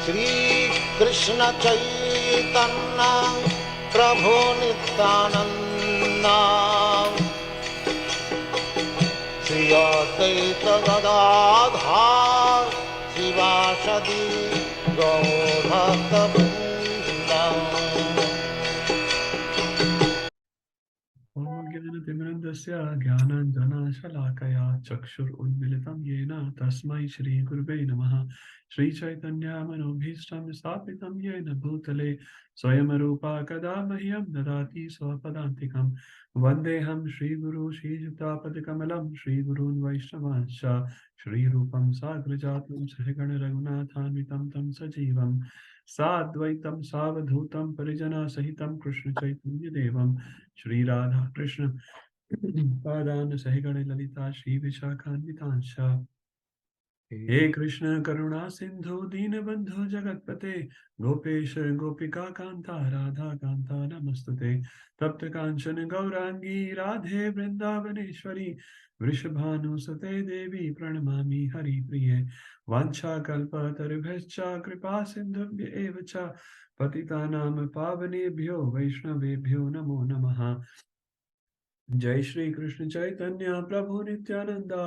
Shri Krishna Chaitanya Prabhu Nityananda Shri Advaita Gadadhar Sivasadi Gaur Bhakta Vrinda ज्ञानतिमिरन्दस्य ज्ञानाञ्जनशलाकया चक्षुरुन्मिलितं येन तस्मै श्रीगुरुवे नमः। श्रीचैतन्यमनोभीष्टं स्थापितं येन भूतले स्वयं रूपा कदा मह्यं ददाति स्वपदान्तिकं। वन्देऽहं श्रीगुरु श्रीयुतापदकमलं श्रीगुरून् वैष्णवांश्च श्रीरूपं साग्रजातं सहगण रघुनाथान्वितं तं सजीवं साद्वैतं सावधूतं परिजनसहितं कृष्णचैतन्यदेवं श्री राधा कृष्ण पादान सहगण ललिता श्री विशाखान्वितांश हे कृष्ण करुणा सिंधु दीनबंधु जगतपते गोपेश गोपिका कांता राधा कांता नमस्तुते तप्त कांचन गौरांगी राधे वृंदावनेश्वरी वृषभानुसुते देवी प्रणमामि हरिप्रिये वाञ्छाकल्पतरुभ्यश्च कृपा सिन्धुभ्य एव च पतितानां पावनेभ्यो वैष्णवेभ्यो नमो नमः। जय श्री कृष्ण चैतन्य प्रभु नित्यानंदा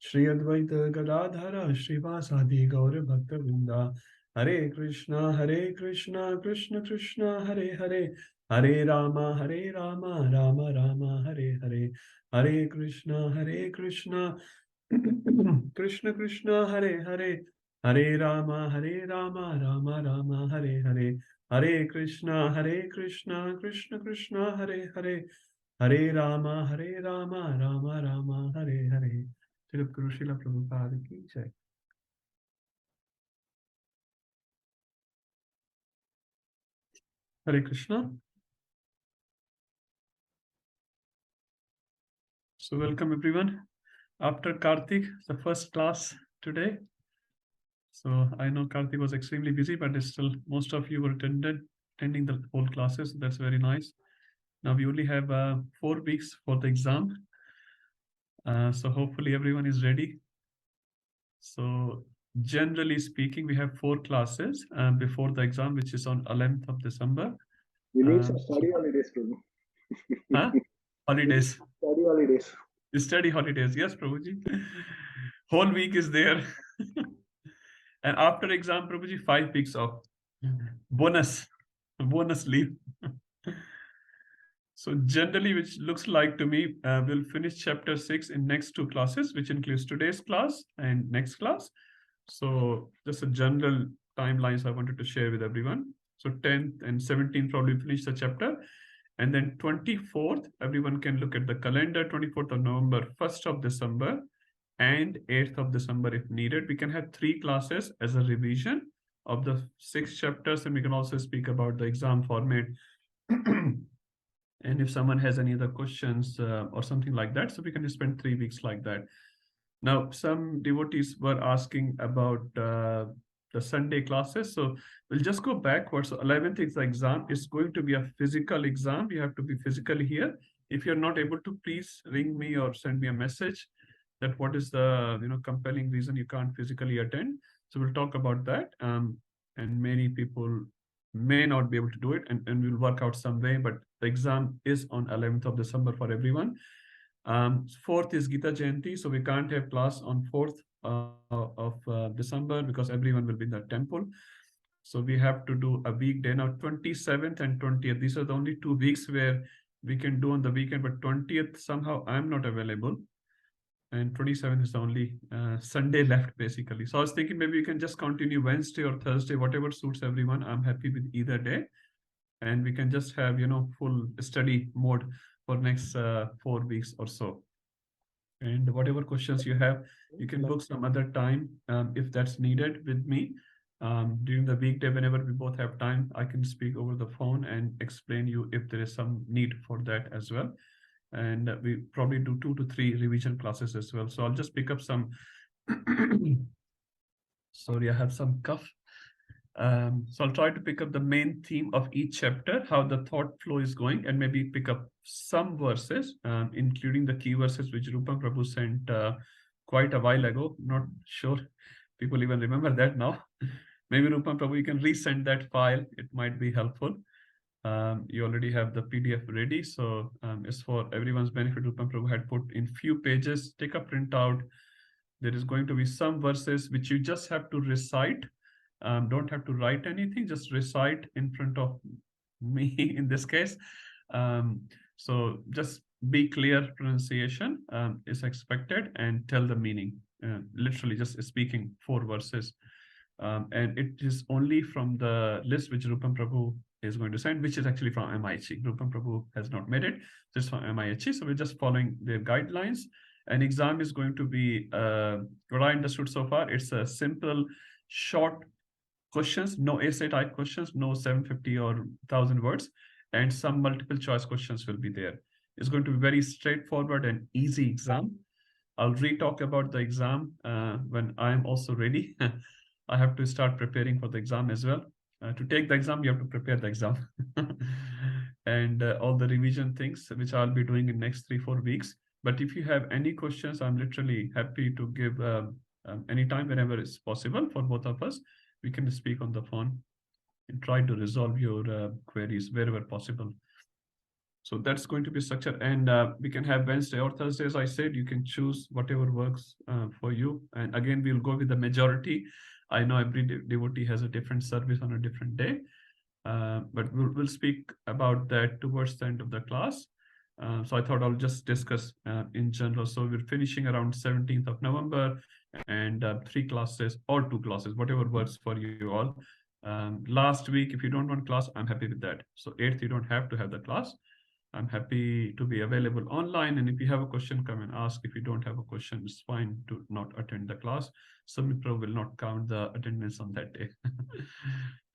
श्री अद्वैत गदाधर श्रीवासादि गौर भक्त वृंदा हरे कृष्णा कृष्ण कृष्ण हरे हरे हरे राम राम राम हरे हरे हरे कृष्णा कृष्ण कृष्ण हरे हरे हरे राम राम राम हरे हरे हरे कृष्णा कृष्ण कृष्ण हरे हरे हरे राम राम राम हरे हरे। जगत गुरु श्रील प्रभुपाद की जय। Hare Krishna. So welcome everyone. After Karthik, the first class today. So I know Karthik was extremely busy, but still most of you were attending the whole classes. That's very nice. Now we only have 4 weeks for the exam. So hopefully everyone is ready. So generally speaking, we have 4 classes before the exam, which is on 11th of December. We need some study holidays, Prabhu. Huh? Holidays. Study holidays. Study holidays. Yes, Prabhuji. Whole week is there. And after exam, Prabhuji, 5 weeks off. Bonus leave. So generally, which looks like to me, we'll finish chapter 6 in next 2 classes, which includes today's class and next class. So just a general timelines I wanted to share with everyone. So 10th and 17th probably finish the chapter. And then 24th, everyone can look at the calendar, 24th of November, 1st of December, and 8th of December if needed. We can have 3 classes as a revision of the 6 chapters, and we can also speak about the exam format. And if someone has any other questions or something like that, so we can spend 3 weeks like that. Now, some devotees were asking about the Sunday classes. So we'll just go backwards. So 11th is the exam. It's going to be a physical exam. You have to be physically here. If you're not able to, please ring me or send me a message that what is the compelling reason you can't physically attend. So we'll talk about that. And many people may not be able to do it, and we'll work out some way, but the exam is on 11th of December for everyone. 4th is Gita Jayanti, so we can't have class on 4th of December because everyone will be in the temple. So we have to do a weekday. Now 27th and 20th, these are the only 2 weeks where we can do on the weekend, but 20th somehow I'm not available. And 27th is the only Sunday left, basically. So I was thinking maybe you can just continue Wednesday or Thursday, whatever suits everyone. I'm happy with either day. And we can just have, full study mode for next 4 weeks or so. And whatever questions you have, you can book some other time if that's needed with me. During the weekday, whenever we both have time, I can speak over the phone and explain you if there is some need for that as well. And we probably do 2 to 3 revision classes as well. So I'll just pick up some, sorry, I have some cough. So I'll try to pick up the main theme of each chapter, how the thought flow is going, and maybe pick up some verses, including the key verses which Rupam Prabhu sent quite a while ago. Not sure people even remember that now. Maybe Rupam Prabhu, you can resend that file. It might be helpful. You already have the PDF ready, so it's for everyone's benefit. Rupam Prabhu had put in few pages. Take a printout. There is going to be some verses which you just have to recite. Don't have to write anything. Just recite in front of me in this case. So just be clear. Pronunciation is expected, and tell the meaning. Literally, just speaking 4 verses. And it is only from the list which Rupam Prabhu is going to send, which is actually from MIHE. Rupam Prabhu has not made it. This is from MIHE. So we're just following their guidelines. An exam is going to be, what I understood so far, it's a simple, short questions, no essay type questions, no 750 or 1000 words, and some multiple choice questions will be there. It's going to be very straightforward and easy exam. I'll re-talk about the exam when I am also ready. I have to start preparing for the exam as well. To take the exam, you have to prepare the exam. And all the revision things, which I'll be doing in next 3-4 weeks. But if you have any questions, I'm literally happy to give anytime, whenever it's possible for both of us. We can speak on the phone and try to resolve your queries wherever possible. So that's going to be structure, and we can have Wednesday or Thursday. As I said, you can choose whatever works for you. And again, we'll go with the majority. I know every devotee has a different service on a different day, but we'll speak about that towards the end of the class. So I thought I'll just discuss in general. So we're finishing around 17th of November, and 3 classes or 2 classes, whatever works for you all. Last week, if you don't want class, I'm happy with that. So 8th, you don't have to have the class. I'm happy to be available online. And if you have a question, come and ask. If you don't have a question, it's fine to not attend the class. Submit Pro will not count the attendance on that day.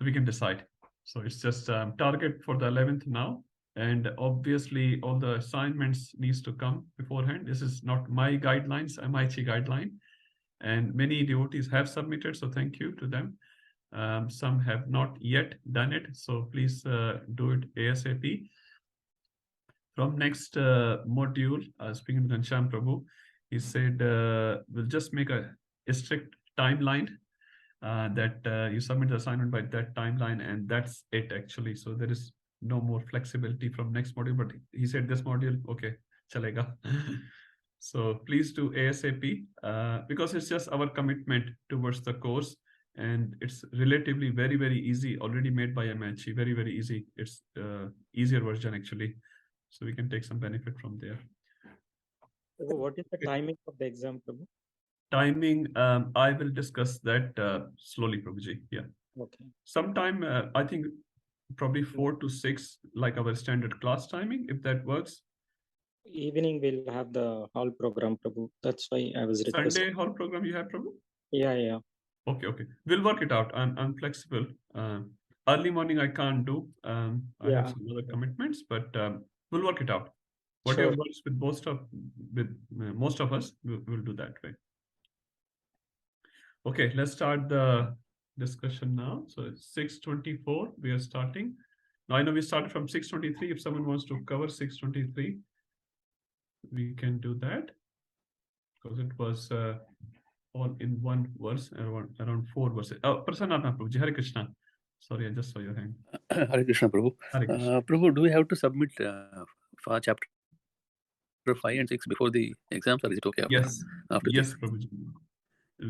We can decide. So it's just target for the 11th now. And obviously, all the assignments needs to come beforehand. This is not my guidelines, MIHE guideline. And many devotees have submitted, so thank you to them. Some have not yet done it, so please do it ASAP. From next module, speaking with Ghanshyam Prabhu, he said, we'll just make a strict timeline that you submit the assignment by that timeline, and that's it actually. So there is no more flexibility from next module, but he said this module, okay, chalega. So please do ASAP because it's just our commitment towards the course, and it's relatively very, very easy, already made by MIHE, very, very easy. It's easier version actually. So we can take some benefit from there. What is the timing of the exam, Prabhu? Timing, I will discuss that slowly, Prabhuji. Yeah. Okay. Sometime, I think probably 4 to 6, like our standard class timing, if that works. Evening we'll have the hall program, Prabhu. That's why I was requesting. Sunday hall program you have, Prabhu? Yeah. Okay. We'll work it out. I'm flexible. Early morning I can't do. I have some other commitments, but we'll work it out. Whatever works with most of us, we'll do that way. Okay, let's start the discussion now. So 6:24, we are starting. Now I know we started from 6:23. If someone wants to cover 6:23, we can do that because it was all in one verse, around 4 verses. Oh, Prasanna Prabhuji, Hare Krishna. Sorry, I just saw your hand. Hare Krishna, Prabhu. Hare Krishna. Prabhu, do we have to submit for chapter 5 and 6 before the exams, or is it okay after? Yes, after yes, Prabhuji.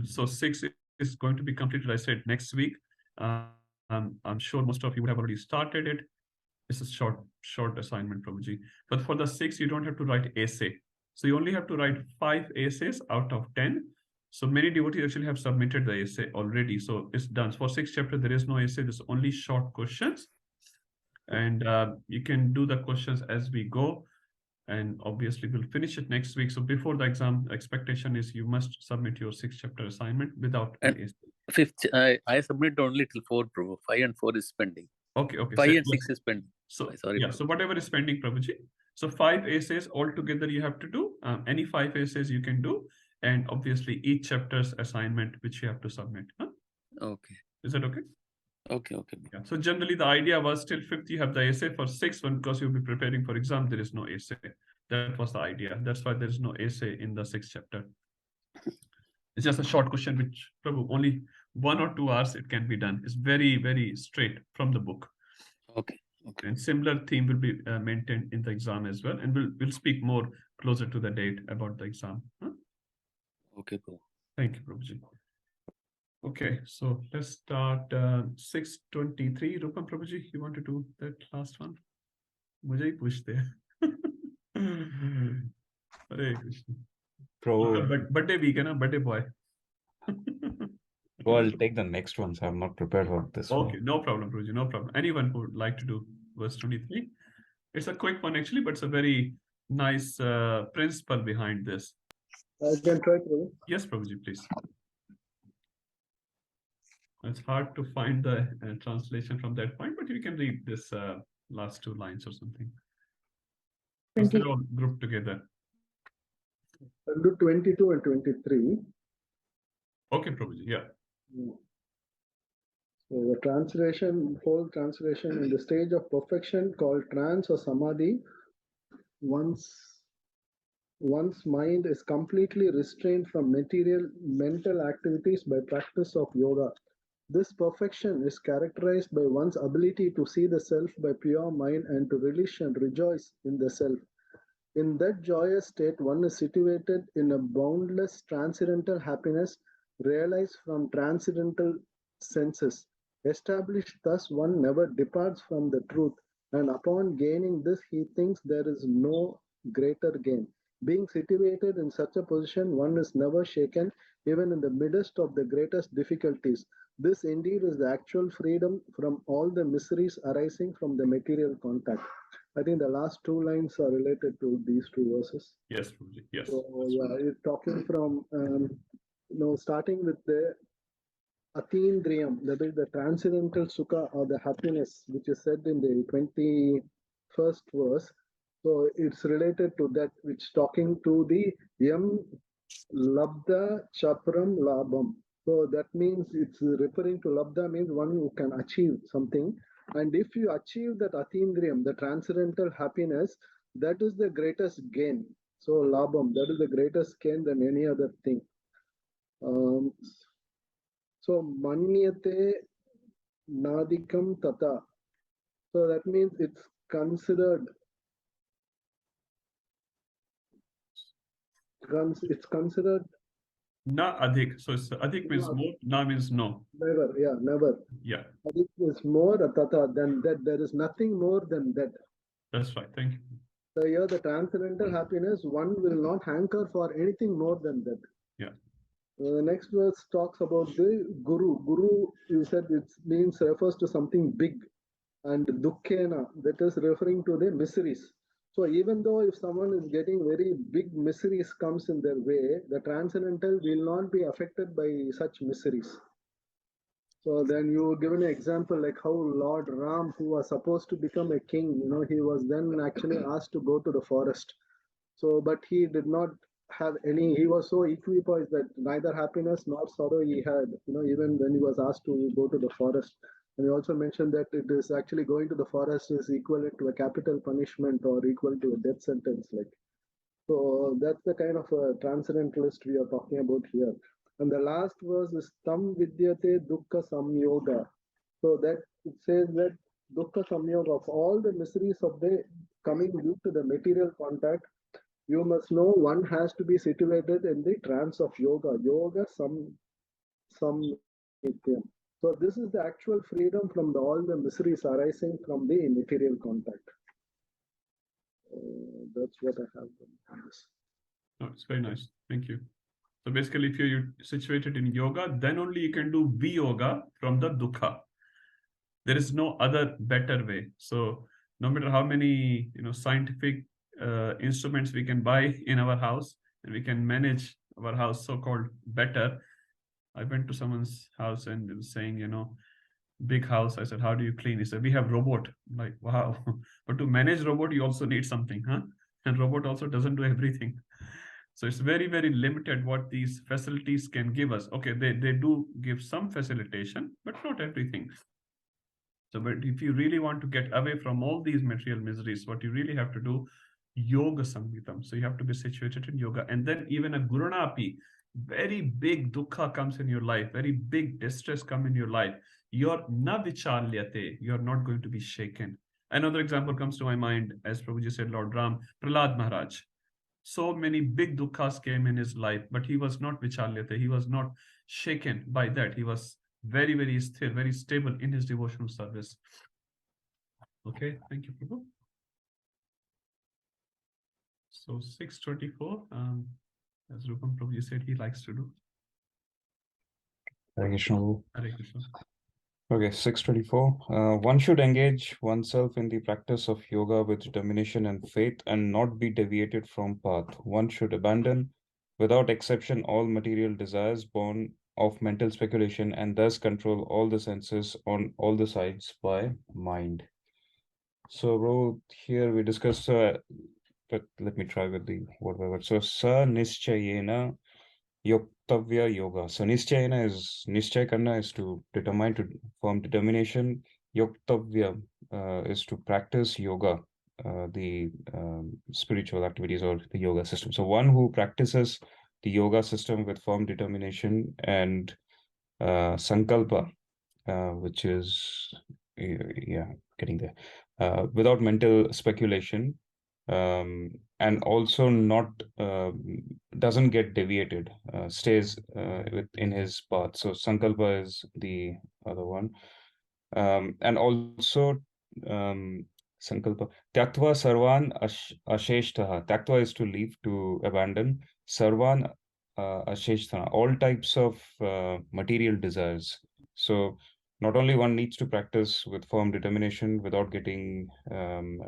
So 6 is going to be completed, I said, next week. I'm sure most of you would have already started it. It's a short assignment, Prabhuji. But for the 6, you don't have to write essay. So you only have to write 5 essays out of 10. So many devotees actually have submitted the essay already. So it's done. For 6th chapter, there is no essay. There's only short questions. And you can do the questions as we go. And obviously, we'll finish it next week. So before the exam, expectation is you must submit your 6th chapter assignment without an essay. 5th, I submitted only till 4, Prabhu. 5 and 4 is pending. Okay. 5 and 6 is pending. So sorry. Yeah. So whatever is pending, Prabhuji. So 5 essays altogether you have to do. Any 5 essays you can do, and obviously each chapter's assignment which you have to submit. Huh? Okay. Is that okay? Okay. Yeah. So generally the idea was till 5th you have the essay. For 6th one, because you'll be preparing for exam, there is no essay. That was the idea. That's why there is no essay in the 6th chapter. It's just a short question which Prabhu only 1 or 2 hours it can be done. It's very, very straight from the book. Okay. Okay. And similar theme will be maintained in the exam as well. And we'll speak more closer to the date about the exam. Huh? Okay, Prabhu. Thank you, Prabhuji. Okay, so let's start 6:23. Rupam, Prabhuji, you want to do that last one? मुझे ही पूछते हैं. Hare Krishna. Prabhu, Birthday week, na? Birthday boy. well, I'll take the next one, so I'm not prepared for this one. Okay, no problem, Prabhuji, no problem. Anyone who would like to do verse 23? It's a quick one actually, but it's a very nice principle behind this. I can try, Prabhu. Yes, Prabhuji, please. It's hard to find the translation from that point, but you can read this last 2 lines or something. Because they're all grouped together. I'll do 22 and 23. Okay, Prabhuji, yeah. So the translation, whole translation, in the stage of perfection called trance or samadhi, one's mind is completely restrained from material mental activities by practice of yoga. This perfection is characterized by one's ability to see the self by pure mind and to relish and rejoice in the self. In that joyous state, one is situated in a boundless transcendental happiness realized from transcendental senses. Established thus, one never departs from the truth, and upon gaining this, he thinks there is no greater gain. Being situated in such a position, one is never shaken, even in the midst of the greatest difficulties. This indeed is the actual freedom from all the miseries arising from the material contact. I think the last 2 lines are related to these 2 verses. Yes, Prabhuji, yes. So, yeah, it's talking from, starting with the Atindriyam, that is the transcendental sukha or the happiness, which is said in the 21st verse. So it's related to that, which talking to the Yam Labda Chapram Labam. So that means it's referring to Labda means one who can achieve something. And if you achieve that Atindriyam, the transcendental happiness, that is the greatest gain. So Labam, that is the greatest gain than any other thing. So Manyate Nadikam Tata. So that means it's considered. It's considered. Na adhik. So it's adhik means more, na means no. Never, yeah, never. Yeah. Adhik is more tata than that. There is nothing more than that. That's right. Thank you. So here the transcendental happiness, one will not hanker for anything more than that. Yeah. The next verse talks about the Guru. Guru, you said it means refers to something big, and Dukkena, that is referring to the miseries. So even though if someone is getting very big miseries comes in their way, the transcendental will not be affected by such miseries. So then you give an example like how Lord Ram, who was supposed to become a king, he was then actually asked to go to the forest. So, but he did not have any, he was so equipoised that neither happiness nor sorrow he had, even when he was asked to go to the forest. And he also mentioned that it is actually going to the forest is equivalent to a capital punishment or equal to a death sentence. So that's the kind of a transcendentalist we are talking about here. And the last verse is Tam Vidyate Dukkha Samyoga. So that it says that Dukkha Samyoga, of all the miseries of the coming due to the material contact, you must know one has to be situated in the trance of yoga. Yoga Samnityam. So this is the actual freedom from all the miseries arising from the material contact. That's what I have on this. Oh, it's very nice. Thank you. So basically, if you're situated in yoga, then only you can do viyoga from the dukkha. There is no other better way. So no matter how many scientific instruments we can buy in our house, and we can manage our house so-called better. I went to someone's house and they were saying, big house. I said, how do you clean? He said, we have robot. I'm like, wow. But to manage robot, you also need something, huh? And robot also doesn't do everything. So it's very, very limited what these facilities can give us. Okay, they do give some facilitation, but not everything. So, but if you really want to get away from all these material miseries, what you really have to do, yoga samhitam. So you have to be situated in yoga. And then even a guranapi, very big dukkha comes in your life, very big distress come in your life, you're na vichalyate, you're not going to be shaken. Another example comes to my mind, as Prabhuji said, Lord Ram, Prahlad Maharaj. So many big dukkhas came in his life, but he was not vichalyate, he was not shaken by that. He was very, very still, very stable in his devotional service. Okay, thank you, Prabhu. So 624, as Rupam Prabhuji said, he likes to do. Hare Krishna. Hare Krishna. Okay, 624. One should engage oneself in the practice of yoga with determination and faith and not be deviated from path. One should abandon, without exception, all material desires born of mental speculation and thus control all the senses on all the sides by mind. So, here we discussed, but let me try with the word by word. So, sa nischayena yoktavya yoga. So, nischayena is, nischay karna is to determine, to form determination. Yoktavya is to practice yoga, the spiritual activities or the yoga system. So, one who practices the yoga system with firm determination and sankalpa, which is, yeah, getting there, without mental speculation, and also not doesn't get deviated, stays within his path. So sankalpa is the other one, and also sankalpa. Tyaktva sarvan asheshtaha. Tyaktva is to leave, to abandon. Sarvan asheshtaha, all types of material desires. So not only one needs to practice with firm determination without getting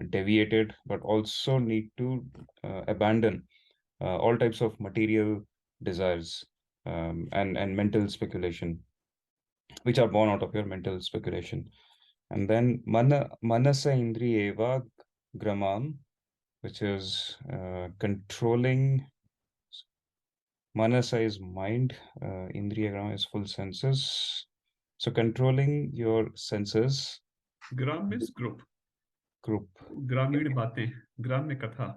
deviated, but also need to abandon all types of material desires, and mental speculation, which are born out of your mental speculation. And then manasa indriyeva gramam, which is controlling. Manasa is mind, indriya grama is full senses. So controlling your senses. Gram is group. Group. Grameen baatein. Gram mein katha.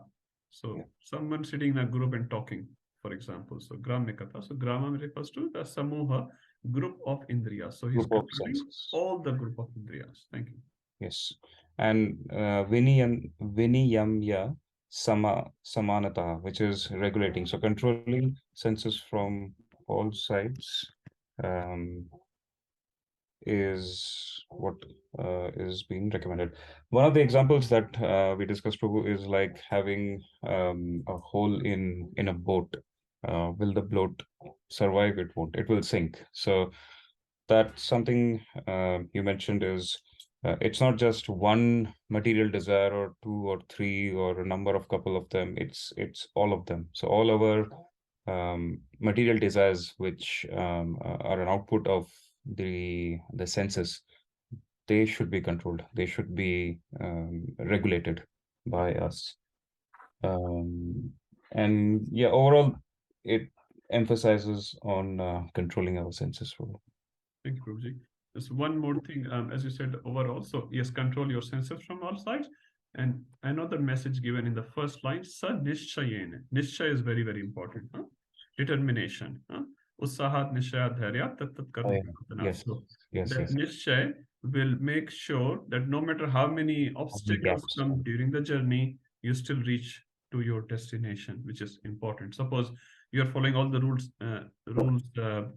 So someone sitting in a group and talking, for example. So gram mein katha. So grama refers to the samuha, group of indriyas. So he's controlling all the group of indriyas. Thank you. Yes. And viniyamya samanata, which is regulating. So controlling senses from all sides is what is being recommended. One of the examples that we discussed, Prabhu, is like having a hole in a boat. Will the boat survive? It won't. It will sink. So that's something you mentioned is it's not just one material desire or two or three or a number of couple of them. It's all of them. So all our material desires, which are an output of the senses, they should be controlled. They should be regulated by us. And yeah, overall, it emphasizes on controlling our senses. Thank you, Prabhuji. There's one more thing, as you said, overall. So yes, control your senses from all sides. And another message given in the first line, sa nishchayena. Nishchay is very, very important. Huh? Determination. Huh? Utsahat nishchayat dhairya tat karne ka. Yes. So Yes. that nishchay will make sure that no matter how many obstacles come during the journey, you still reach to your destination, which is important. Suppose you are following all the rules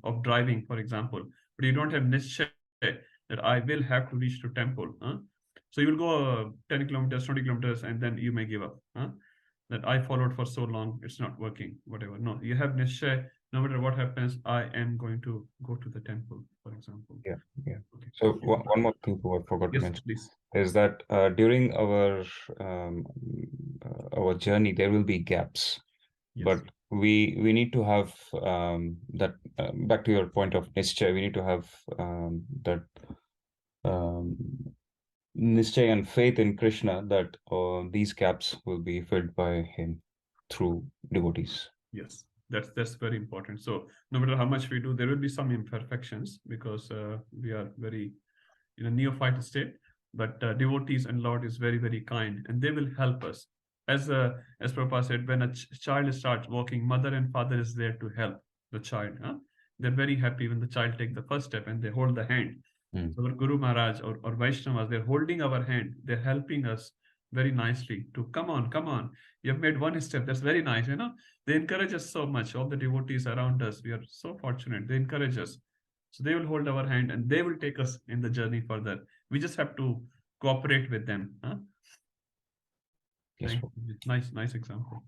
of driving, for example, but you don't have nischay that I will have to reach to temple. So you will go 10 kilometers, 20 kilometers, and then you may give up. That I followed for so long, it's not working, whatever. No, you have nischay. No matter what happens, I am going to go to the temple, for example. Yeah. Okay. So one more thing I forgot to mention, please, is that during our journey, there will be gaps. Yes. But we need to have that, back to your point of nischay, we need to have that nischay and faith in Krishna that these gaps will be filled by him through devotees. Yes, that's very important. So no matter how much we do, there will be some imperfections because we are very in a neophyte state, but devotees and Lord is very, very kind, and they will help us. As Prabhupada said, when a child starts walking, mother and father is there to help. the child. They're very happy when the child takes the first step and they hold the hand. So our Guru Maharaj or Vaishnavas, they're holding our hand. They're helping us very nicely to come on. You have made one step. That's very nice. They encourage us so much. All the devotees around us, we are so fortunate. They encourage us. So they will hold our hand and they will take us in the journey further. We just have to cooperate with them. Yes, Nice example.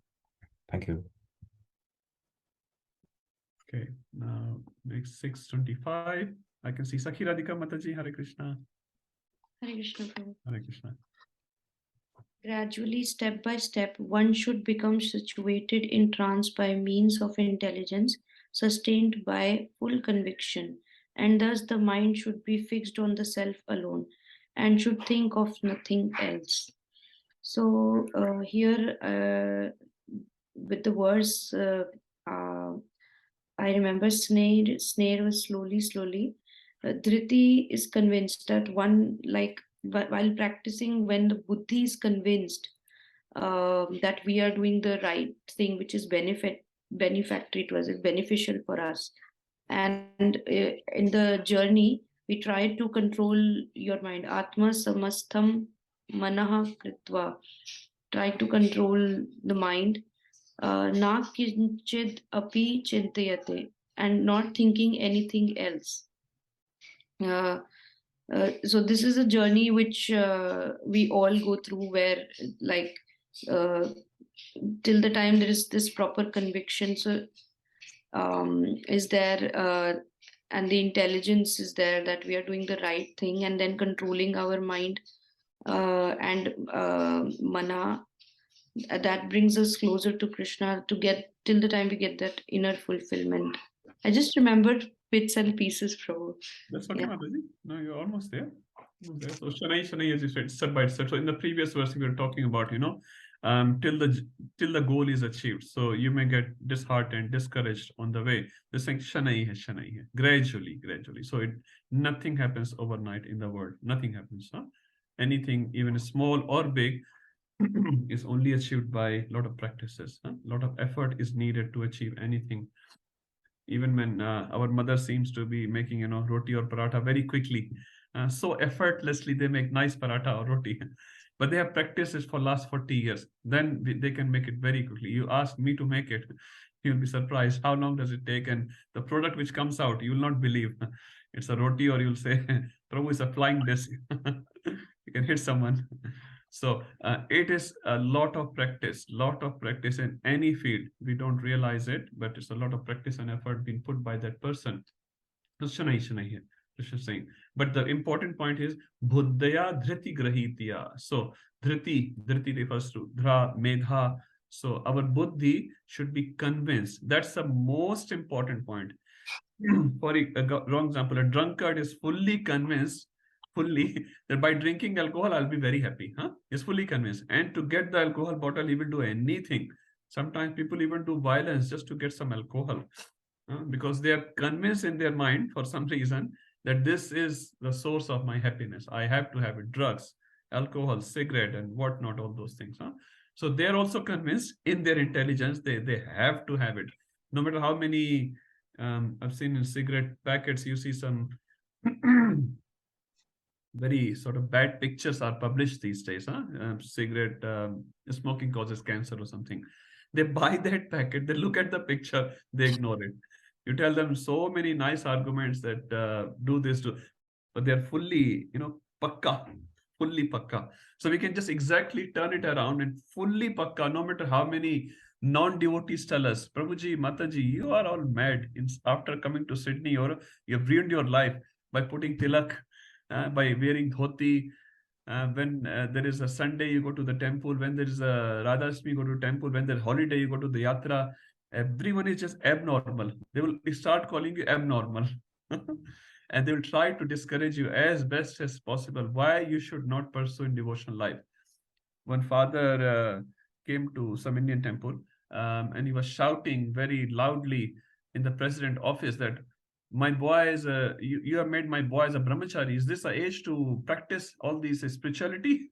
thank you. Okay, now next 625. I can see Sakhi Radhika Mataji. Hare Krishna. Hare Krishna, Prabhu. Hare Krishna. Gradually, step by step, one should become situated in trance by means of intelligence, sustained by full conviction, and thus the mind should be fixed on the self alone and should think of nothing else. So here, with the verse, I remember snare was slowly. Dhriti is convinced that one, like while practicing, when the buddhi is convinced that we are doing the right thing, which is benefactory to us, is beneficial for us, and in the journey we try to control your mind. Atma samastham manaha kritva. Try to control the mind. Na kinchid api chintayate, and not thinking anything else. So this is a journey which we all go through, where like till the time there is this proper conviction, so is there, and the intelligence is there that we are doing the right thing, and then controlling our mind and mana, that brings us closer to Krishna, to get till the time we get that inner fulfillment. I just remembered bits and pieces, Prabhu. That's okay, Yeah. Mataji. No, you're almost there. So Shanai, as you said, step by step. So in the previous verse, we were talking about, till the goal is achieved. So you may get disheartened, discouraged on the way. This thing, Shanai hai, gradually. So nothing happens overnight in the world. Nothing happens. Anything, even small or big, is only achieved by a lot of practices. A lot of effort is needed to achieve anything. Even when our mother seems to be making, roti or paratha very quickly, so effortlessly they make nice paratha or roti, but they have practiced it for last 40 years. Then they can make it very quickly. You ask me to make it, you'll be surprised how long does it take, and the product which comes out, you will not believe it's a roti, or you'll say, Prabhu is a flying disc. You can hit someone. So it is a lot of practice in any field. We don't realize it, but it's a lot of practice and effort being put by that person. Shanai here, Krishna is saying. But the important point is buddhaya dhriti grahitya. So dhriti refers to dhra, medha. So our buddhi should be convinced. That's the most important point. For a wrong example, a drunkard is fully convinced that by drinking alcohol I'll be very happy. He's fully convinced, and to get the alcohol bottle he will do anything. Sometimes people even do violence just to get some alcohol, because they are convinced in their mind for some reason that this is the source of my happiness. I have to have it. Drugs, alcohol, cigarette, and whatnot, all those things. So they're also convinced in their intelligence they have to have it, no matter how many. I've seen in cigarette packets, you see some very sort of bad pictures are published these days. Cigarette smoking causes cancer or something. They buy that packet, they look at the picture, they ignore it. You tell them so many nice arguments that do this, but they're fully, pakka, fully pakka. So we can just exactly turn it around and fully pakka, no matter how many non-devotees tell us, Prabhuji, Mataji, you are all mad. After coming to Sydney, or you've ruined your life by putting tilak, by wearing dhoti. When there is a Sunday, you go to the temple. When there is a Radhashtami, you go to temple. When there's holiday, you go to the yatra. Everyone is just abnormal. They will start calling you abnormal. And they will try to discourage you as best as possible why you should not pursue in devotional life. One father came to some Indian temple, and he was shouting very loudly in the president office that my boy is you have made my boy as a brahmachari. Is this an age to practice all these spirituality?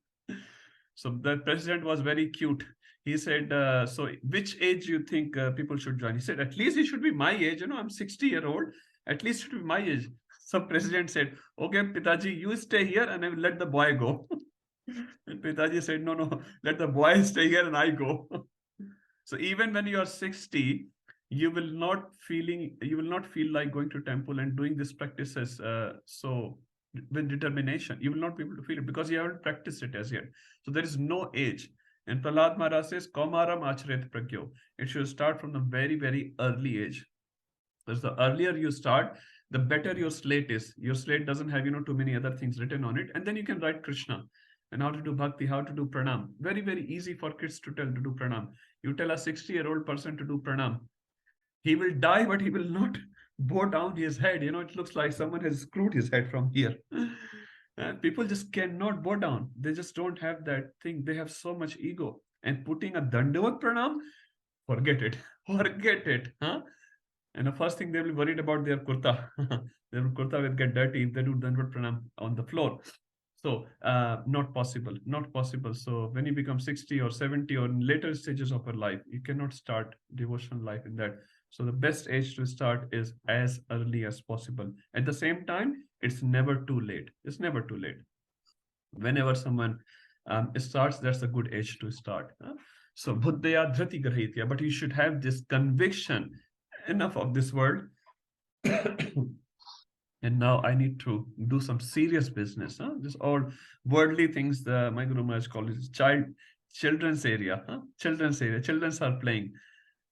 So the president was very cute. he said, so which age you think people should join? He said, at least he should be my age. I'm 60-year-old. At least it should be my age. So president said, okay, Pitaji, you stay here and I will let the boy go. And Pitaji said, no, let the boy stay here and I go. So even when you are 60, you will not feel like going to temple and doing these practices so with determination. You will not be able to feel it because you haven't practiced it as yet. So there is no age. And Prahlad Maharaj says, Kaumaram Achret Pragyo. It should start from the very, very early age. Because the earlier you start, the better your slate is. Your slate doesn't have, too many other things written on it. And then you can write Krishna and how to do bhakti, how to do pranam. Very, very easy for kids to tell to do pranam. You tell a 60-year-old person to do pranam. He will die, but he will not bow down his head. It looks like someone has screwed his head from here. People just cannot bow down. They just don't have that thing. They have so much ego. And putting a dandavat pranam, forget it. Forget it. Huh? And the first thing they will be worried about their kurta. Their kurta will get dirty if they do dandavat pranam on the floor. So not possible. So when you become 60 or 70 or in later stages of your life, you cannot start devotional life in that. So the best age to start is as early as possible. At the same time, it's never too late. It's never too late. Whenever someone starts, that's a good age to start. So buddhaya dhriti grahitya, but you should have this conviction. Enough of this world. And now I need to do some serious business. Just all worldly things. My Guru Maharaj called it children's area. Children's area. Children are playing.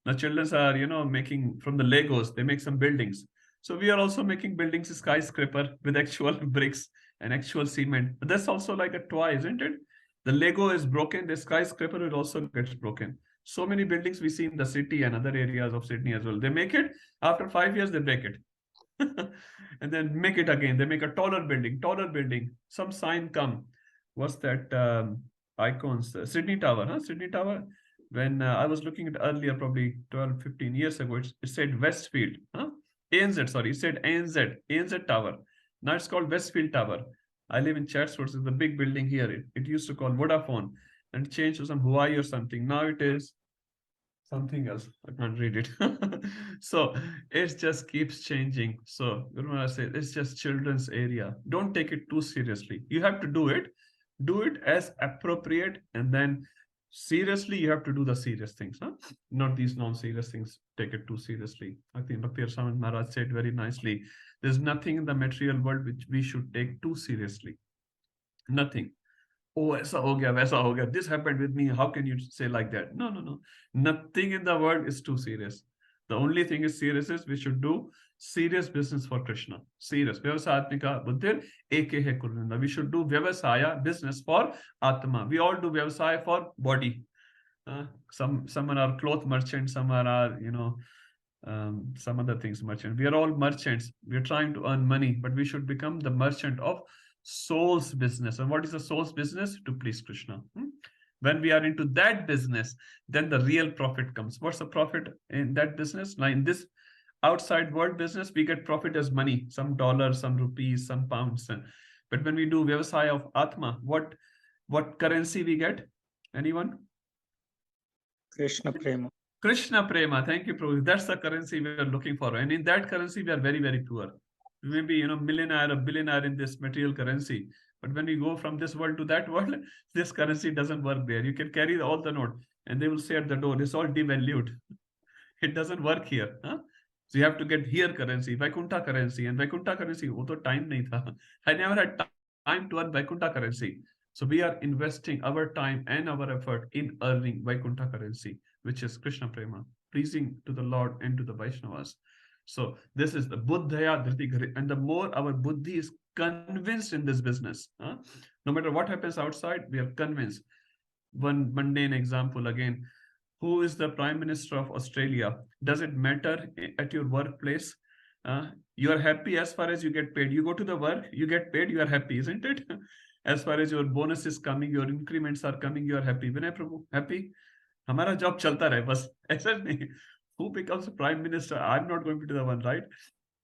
Now children are, making from the Legos, they make some buildings. So we are also making buildings, skyscraper with actual bricks and actual cement. But that's also like a toy, isn't it? The Lego is broken, the skyscraper will also get broken. So many buildings we see in the city and other areas of Sydney as well. They make it, after 5 years, they break it. And then make it again. They make a taller building. Some sign come. What's that icons? Sydney Tower, Sydney Tower. When I was looking at earlier, probably 12, 15 years ago, it said Westfield, ANZ, sorry, it said ANZ Tower. Now it's called Westfield Tower. I live in Chatsworth, it's the big building here. It used to call Vodafone and changed to some Hawaii or something. Now it is something else. I can't read it. So it just keeps changing. So Guru Maharaj said, it's just children's area. Don't take it too seriously. You have to do it as appropriate, and then seriously, you have to do the serious things, not these non-serious things. Take it too seriously. I think Bhakti Rasamrita Maharaj said very nicely, there's nothing in the material world which we should take too seriously. Nothing. Oh, aisa ho gaya, waisa ho gaya. This happened with me. How can you say like that? No. Nothing in the world is too serious. The only thing is serious is we should do serious business for Krishna. Serious. Vyavasayatmika buddhir eke hai kuruninda. We should do vyavasaya, business for Atma. We all do vyavasaya for body. Some are cloth merchants, some are, some other things merchant. We are all merchants. We are trying to earn money, but we should become the merchant of soul's business. And what is the soul's business? To please Krishna. When we are into that business, then the real profit comes. What's the profit in that business? Now, in this outside world business, we get profit as money, some dollars, some rupees, some pounds. But when we do vyavasaya of Atma, what currency we get? Anyone? Krishna Prema. Krishna Prema. Thank you, Prabhuji. That's the currency we are looking for. And in that currency, we are very, very poor. We may be, millionaire or billionaire in this material currency. But when we go from this world to that world, this currency doesn't work there. You can carry all the note and they will say at the door, it's all devalued. It doesn't work here. So you have to get here currency, Vaikuntha currency. And Vaikuntha currency, wo to time nahi tha. I never had time to earn Vaikuntha currency. So we are investing our time and our effort in earning Vaikuntha currency, which is Krishna Prema, pleasing to the Lord and to the Vaishnavas. So this is the buddhaya dhriti, and the more our buddhi is convinced in this business, no matter what happens outside, we are convinced. One mundane example again, who is the Prime Minister of Australia? Does it matter at your workplace? You are happy as far as you get paid. You go to the work, you get paid, you are happy, isn't it? As far as your bonus is coming, your increments are coming, you are happy. Vinay Prabhu, happy? Hamara job chalta rahe, bas. Aisa nahi. Who becomes a prime minister? I'm not going to be the one, right?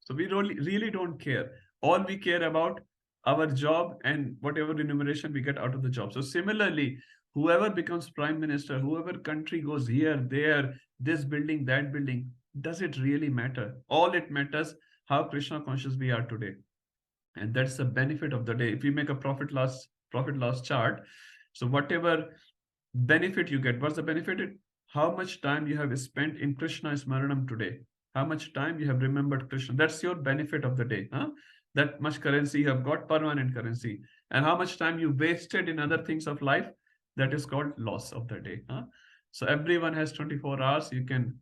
So we really don't care. All we care about our job and whatever remuneration we get out of the job. So similarly, whoever becomes prime minister, whoever country goes here, there, this building, that building, does it really matter? All it matters how Krishna conscious we are today. And that's the benefit of the day. If you make a profit loss chart, so whatever benefit you get, what's the benefit? How much time you have spent in Krishna Smaranam today, how much time you have remembered Krishna. That's your benefit of the day. That much currency you have got, permanent currency. And how much time you wasted in other things of life, that is called loss of the day. So everyone has 24 hours. You can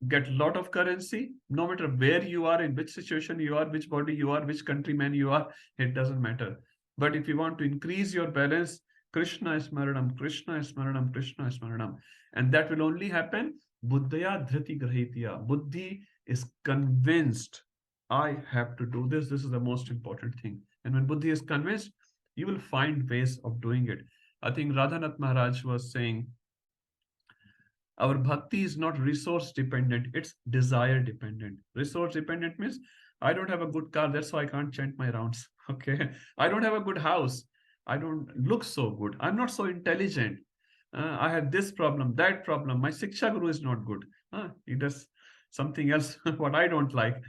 get a lot of currency, no matter where you are, in which situation you are, which body you are, which countryman you are, it doesn't matter. But if you want to increase your balance, Krishna Smaranam, Krishna Smaranam, Krishna Smaranam. And that will only happen Buddhaya Dhriti Grahitya. Buddhi is convinced, I have to do this. This is the most important thing. And when Buddhi is convinced, you will find ways of doing it. I think Radhanath Maharaj was saying, our bhakti is not resource dependent, it's desire dependent. Resource dependent means I don't have a good car, that's why I can't chant my rounds. Okay. I don't have a good house. I don't look so good. I'm not so intelligent. I have this problem, that problem. My Siksha Guru is not good. He does something else, what I don't like.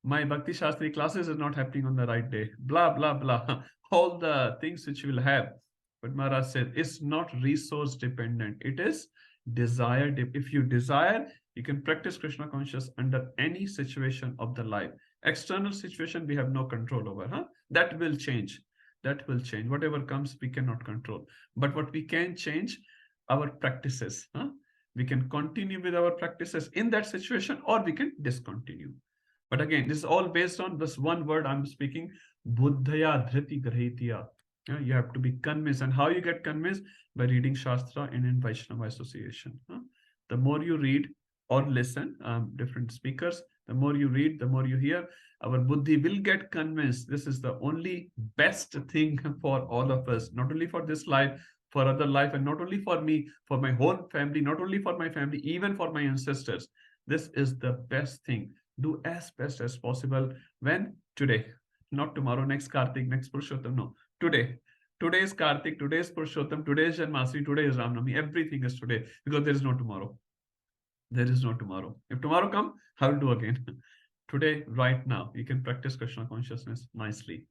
My Bhakti Shastri classes are not happening on the right day. Blah, blah, blah. All the things which you will have. But Maharaj said, it's not resource dependent. It is desire. If you desire, you can practice Krishna conscious under any situation of the life. External situation we have no control over. That will change. That will change. Whatever comes, we cannot control. But what we can change, our practices. We can continue with our practices in that situation, or we can discontinue. But again, this is all based on this one word I'm speaking, Buddhaya Dhriti Grahitya. You have to be convinced. And how you get convinced? By reading Shastra and in Vaishnava association. The more you read or listen, different speakers, the more you read, the more you hear, our Buddhi will get convinced. This is the only best thing for all of us, not only for this life, for other life, and not only for me, for my whole family, not only for my family, even for my ancestors. This is the best thing. Do as best as possible. When? Today. Not tomorrow, next Kartik, next Purushottam. No, today. Today is Kartik, today is Purushottam, today is Janmasri, today is Ramnami. Everything is today, because there is no tomorrow. There is no tomorrow. If tomorrow comes, I will do again. Today, right now, you can practice Krishna consciousness nicely.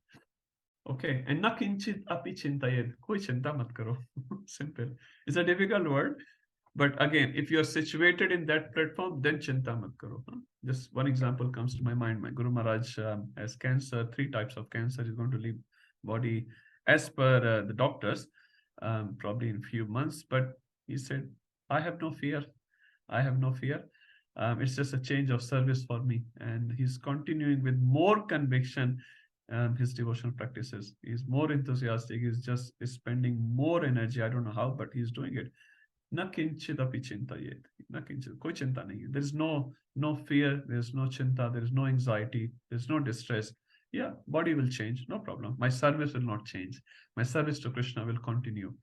Okay, and na kinchit api chintayed. Koi chinta mat karo. Simple. It's a difficult word, but again, if you are situated in that platform, then chinta mat karo. Just one example comes to my mind. My Guru Maharaj has cancer, 3 types of cancer. He's going to leave body as per the doctors, probably in a few months. But he said, I have no fear. I have no fear. It's just a change of service for me. And he's continuing with more conviction his devotional practices. He's more enthusiastic. He's just spending more energy. I don't know how, but he's doing it. Na kinchit api chintayet. Na kinchit. Koi chinta nahi. There's no fear. There's no chinta. There's no anxiety. There's no distress. Yeah, body will change. No problem. My service will not change. My service to Krishna will continue.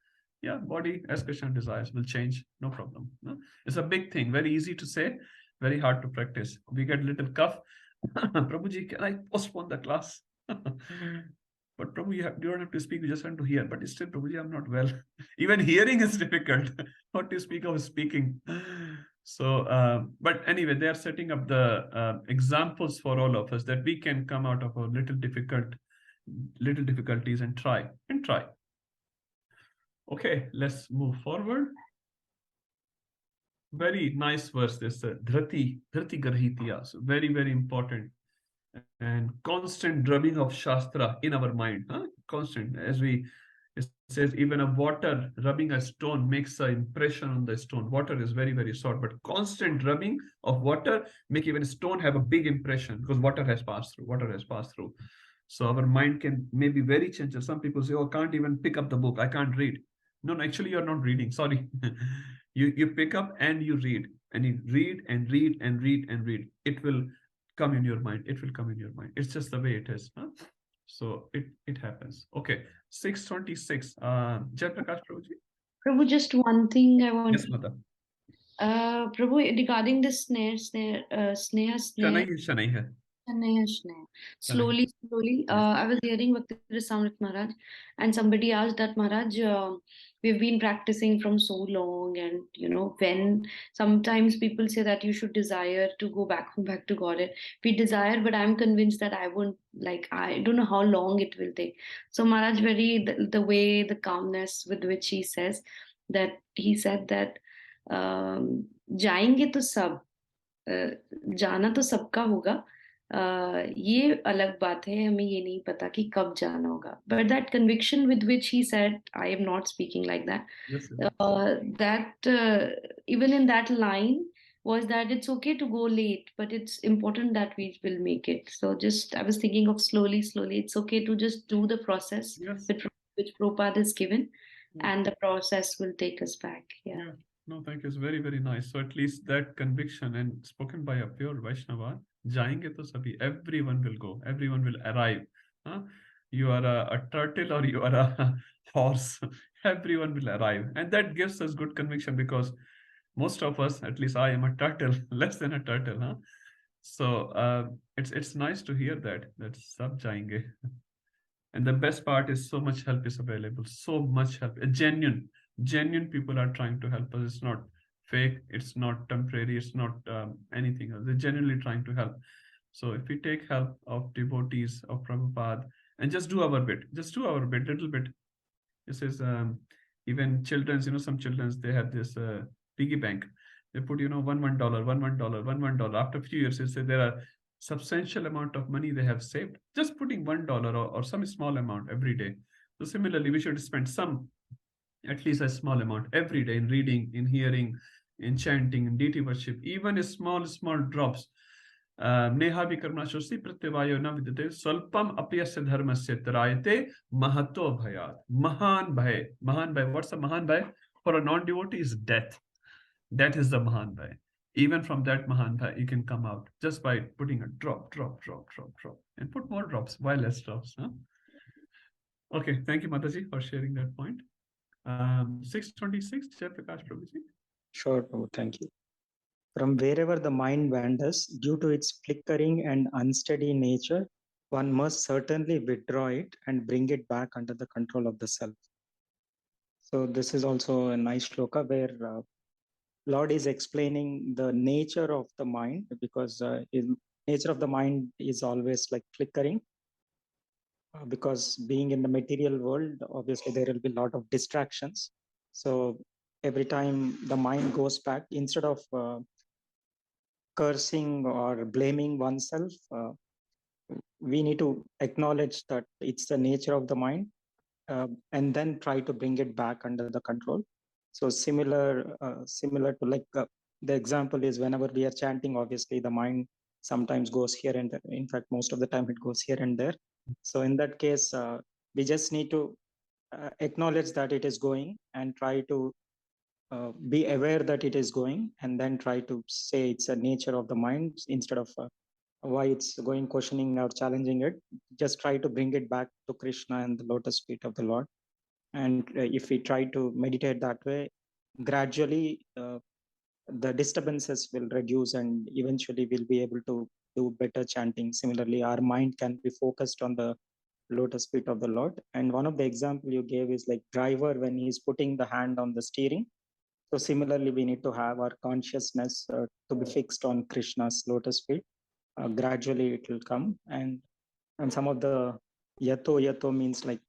Yeah, body as Krishna desires will change. No problem. No? It's a big thing. Very easy to say. Very hard to practice. We get little cough. Prabhuji, can I postpone the class? But Prabhu, you don't have to speak, you just have to hear. But still, Prabhuji, I'm not well. Even hearing is difficult. What to speak of speaking. So, but anyway, they are setting up the examples for all of us that we can come out of our little difficulties and try. Okay, let's move forward. Very nice verse, this Dhriti Grahitya. So very, very important. And constant drubbing of Shastra in our mind. Constant. It says even a water rubbing a stone makes an impression on the stone. Water is very, very short, but constant rubbing of water make even a stone have a big impression because water has passed through. So our mind can maybe very change. Some people say, oh, I can't even pick up the book. I can't read. No, actually you're not reading. Sorry. You pick up and you read. And you read and read and read and read. It will come in your mind. It will come in your mind. It's just the way it is. So it happens. Okay. 626. Jai Prakash Prabhuji. Prabhu, just one thing I want. Yes, Mother. Prabhu, regarding the snare. Shanai hai. Slowly, slowly. I was hearing Bhakti Rasamrit Maharaj, and somebody asked that Maharaj, we've been practicing from so long, and when sometimes people say that you should desire to go back to God. We desire, but I'm convinced that I won't. Like, I don't know how long it will take. So Maharaj, the way, the calmness with which he says that, he said that जाएंगे तो सब, जाना तो सबका होगा, ये अलग बात है, हमें ये नहीं पता कि कब जाना होगा. But that conviction with which he said, I am not speaking like that. Yes, That even in that line was that it's okay to go late, but it's important that we will make it. So I was thinking of slowly, slowly. It's okay to just do the process yes. which Prabhupada is given, Yeah. and the process will take us back. Yeah. No, thank you. It's very, very nice. So at least that conviction, and spoken by a pure Vaishnava, jayenge to sabhi, everyone will go, everyone will arrive. Huh? You are a turtle or you are a horse, everyone will arrive. And that gives us good conviction, because most of us, at least I am a turtle, less than a turtle. Huh? So it's nice to hear that sab jayenge. And the best part is, so much help is available, so much help. Genuine people are trying to help us. It's not fake, it's not temporary, it's not anything else. They're genuinely trying to help. So if we take help of devotees of Prabhupada and just do our bit, little bit. It says even children's, some children's, they have this piggy bank. They put, $1, After a few years, they say there are substantial amount of money they have saved, just putting $1 or some small amount every day. So similarly, we should spend at least a small amount every day in reading, in hearing, in chanting, in deity worship, even small drops. Neha विकर्मणशोषि प्रत्यवायो न विद्यते स्वल्पम अपयस्य धर्मस्य त्रायते महतो भयात्. महान भय. What's a mahan bhay? For a non-devotee is death. That is the mahan bhay. Even from that mahan bhay, you can come out just by putting a drop, and put more drops, why less drops? Huh? Okay, thank you, Mataji, for sharing that point. 626, Jai Prakash Prabhuji. Sure, Prabhu, thank you. From wherever the mind wanders, due to its flickering and unsteady nature, one must certainly withdraw it and bring it back under the control of the self. So this is also a nice shloka where Lord is explaining the nature of the mind, because nature of the mind is always like flickering. Because being in the material world, obviously there will be a lot of distractions. So every time the mind goes back, instead of cursing or blaming oneself, we need to acknowledge that it's the nature of the mind, and then try to bring it back under the control. So similar to like the example is, whenever we are chanting, obviously the mind sometimes goes here and there. In fact, most of the time it goes here and there. So in that case, we just need to acknowledge that it is going, and try to be aware that it is going, and then try to say it's a nature of the mind, instead of why it's going, questioning or challenging it. Just try to bring it back to Krishna and the lotus feet of the Lord. And if we try to meditate that way, gradually the disturbances will reduce, and eventually we'll be able to do better chanting. Similarly, our mind can be focused on the lotus feet of the Lord. And one of the example you gave is like driver when he's putting the hand on the steering. So similarly, we need to have our consciousness to be fixed on Krishna's lotus feet. Gradually it will come. And some of the yato means like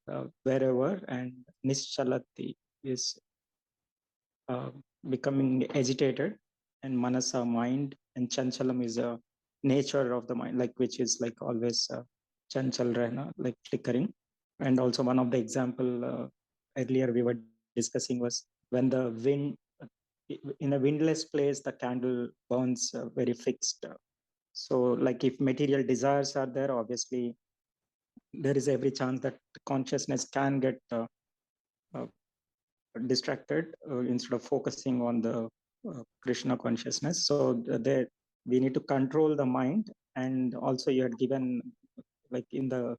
wherever, and nischalati is becoming agitated, and manasa, mind, and chanchalam is a nature of the mind, like which is like always chanchal rehna, like flickering. And also one of the example earlier we were discussing was when the wind, in a windless place, the candle burns very fixed. So like if material desires are there, obviously there is every chance that consciousness can get distracted instead of focusing on the Krishna consciousness. So there we need to control the mind. And also you had given, like in the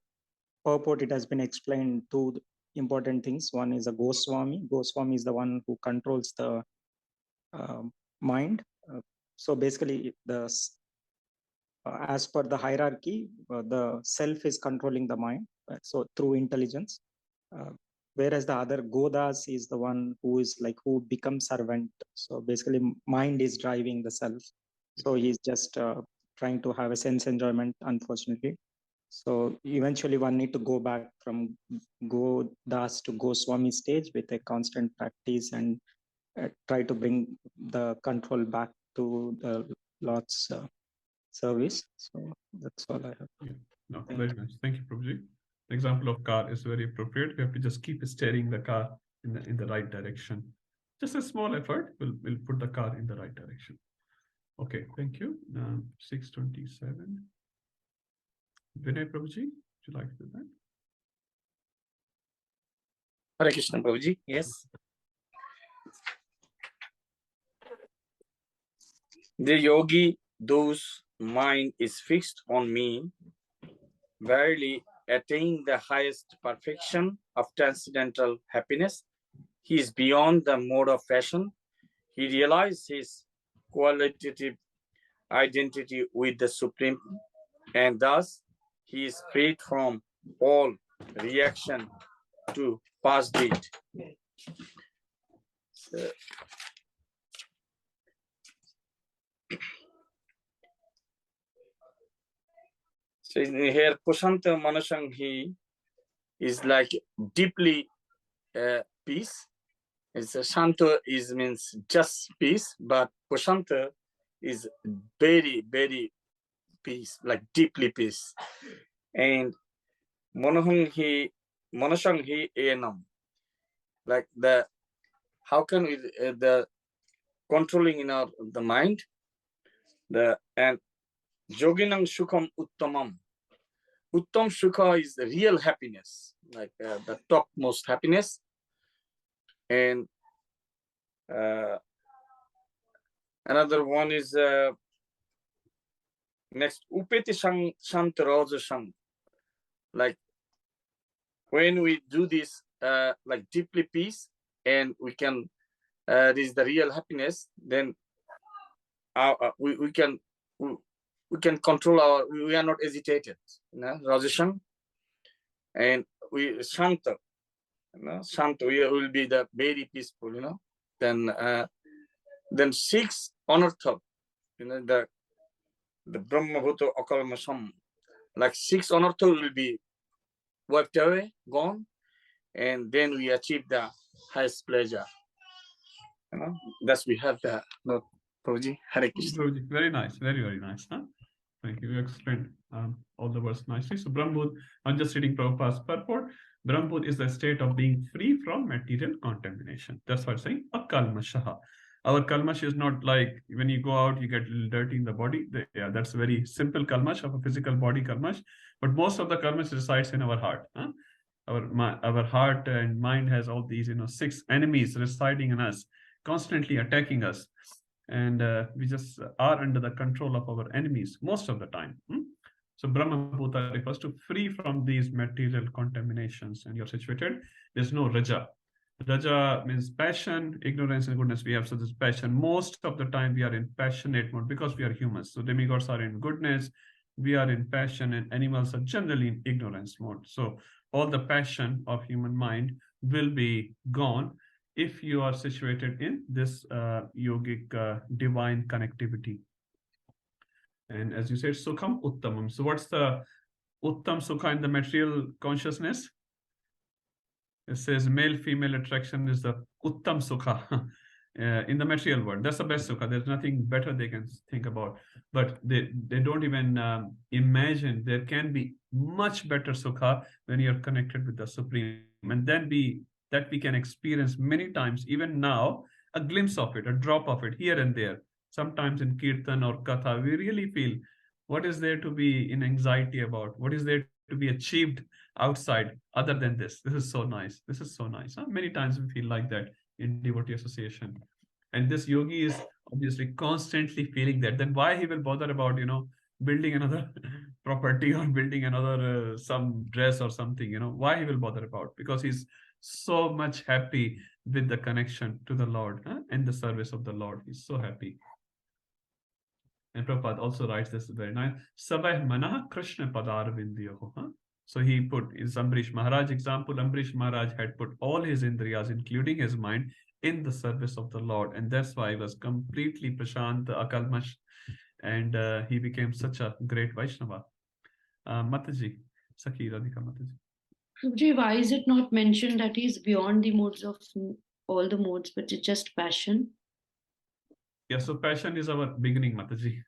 purport, it has been explained two important things. One is a Goswami. Goswami is the one who controls the mind. So basically the as per the hierarchy, the self is controlling the mind, so through intelligence. Whereas the other Godas is the one who is like who becomes servant. So basically, mind is driving the self. So he's just trying to have a sense enjoyment, unfortunately. So eventually, one need to go back from Godas to Goswami stage with a constant practice and try to bring the control back to the Lord's service. So that's all I have. Yeah. No, very nice. Thank you, Prabhuji. The example of car is very appropriate. We have to just keep steering the car in the right direction. Just a small effort will put the car in the right direction. Okay, thank you. 627. Vinay Prabhuji, would you like to do that? Hare Krishna, Prabhuji. Yes. The yogi, whose mind is fixed on me, verily attain the highest perfection of transcendental happiness. He is beyond the mode of fashion. He realizes his qualitative identity with the Supreme, and thus he is freed from all reaction to past deed. So here, Pushanta Manasanghi is like deeply peace. It's a Shanta is means just peace, but Pushanta is very, very peace, like deeply peace. And Manasanghi enam, like the how can we the controlling in our the mind, and Yoginang Shukham Uttamam. Uttam Sukha is the real happiness, like the topmost happiness. And another one is next Upeti Shant Raja Shant. Like when we do this, like deeply peace, and we can reach the real happiness, then we can control our. We are not agitated, you know, Rajasham, and we Shanta. Shanta, we will be the very peaceful, you know. Then 6 anartha, you know, the Brahma Bhuta Akalmasam, like 6 anartha will be wiped away, gone, and then we achieve the highest pleasure. You know, thus we have the Lord Prabhuji. Hare Krishna. Prabhuji, very nice, very, very nice. Huh? Thank you. You explained all the words nicely. So Brahmabhut, I'm just reading Prabhupada's purport. Brahmabhut is the state of being free from material contamination. That's what I'm saying. Akalmashaha. Our kalmash is not like when you go out, you get a little dirty in the body. Yeah, that's a very simple kalmash of a physical body kalmash. But most of the kalmash resides in our heart. Huh? Our heart and mind has all these, 6 enemies residing in us, constantly attacking us. And we just are under the control of our enemies most of the time. So Brahmabhuta refers to free from these material contaminations, and you're situated. There's no Raja. Raja means passion, ignorance, and goodness. We have so this passion. Most of the time we are in passionate mode because we are humans. So demigods are in goodness, we are in passion, and animals are generally in ignorance mode. So all the passion of human mind will be gone if you are situated in this yogic divine connectivity. And as you said, Sukham Uttamam. So what's the Uttam Sukha in the material consciousness? It says male-female attraction is the Uttam Sukha in the material world. That's the best Sukha. There's nothing better they can think about. But they don't even imagine there can be much better Sukha when you're connected with the Supreme. And then we can experience many times, even now, a glimpse of it, a drop of it here and there. Sometimes in Kirtan or Katha, we really feel what is there to be in anxiety about? What is there to be achieved outside other than this? This is so nice. This is so nice. Huh? Many times we feel like that in devotee association. And this yogi is obviously constantly feeling that. Then why he will bother about, building another property or building another some dress or something, why he will bother about? Because he's so much happy with the connection to the Lord and the service of the Lord. He's so happy. And Prabhupada also writes this very nice. Savah manah Krishna padar vindyaho. So he put in Ambrish Maharaj example, Ambrish Maharaj had put all his indriyas, including his mind, in the service of the Lord. And that's why he was completely prashant, akalmash, and he became such a great Vaishnava. Mataji, Sakhi Radhika Mataji. Prabhuji, why is it not mentioned that he's beyond the modes of all the modes, but it's just passion? Yeah, so passion is our beginning, Mataji.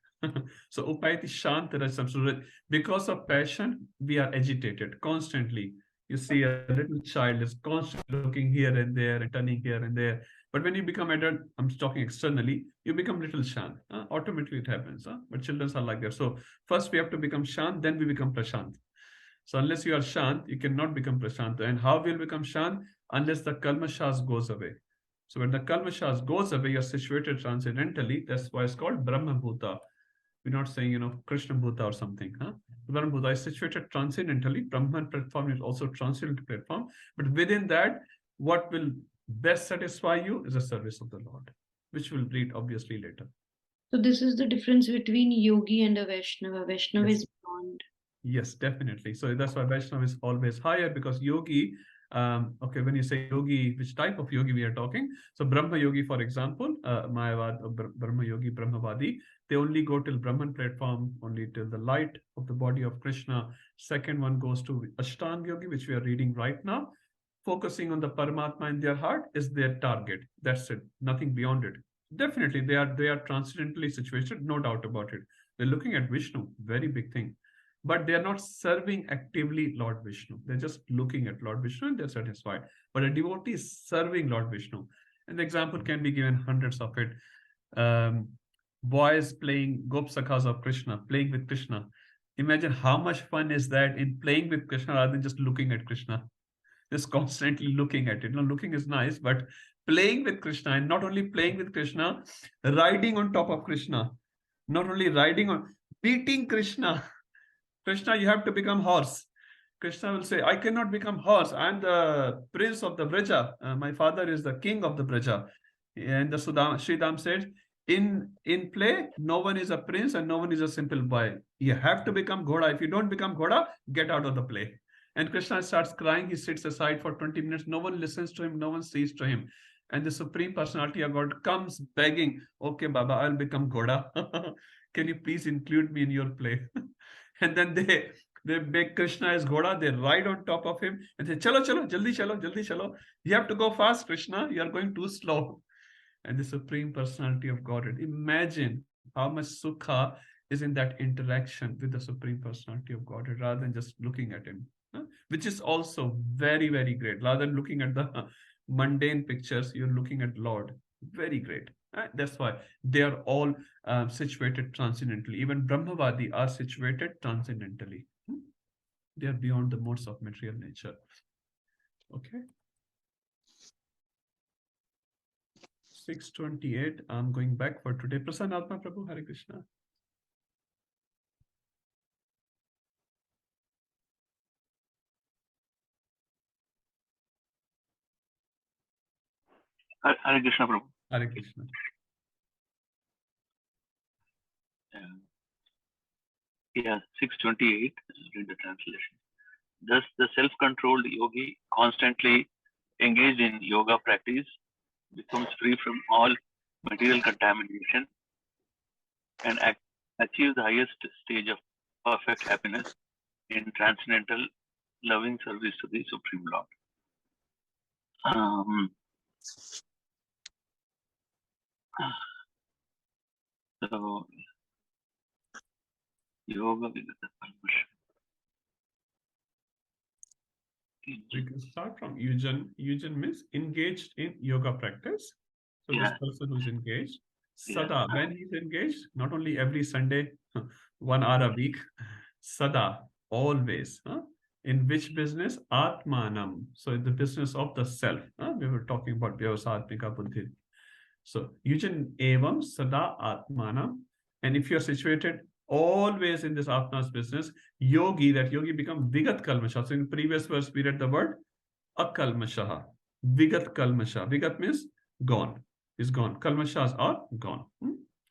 So upayati shant rasam. So because of passion, we are agitated constantly. You see a little child is constantly looking here and there and turning here and there. But when you become adult, I'm talking externally, you become little shant. Automatically it happens. But children are like that. So first we have to become shant, then we become prashant. So unless you are shant, you cannot become prashant. And how will become shant? Unless the kalmashas goes away. So when the kalmashas goes away, you're situated transcendentally. That's why it's called Brahma Bhuta. We're not saying, Krishna Bhuta or something. Brahma Bhuta is situated transcendentally. Brahman platform is also transcendental platform. But within that, what will best satisfy you is the service of the Lord, which we'll read obviously later. So this is the difference between yogi and a Vaishnava. Vaishnava Yes. is beyond. Yes, definitely. So that's why Vaishnava is always higher, because yogi, okay, when you say yogi, which type of yogi we are talking? So Brahma yogi, for example, Mayavad, Brahma yogi, Brahmavadi, they only go till Brahman platform, only till the light of the body of Krishna. Second one goes to Ashtanga yogi, which we are reading right now. Focusing on the Paramatma in their heart is their target. That's it, nothing beyond it. Definitely, they are transcendentally situated, no doubt about it. They're looking at Vishnu, very big thing. But they are not serving actively Lord Vishnu. They're just looking at Lord Vishnu and they're satisfied. But a devotee is serving Lord Vishnu. And the example can be given hundreds of it. Boys playing Gop Sakhas of Krishna, playing with Krishna. Imagine how much fun is that in playing with Krishna rather than just looking at Krishna. Just constantly looking at it. Looking is nice, but playing with Krishna, and not only playing with Krishna, riding on top of Krishna. Not only riding on, beating Krishna. Krishna, you have to become horse. Krishna will say, I cannot become horse. I'm the prince of the Braja. My father is the king of the Braja. And the Sridham said, in play, no one is a prince and no one is a simple boy. You have to become Ghoda. If you don't become Ghoda, get out of the play. And Krishna starts crying. He sits aside for 20 minutes. No one listens to him. No one sees to him. And the Supreme Personality of God comes begging, okay, Baba, I'll become Ghoda. Can you please include me in your play? And then they make Krishna as Ghoda, they ride on top of him and say, Chalo, chalo, jaldi chalo, jaldi chalo. You have to go fast, Krishna. You are going too slow. And the Supreme Personality of Godhead. Imagine how much sukha is in that interaction with the Supreme Personality of Godhead rather than just looking at him, which is also very, very great. Rather than looking at the mundane pictures, you're looking at Lord. Very great. That's why they are all situated transcendently. Even Brahmavadi are situated transcendentally. They are beyond the modes of material nature. Okay. 6:28. I'm going back for today. Prasanatma Prabhu, Hare Krishna. Hare Krishna, Prabhu. Hare Krishna. Yeah, 6:28, read the translation. Thus, the self-controlled yogi, constantly engaged in yoga practice, becomes free from all material contamination and achieves the highest stage of perfect happiness in transcendental loving service to the Supreme Lord. So, yoga with the permission. We can start from Yujan. Yujan means engaged in yoga practice. So Yeah. this person who's engaged. Yeah. Sada, when he's engaged, not only every Sunday, 1 hour a week, Sada, always. In which business? Atmanam. So in the business of the self. We were talking about Vyavasatmika Buddhi. So Yujan Evam Sada Atmanam. And if you're situated always in this Atma's business, yogi, that yogi become Vigat Kalmasha. So in previous verse, we read the word Akalmashaha. Vigat Kalmasha. Vigat means gone. Is gone. Kalmashas are gone.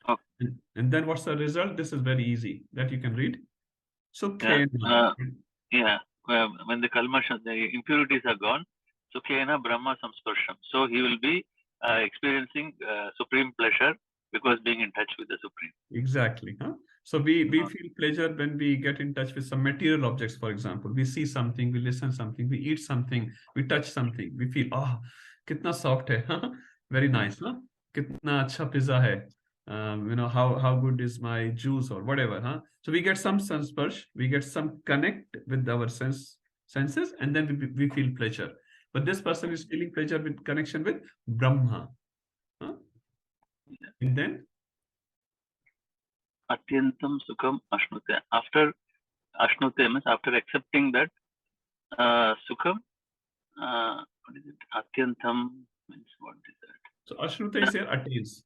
Okay. And then what's the result? This is very easy that you can read. Yeah. Sukhena. Yeah. When the kalmasha, the impurities are gone, Sukhena Brahma Samsparsham. So he will be experiencing supreme pleasure because being in touch with the Supreme. Exactly. Huh? So we feel pleasure when we get in touch with some material objects, for example. We see something, we listen something, we eat something, we touch something. We feel, oh, kitna soft hai. Huh? Very nice. Huh? Kitna acha pizza hai. How good is my juice or whatever. Huh? So we get some sansparsh, we get some connect with our senses, and then we feel pleasure. But this person is feeling pleasure with connection with Brahma. Huh? And then Atyantam Sukham Ashnute. After Ashnute means after accepting that Sukham, what is it? Atyantam means what is that? so Ashruta is here attains.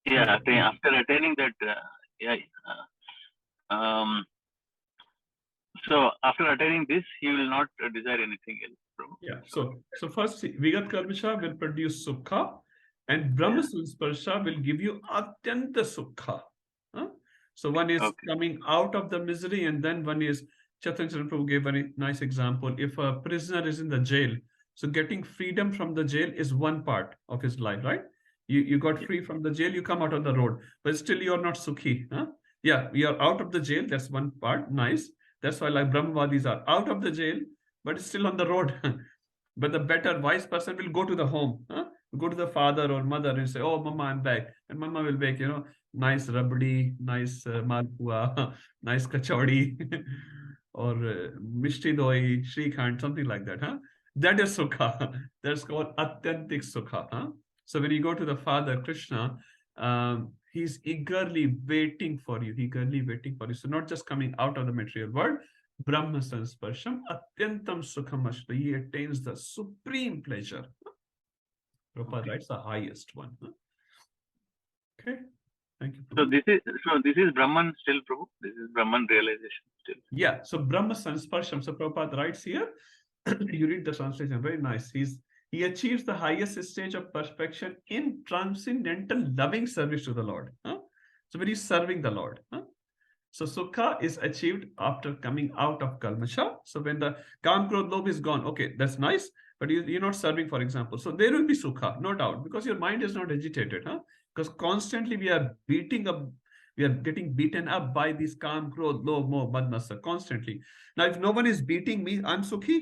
Yeah, after attaining that, so after attaining this, he will not desire anything else. Yeah. So first, Vigat Karmisha will produce Sukha, and Brahma Sparsha will give you Atyanta Sukha. Huh? So one is coming out of the misery, and then one is Chaitanya Prabhu gave a nice example. If a prisoner is in the jail, so getting freedom from the jail is one part of his life, right? You got free from the jail, you come out on the road, but still you are not Sukhi. Huh? Yeah, we are out of the jail. That's one part. Nice. That's why like Brahmavadis are out of the jail, but it's still on the road. But the better wise person will go to the home, huh? Go to the father or mother and say, oh, mama, I'm back. And mama will bake, nice rabdi, nice malpua, nice kachori, or mishti doi, shrikhand, something like that. Huh? That is sukha. That's called atyantik sukha. Huh? So when you go to the father, Krishna, he's eagerly waiting for you, So not just coming out of the material world, Brahma Sansparsham Atyantam Sukham Ashta. He attains the supreme pleasure. Prabhupada writes the highest one. Okay. Thank you, So Prabhu. this is Brahman still, Prabhu. This is Brahman realization still. Yeah. So Brahma Sansparsham. So Prabhupada writes here. You read the translation. Very nice. He achieves the highest stage of perfection in transcendental loving service to the Lord. Huh? So when he's serving the Lord. Huh? So sukha is achieved after coming out of kalmasha. So when the kam, krodh, lobh is gone, okay, that's nice, but you're not serving, for example. So there will be sukha, no doubt, because your mind is not agitated, huh? Because constantly we are getting beaten up by these kam, krodh, lobh, moh, mad, masa, constantly. Now, if no one is beating me, I'm sukhi.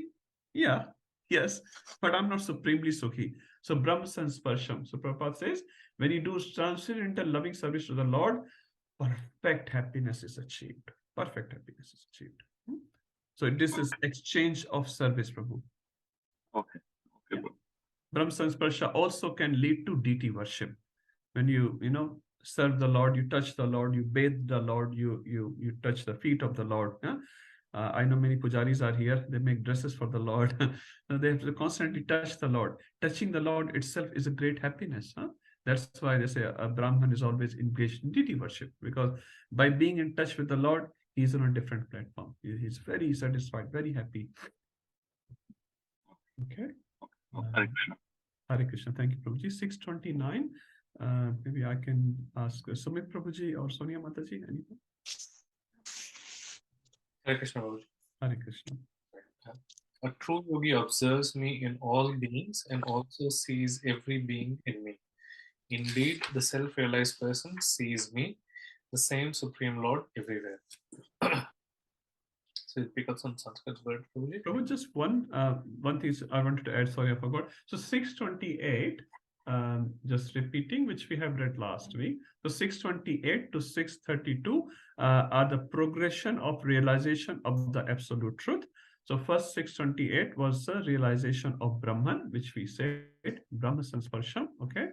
Yeah, yes, but I'm not supremely sukhi. So Brahma Sansparsham. So Prabhupada says, when you do transcendental loving service to the Lord, perfect happiness is achieved. Perfect happiness is achieved. So this is exchange of service, Prabhu. Okay. Yeah. Brahma Sansparsha also can lead to deity worship. When you serve the Lord, you touch the Lord, you bathe the Lord, you touch the feet of the Lord. Yeah? I know many pujaris are here. They make dresses for the Lord. They have to constantly touch the Lord. Touching the Lord itself is a great happiness. Huh? That's why they say a Brahman is always engaged in deity worship, because by being in touch with the Lord, he's on a different platform. He's very satisfied, very happy. Okay. Hare Krishna. Hare Krishna. Thank you, Prabhuji. 629. Maybe I can ask Sumit Prabhuji or Sonia Mataji. Anything? Hare Krishna, Prabhuji. Hare Krishna. A true yogi observes me in all beings and also sees every being in me. Indeed, the self-realized person sees me, the same Supreme Lord, everywhere. So pick up some Sanskrit word, Prabhuji. Prabhu, just one thing I wanted to add. Sorry, I forgot. So 628, just repeating, which we have read last week. So 628 to 632 are the progression of realization of the absolute truth. So first 628 was the realization of Brahman, which we said, Brahma Sansparsham, okay?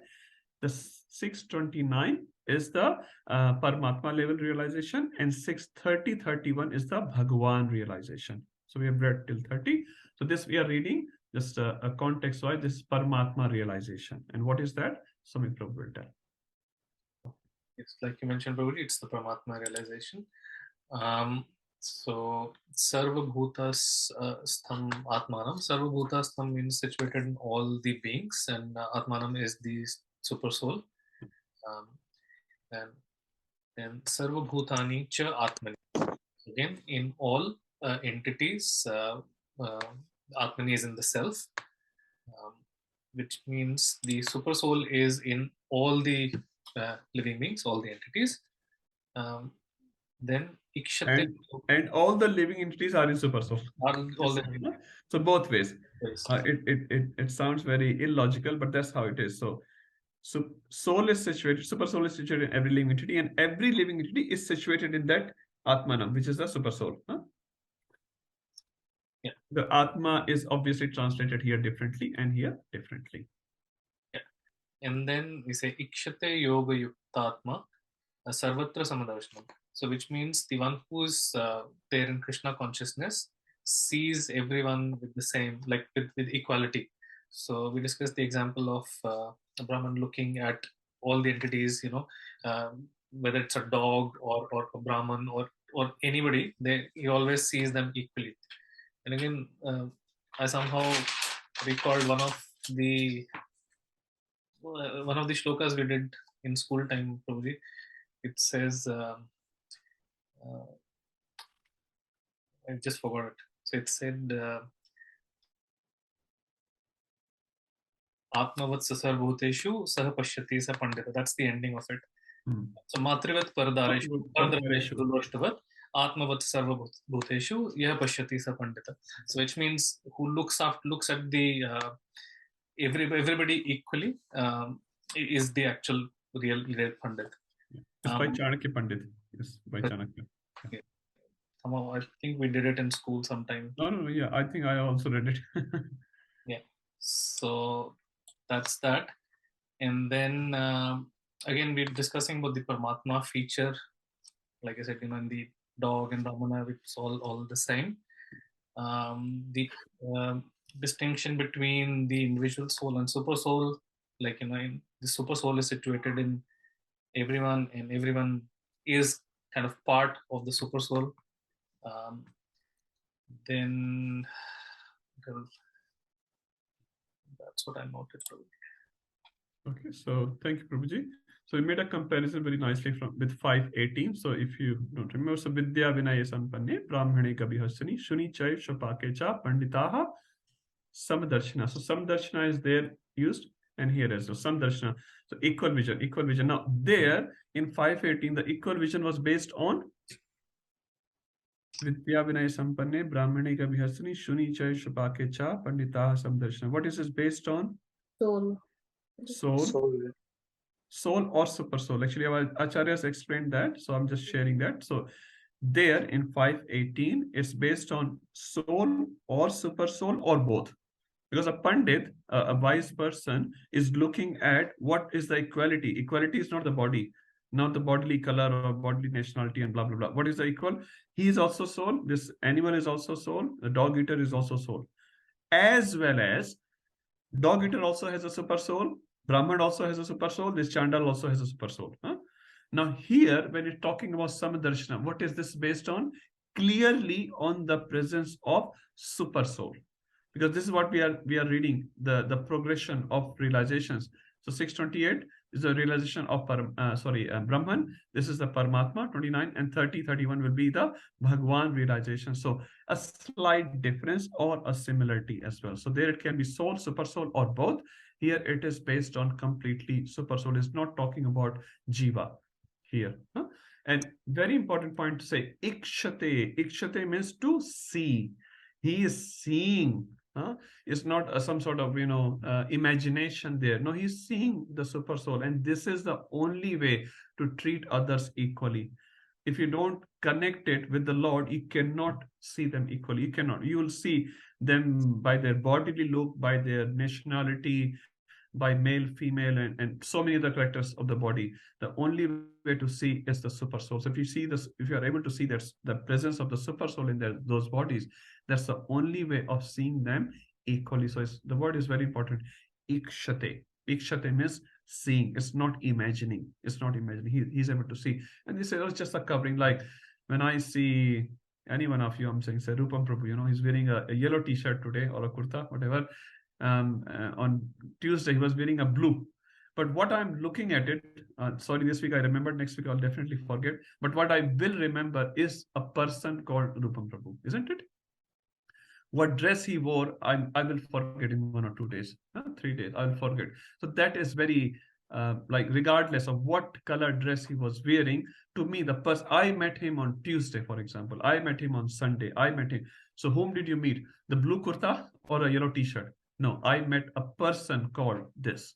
The 629 is the Paramatma level realization, and 630-31 is the Bhagavan realization. So we have read till 30. So this we are reading just a context-wise, this Paramatma realization. And what is that? Sumit Prabhu will tell. Yes, like you mentioned, Prabhuji, it's the Paramatma realization. So Sarva Bhutas Stham Atmanam. Sarva Bhutas Stham means situated in all the beings, and Atmanam is the super soul. And Then Sarva Bhutani Cha Atmani. Again, in all entities, Atmani is in the self, which means the super soul is in all the living beings, all the entities. Then Ikshate. And all the living entities are in super soul. All the So both ways. Yes. It sounds very illogical, but that's how it is. So soul is situated, super soul is situated in every living entity, and every living entity is situated in that Atmanam, which is the super soul. Yeah. The Atma is obviously translated here differently and here differently. Yeah. And then we say Ikshate Yoga Yuktatma Sarvatra Samadarshanam. So which means the one who is there in Krishna consciousness sees everyone with the same, like with equality. So we discussed the example of a Brahman looking at all the entities, whether it's a dog or a Brahman or anybody, he always sees them equally. And again, I somehow recalled one of the shlokas we did in school time, Prabhuji. It says, I just forgot it. So it said, Atmavat Sasar Bhuteshu Saha Pashyati Sa Pandita. That's the ending of it. So Matrivat Paradareshu Paradareshu Atmavat Sarva Bhuteshu Yah Pashyati Sa Pandita. So which means who looks at the everybody equally is the actual real Pandit. It's by Chanakya Pandit. Yes, by Chanakya. Okay. Somehow I think we did it in school sometime. No, yeah, I think I also read it. Yeah. So that's that. And then again, we're discussing about the Paramatma feature. Like I said, in the dog and Ramana, it's all the same. The distinction between the individual soul and super soul, like the super soul is situated in everyone, and everyone is kind of part of the super soul. Then that's what I noted. Okay, so thank you, Prabhuji. So we made a comparison very nicely with 518. So if you don't remember, so Vidya Vinaya Sampanne Brahmane Kabihasani Shuni Chai Shapake Cha Panditaha Samdarshana. So Samdarshana is there used, and here as well Samdarshana. So equal vision. Now there in 518, the equal vision was based on Vidya Vinaya Sampanne Brahmane Kabihasani Shuni Chai Shapake Cha Panditaha Samdarshana. What is this based on? Soul or super soul. Actually, our acharyas explained that, so I'm just sharing that. So there in 518, it's based on soul or super soul or both, because a pandit, a wise person, is looking at what is the equality. Equality is not the body, not the bodily color or bodily nationality and blah blah blah. What is the equal? He is also soul. This animal is also soul. The dog eater is also soul, as well as dog eater also has a super soul. Brahman also has a super soul. This Chandal also has a super soul. Now here, when you're talking about Samadarshana, what is this based on? Clearly on the presence of super soul, because this is what we are reading, the progression of realizations. So 628 is the realization of Brahman. This is the Paramatma. 29 and 31 will be the Bhagwan realization. So a slight difference or a similarity as well. So there it can be soul, super soul, or both. Here it is based on completely super soul. It's not talking about jiva here. And very important point to say, ikshate. Ikshate means to see. He is seeing. It's not some sort of imagination there. No, he's seeing the super soul, and this is the only way to treat others equally. If you don't connect it with the Lord, you cannot see them equally. You cannot. You will see them by their bodily look, by their nationality, by male, female, and so many other characters of the body. The only way to see is the super soul. So if you see this, if you are able to see that the presence of the super soul in those bodies, that's the only way of seeing them equally. So the word is very important. Ikshate. Ikshate means seeing. It's not imagining. It's not imagining. He's able to see. And this is just a covering. Like when I see any one of you, I'm saying, say Rupam Prabhu, he's wearing a yellow t-shirt today or a kurta, whatever. On Tuesday, he was wearing a blue. But what I'm looking at it, sorry, this week I remembered, next week I'll definitely forget. But what I will remember is a person called Rupam Prabhu, isn't it? What dress he wore, I will forget in 1 or 2 days, 3 days, I will forget. So that is very, like, regardless of what color dress he was wearing, to me, the person, I met him on Tuesday, for example, I met him on Sunday, I met him. So whom did you meet? The blue kurta or a yellow t-shirt? No, I met a person called this.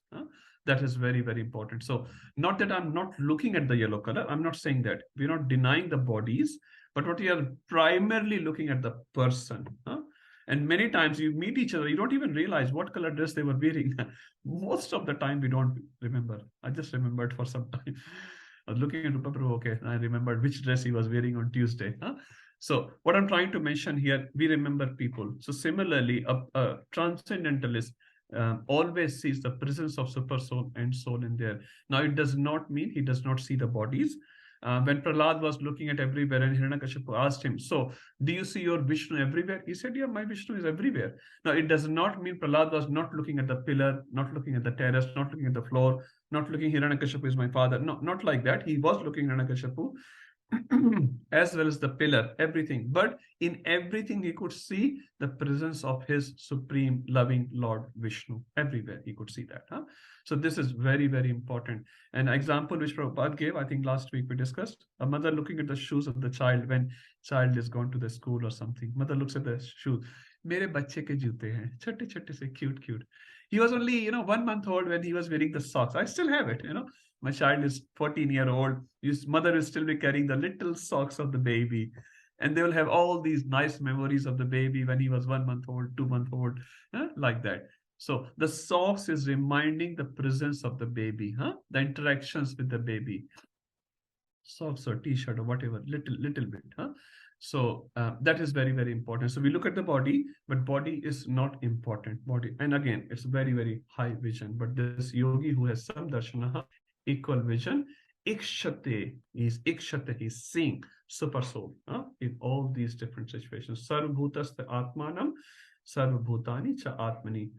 That is very, very important. So not that I'm not looking at the yellow color, I'm not saying that. We're not denying the bodies, but what we are primarily looking at the person. And many times you meet each other, you don't even realize what color dress they were wearing. Most of the time we don't remember. I just remembered for some time. I was looking at Rupa, okay, I remembered which dress he was wearing on Tuesday. So what I'm trying to mention here, we remember people. So similarly, a transcendentalist always sees the presence of super soul and soul in there. Now, it does not mean he does not see the bodies. When Prahlad was looking at everywhere and Hiranyakashipu asked him, so do you see your Vishnu everywhere? He said, yeah, my Vishnu is everywhere. Now, it does not mean Prahlad was not looking at the pillar, not looking at the terrace, not looking at the floor, not looking Hiranyakashipu is my father. No, not like that. He was looking Hiranyakashipu as well as the pillar, everything. But in everything, he could see the presence of his supreme loving Lord Vishnu. Everywhere he could see that. So this is very, very important. An example which Prabhupada gave, I think last week we discussed, a mother looking at the shoes of the child when child is gone to the school or something. Mother looks at the shoes. Mere bachche ke jute hain, chote chote se, cute, cute. He was only, 1 month old when he was wearing the socks. I still have it, My child is 14-year-old. His mother will still be carrying the little socks of the baby. And they will have all these nice memories of the baby when he was 1 month old, 2 month old, like that. So the socks is reminding the presence of the baby, the interactions with the baby. Socks or t-shirt or whatever, little bit. So that is very, very important. So we look at the body, but body is not important. Body, and again, it's very, very high vision. But this yogi who has some darshana, equal vision, ikshate, he's seeing super soul in all these different situations. Sarvabhutastha atmanam, sarvabhutani cha atmani.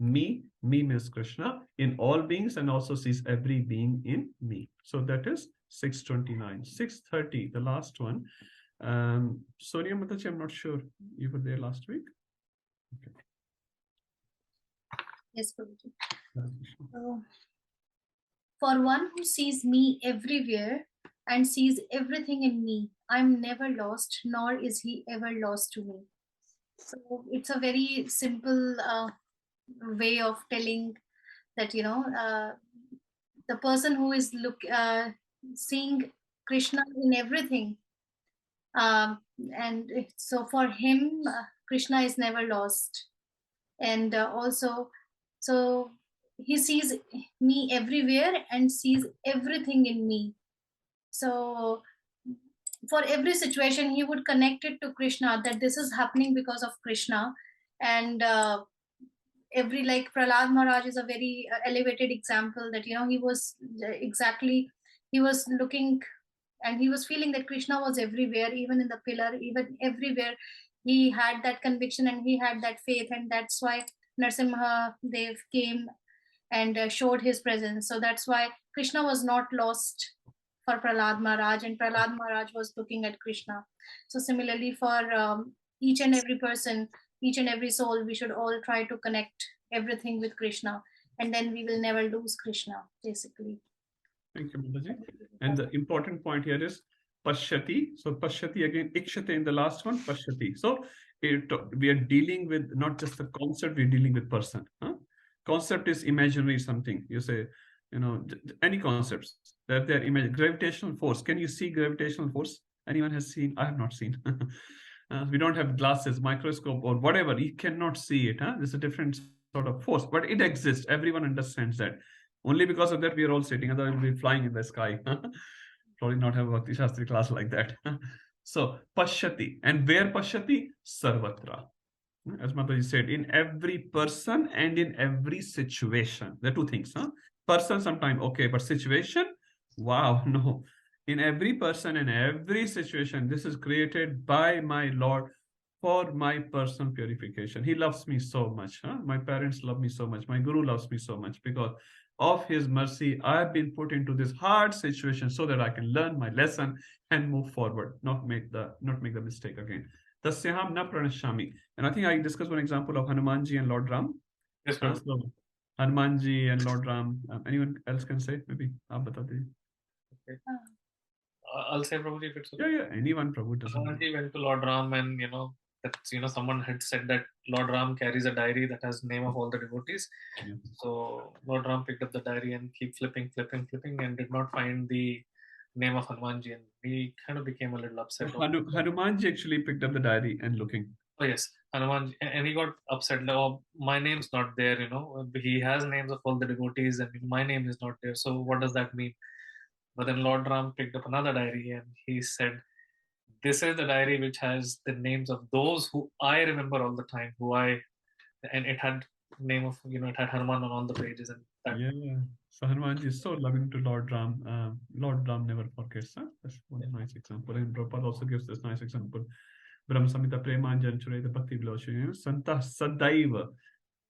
Me means Krishna in all beings and also sees every being in me. So that is 629. 630, the last one. Sonia Mataji, I'm not sure you were there last week. Okay. Yes, Prabhuji. For one who sees me everywhere and sees everything in me, I'm never lost, nor is he ever lost to me. So it's a very simple way of telling that, the person who is seeing Krishna in everything, and so for him, Krishna is never lost. And also, so he sees me everywhere and sees everything in me. So for every situation, he would connect it to Krishna, that this is happening because of Krishna. And every, like Prahlad Maharaj is a very elevated example that, he was he was looking and he was feeling that Krishna was everywhere, even in the pillar, even everywhere. He had that conviction and he had that faith, and that's why Narsimha Dev came and showed his presence. So that's why Krishna was not lost for Prahlad Maharaj, and Prahlad Maharaj was looking at Krishna. So similarly for each and every person, each and every soul, we should all try to connect everything with Krishna, and then we will never lose Krishna, basically. Thank you, Mataji. And the important point here is Pashyati. So Pashyati again, Ikshate in the last one, Pashyati. So we are dealing with not just the concept, we're dealing with person. Concept is imaginary something. You say, any concepts that they're gravitational force. Can you see gravitational force? Anyone has seen? I have not seen. We don't have glasses, microscope, or whatever. You cannot see it. This is a different sort of force, but it exists. Everyone understands that. Only because of that we are all sitting, otherwise we'll be flying in the sky. Probably not have a Bhakti Shastri class like that. So Pashyati. And where Pashyati? Sarvatra. As Mataji said, in every person and in every situation. There are two things. Person sometime okay, but situation, wow, no. In every person and every situation, this is created by my Lord for my personal purification. He loves me so much. My parents love me so much. My guru loves me so much. Because of his mercy, I have been put into this hard situation so that I can learn my lesson and move forward, not make the mistake again. Tasyaham na pranashami. And I think I discussed one example of Hanumanji and Lord Ram. Yes, Prabhu. So Hanumanji and Lord Ram. Anyone else can say? Maybe aap bata dijiye. Okay. I'll say, Prabhuji, if it's okay. Yeah, anyone, Prabhu doesn't. Hanumanji went to Lord Ram, and someone had said that Lord Ram carries a diary that has name of all the devotees. Yeah. So Lord Ram picked up the diary and keep flipping, and did not find the name of Hanumanji, and he kind of became a little upset. Hanumanji actually picked up the diary and looking. Oh yes, Hanuman, and he got upset. Oh, my name's not there. He has names of all the devotees, and my name is not there. So what does that mean? But then Lord Ram picked up another diary, and he said, "This is the diary which has the names of those who I remember all the time. And it had name of it had Hanuman on all the pages." And that, Yeah. So Hanumanji is so loving to Lord Ram. Lord Ram never forgets. That's one nice example. And Prabhupada also gives this nice example. Brahma Samhita Premanjan Chureta Bhakti Vilosha. Santa Sadaiva.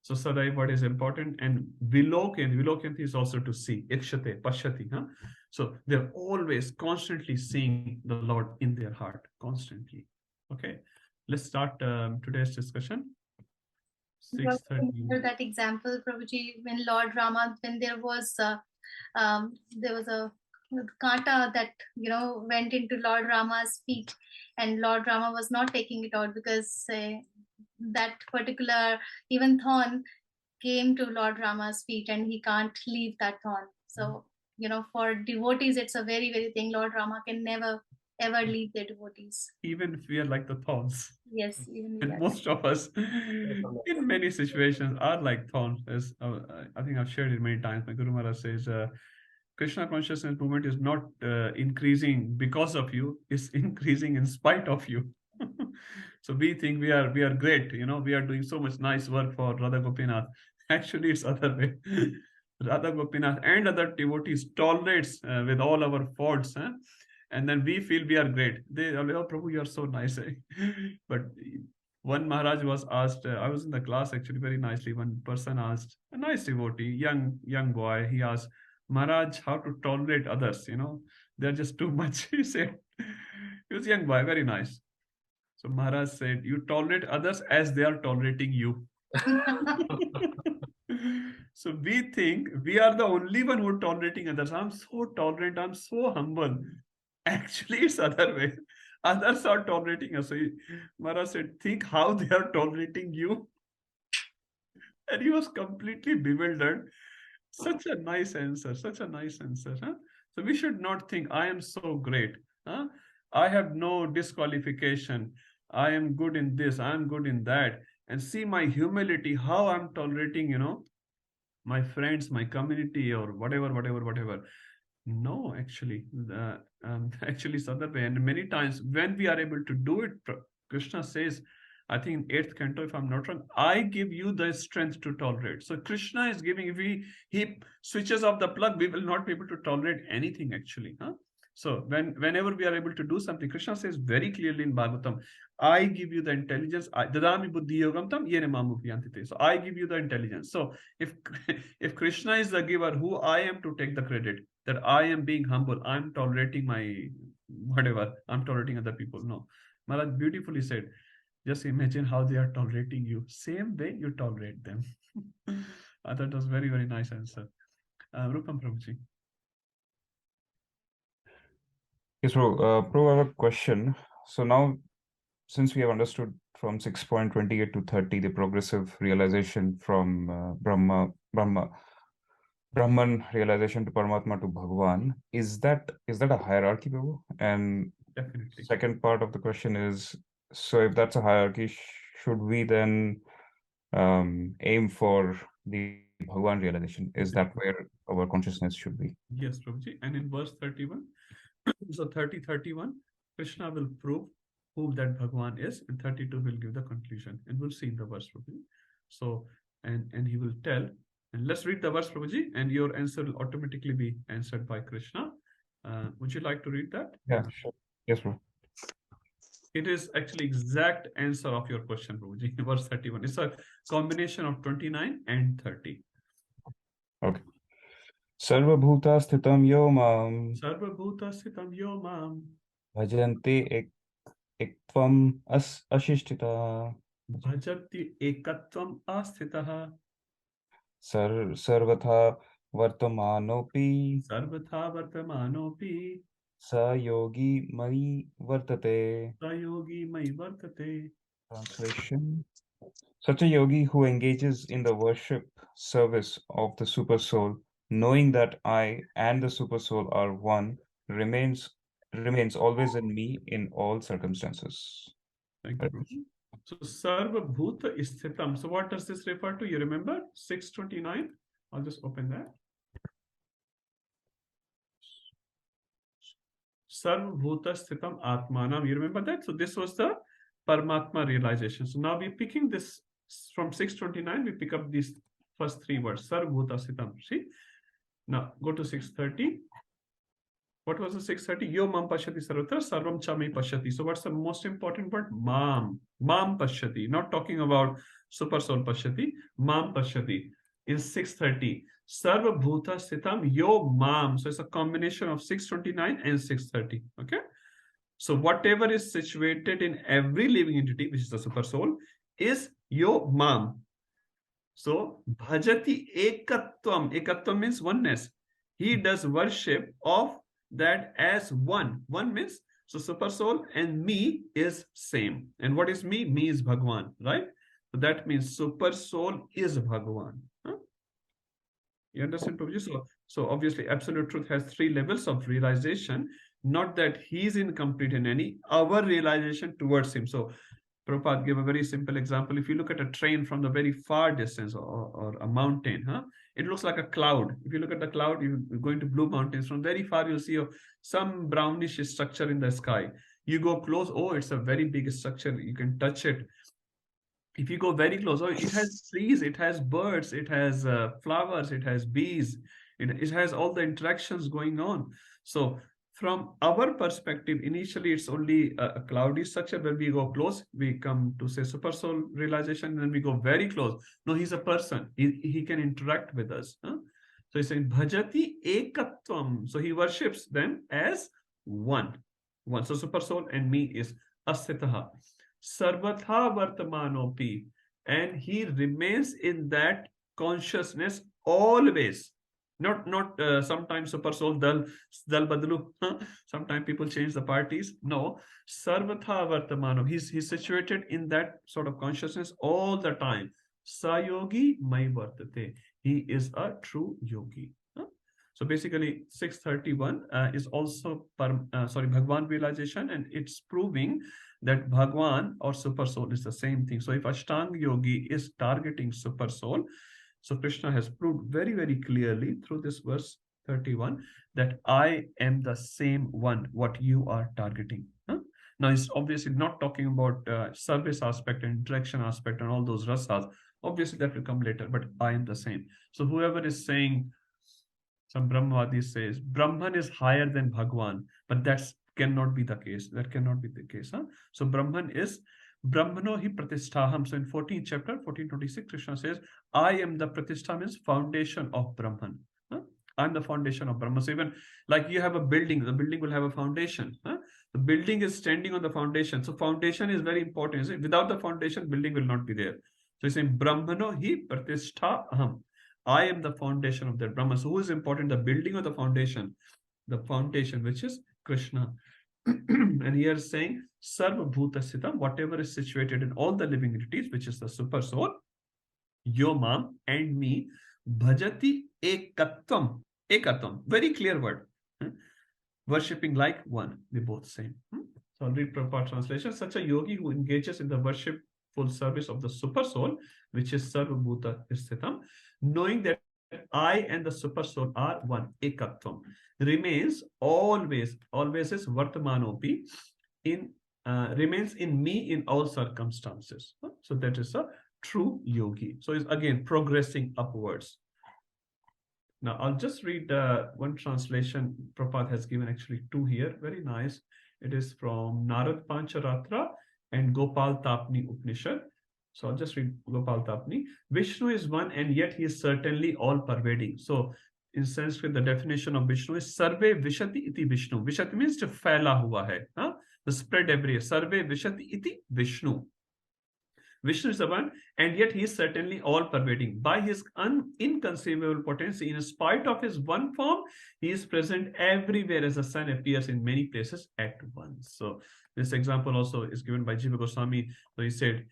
So Sadaiva, what is important? And Vilokanti is also to see. Ikshate, Pashyati. So they're always constantly seeing the Lord in their heart. Constantly. Okay. Let's start today's discussion. 6:30. That example, Prabhuji, when Lord Rama, when there was a kanta that went into Lord Rama's feet, and Lord Rama was not taking it out because that particular even thorn came to Lord Rama's feet, and he can't leave that thorn. So for devotees, it's a very, very thing. Lord Rama can never ever leave their devotees. Even if we are like the thorns. Yes, even And most of us in many situations are like thorns. As I think I've shared it many times. My Guru Maharaj says, Krishna consciousness movement is not increasing because of you, it's increasing in spite of you. So we think we are great, we are doing so much nice work for Radha Gopinath. Actually, it's other way. Radha Gopinath and other devotees tolerates with all our faults. And then we feel we are great. They are, oh, Prabhu, you are so nice. But one Maharaj was asked, I was in the class actually very nicely. One person asked, a nice devotee, young boy, he asked, Maharaj, how to tolerate others? They're just too much. He said, he was a young boy, very nice. So Maharaj said, you tolerate others as they are tolerating you. So we think we are the only one who are tolerating others. I'm so tolerant, I'm so humble. Actually, it's other way. Others are tolerating us. So Maharaj said, think how they are tolerating you. And he was completely bewildered. Such a nice answer, such a nice answer. So we should not think I am so great. I have no disqualification. I am good in this, I am good in that. And see my humility, how I'm tolerating, my friends, my community, or whatever. No, actually, actually it's other way. And many times when we are able to do it, Krishna says, I think in 8th canto, if I'm not wrong, I give you the strength to tolerate. So Krishna is giving, if he switches off the plug, we will not be able to tolerate anything actually. So whenever we are able to do something, Krishna says very clearly in Bhagavatam, I give you the intelligence. Dadami buddhi yogam tam yene mamu piyantite. So I give you the intelligence. So if Krishna is the giver, who I am to take the credit that I am being humble, I'm tolerating my whatever, I'm tolerating other people. No. Maharaj beautifully said, just imagine how they are tolerating you. Same way you tolerate them. I thought it was very, very nice answer. Rupam Prabhuji. Yes, Prabhu. Prabhu, I have a question. So now, since we have understood from 6.28 to 30, the progressive realization from Brahman realization to Paramatma to Bhagwan, is that a hierarchy, Prabhu? And Definitely. Second part of the question is, so if that's a hierarchy, should we then aim for the Bhagwan realization? Is that where our consciousness should be? Yes, Prabhuji. And in verse 31, so 30-31, Krishna will prove who that Bhagwan is, and 32 will give the conclusion. And we'll see in the verse, Prabhuji. So, and he will tell, and let's read the verse, Prabhuji, and your answer will automatically be answered by Krishna. Would you like to read that? Yeah, sure. Yes, bro. It is actually exact answer of your question, Prabhuji. Verse 31. It's a combination of 29 and 30. Okay. Sarvabhuta sthitam yo mam Sarvabhuta sthitam yo mam bhajante ektvam ashishtita bhajati ekatvam asthitaha sarvatha vartamanopi sarvatha vartamanopi sa yogi mai vartate. sayogi mai vartate. Translation. Such a yogi who engages in the worship service of the Super Soul, knowing that I and the Super Soul are one, remains always in me in all circumstances. Thank you, Prabhuji. So Sarva Bhuta Sthitam. So what does this refer to? You remember 629? I'll just open that. Sarva Bhuta Sthitam Atmanam. You remember that? So this was the Paramatma realization. So now we're picking this from 629. We pick up these first three words. Sarva Bhuta Sthitam. See? Now go to 630. What was the 630? Yo mam pashyati sarvatra sarvam chami pashyati. So what's the most important word? Mam. Mam pashyati. Not talking about super soul pashyati. Mam pashyati. In 630. Sarva bhuta sthitam yo mam. So it's a combination of 629 and 630. Okay. So whatever is situated in every living entity, which is the super soul, is yo mam. So bhajati ekatvam. Ekatvam means oneness. He does worship of that as one. One means, so super soul and me is same. And what is me? Me is Bhagwan, right? So that means super soul is Bhagwan. Huh? You understand, Prabhuji? So obviously absolute truth has three levels of realization. Not that he's incomplete in any, our realization towards him. So Prabhupada gave a very simple example. If you look at a train from the very far distance or a mountain, it looks like a cloud. If you look at the cloud, you're going to Blue Mountains. From very far, you'll see some brownish structure in the sky. You go close, oh, it's a very big structure. You can touch it. If you go very close, oh, it has trees, it has birds, it has flowers, it has bees. It has all the interactions going on. So from our perspective, initially it's only a cloudy structure. When we go close, we come to say super soul realization, and then we go very close. No, he's a person. He can interact with us. So he's saying bhajati ekatvam. So he worships them as one. So super soul and me is asthitaha. Sarvatha vartamanopi. And he remains in that consciousness always. Not sometimes super soul dal badalu. Sometimes people change the parties. No, sarvatha vartamano. He's situated in that sort of consciousness all the time. Sayogi mai vartate. He is a true yogi. So basically 631 is also Bhagwan realization, and it's proving that Bhagwan or super soul is the same thing. So if Ashtanga yogi is targeting super soul, so Krishna has proved very, very clearly through this verse 31 that I am the same one, what you are targeting. Now, he's obviously not talking about service aspect and interaction aspect and all those rasas. Obviously, that will come later, but I am the same. So whoever is saying, some Brahmavadi says, Brahman is higher than Bhagwan, but that cannot be the case. That cannot be the case. So Brahman is Brahmano hi pratisthaham. So in 14th chapter, 1426, Krishna says, I am the pratishtha, means foundation of Brahman. I'm the foundation of Brahman. So even like you have a building, the building will have a foundation. The building is standing on the foundation. So foundation is very important. Without the foundation, building will not be there. So he's saying, Brahmano hi pratishtha aham. I am the foundation of that Brahman. So who is important, the building or the foundation? The foundation, which is Krishna. And here is saying, Sarva Bhuta Sitam, whatever is situated in all the living entities, which is the super soul, Yomam and me, Bhajati Ekatvam. Ekatvam, very clear word. Worshipping like one, they both same. So I'll read Prabhupada translation. Such a yogi who engages in the worshipful service of the super soul, which is Sarva Bhuta Sthitam, knowing that I and the super soul are one, ekatvam, remains always is vartamanopi, remains in me in all circumstances. So that is a true yogi. So it's again progressing upwards. Now I'll just read one translation Prabhupada has given, actually two here, very nice. It is from Narad Pancharatra and Gopal Tapni Upanishad. So I'll just read Gopal Tapni. Vishnu is one and yet he is certainly all pervading. So in Sanskrit, the definition of Vishnu is Sarve Vishati iti Vishnu. Vishati means to phaila hua hai. The spread everywhere. Sarve Vishati iti Vishnu. Vishnu is the one, and yet he is certainly all pervading. By his inconceivable potency, in spite of his one form, he is present everywhere as the sun appears in many places at once. So this example also is given by Jiva Goswami. So he said,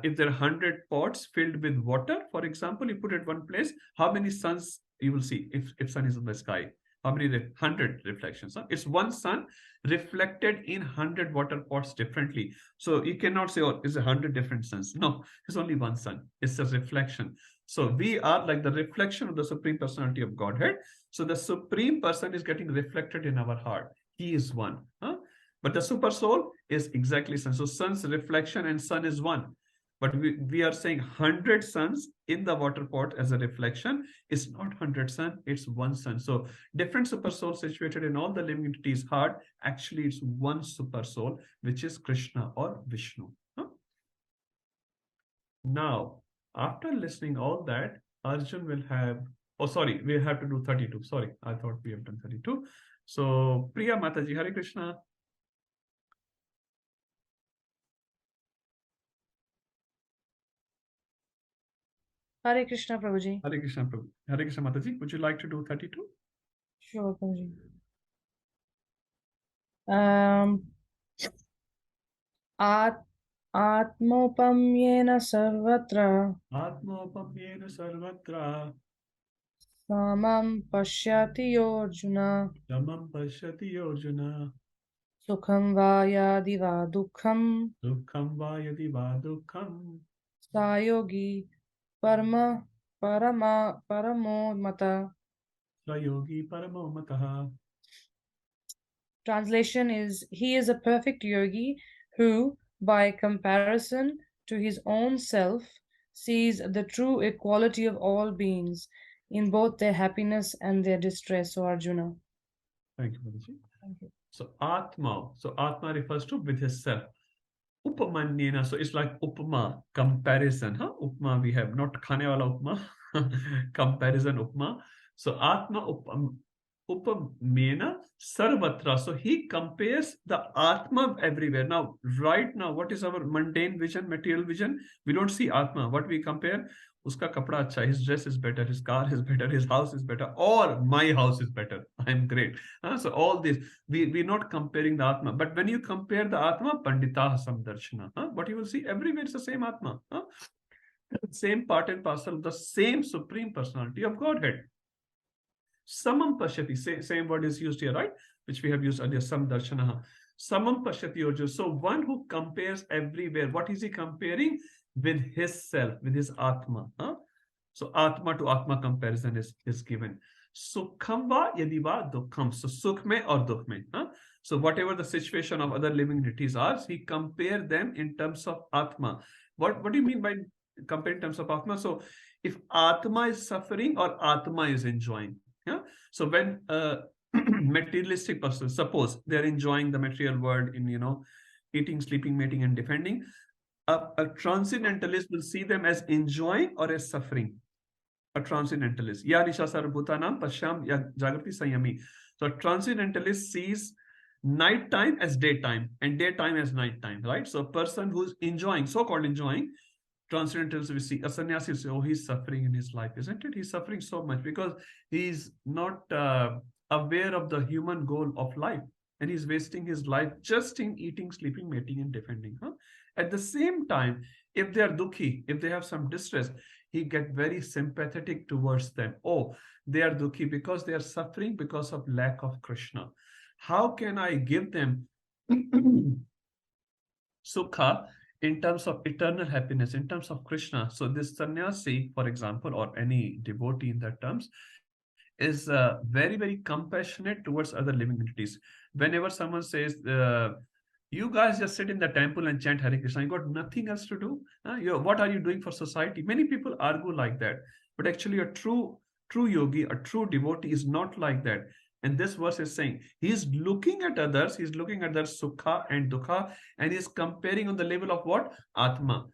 if there are 100 pots filled with water, for example, you put it one place, how many suns you will see if sun is in the sky? How many? 100 reflections. Huh? It's one sun reflected in 100 water pots differently. So you cannot say, oh, it's 100 different suns. No, it's only one sun. It's a reflection. So we are like the reflection of the Supreme Personality of Godhead. So the Supreme Person is getting reflected in our heart. He is one. Huh? But the Super Soul is exactly sun. So sun's reflection and sun is one. But we are saying 100 suns in the water pot as a reflection. It's not 100 sun, it's one sun. So different super soul situated in all the living entities' heart. Actually, it's one super soul, which is Krishna or Vishnu. Now, after listening all that, Arjun will have, oh, sorry, we have to do 32. Sorry, I thought we have done 32. So, Priya Mataji, Hare Krishna. Hare Krishna, Prabhuji. Hare Krishna, Prabhu. Hare Krishna, Mataji. Would you like to do 32? Sure, Prabhuji. Atmopamyena sarvatra Atmopamyena sarvatra samam pashyati Arjuna samam pashyati Arjuna sukham va yadi va dukkham yadi va dukkham sayogi paramo mata. Sayogi paramo mataha. Translation is, he is a perfect yogi who, by comparison to his own self, sees the true equality of all beings in both their happiness and their distress. So Arjuna. Thank you, Prabhuji. Thank you. So Atma. So Atma refers to with his self. Upamanyena. So it's like upama, comparison. Huh? Upma we have, not khane wala upma. Comparison upma. So Atma upamena sarvatra. So he compares the Atma everywhere. Now, right now, what is our mundane vision, material vision? We don't see Atma. What we compare? Uska kapda acha, his dress is better, his car is better, his house is better, or my house is better. I'm great. So all this, we're not comparing the Atma. But when you compare the Atma, Pandita Samdarshana, what you will see everywhere is the same Atma. Same part and parcel of the same Supreme Personality of Godhead. Samam Pashyati, same word is used here, right? Which we have used earlier, Samdarshana. Samam Pashyati Arjuna. So one who compares everywhere. What is he comparing? With his self, with his Atma. So Atma to Atma comparison is given. Sukham va yadi va dukkham. So sukh mein or dukh mein. So whatever the situation of other living entities are, he compare them in terms of Atma. What do you mean by compare in terms of Atma? So if Atma is suffering or Atma is enjoying. So when materialistic person, suppose they're enjoying the material world in, eating, sleeping, mating, and defending, a transcendentalist will see them as enjoying or as suffering. A transcendentalist. Ya Nisha Sarvbhutanam Pashyam Jagrati Sanyami. So a transcendentalist sees nighttime as daytime and daytime as nighttime, right? So a person who's enjoying, so-called enjoying, transcendentalists will see, a sannyasi will say, oh, he's suffering in his life, isn't it? He's suffering so much because he's not aware of the human goal of life. And he's wasting his life just in eating, sleeping, mating, and defending. At the same time, if they are dukhi, if they have some distress, he get very sympathetic towards them. Oh, they are dukhi because they are suffering because of lack of Krishna. How can I give them sukha in terms of eternal happiness, in terms of Krishna? So this sannyasi, for example, or any devotee in that terms, is very, very compassionate towards other living entities. Whenever someone says, you guys just sit in the temple and chant Hare Krishna, you got nothing else to do. What are you doing for society? Many people argue like that. But actually a true yogi, a true devotee is not like that. And this verse is saying he's looking at others, he's looking at their sukha and dukha, and he's comparing on the level of what? Atma.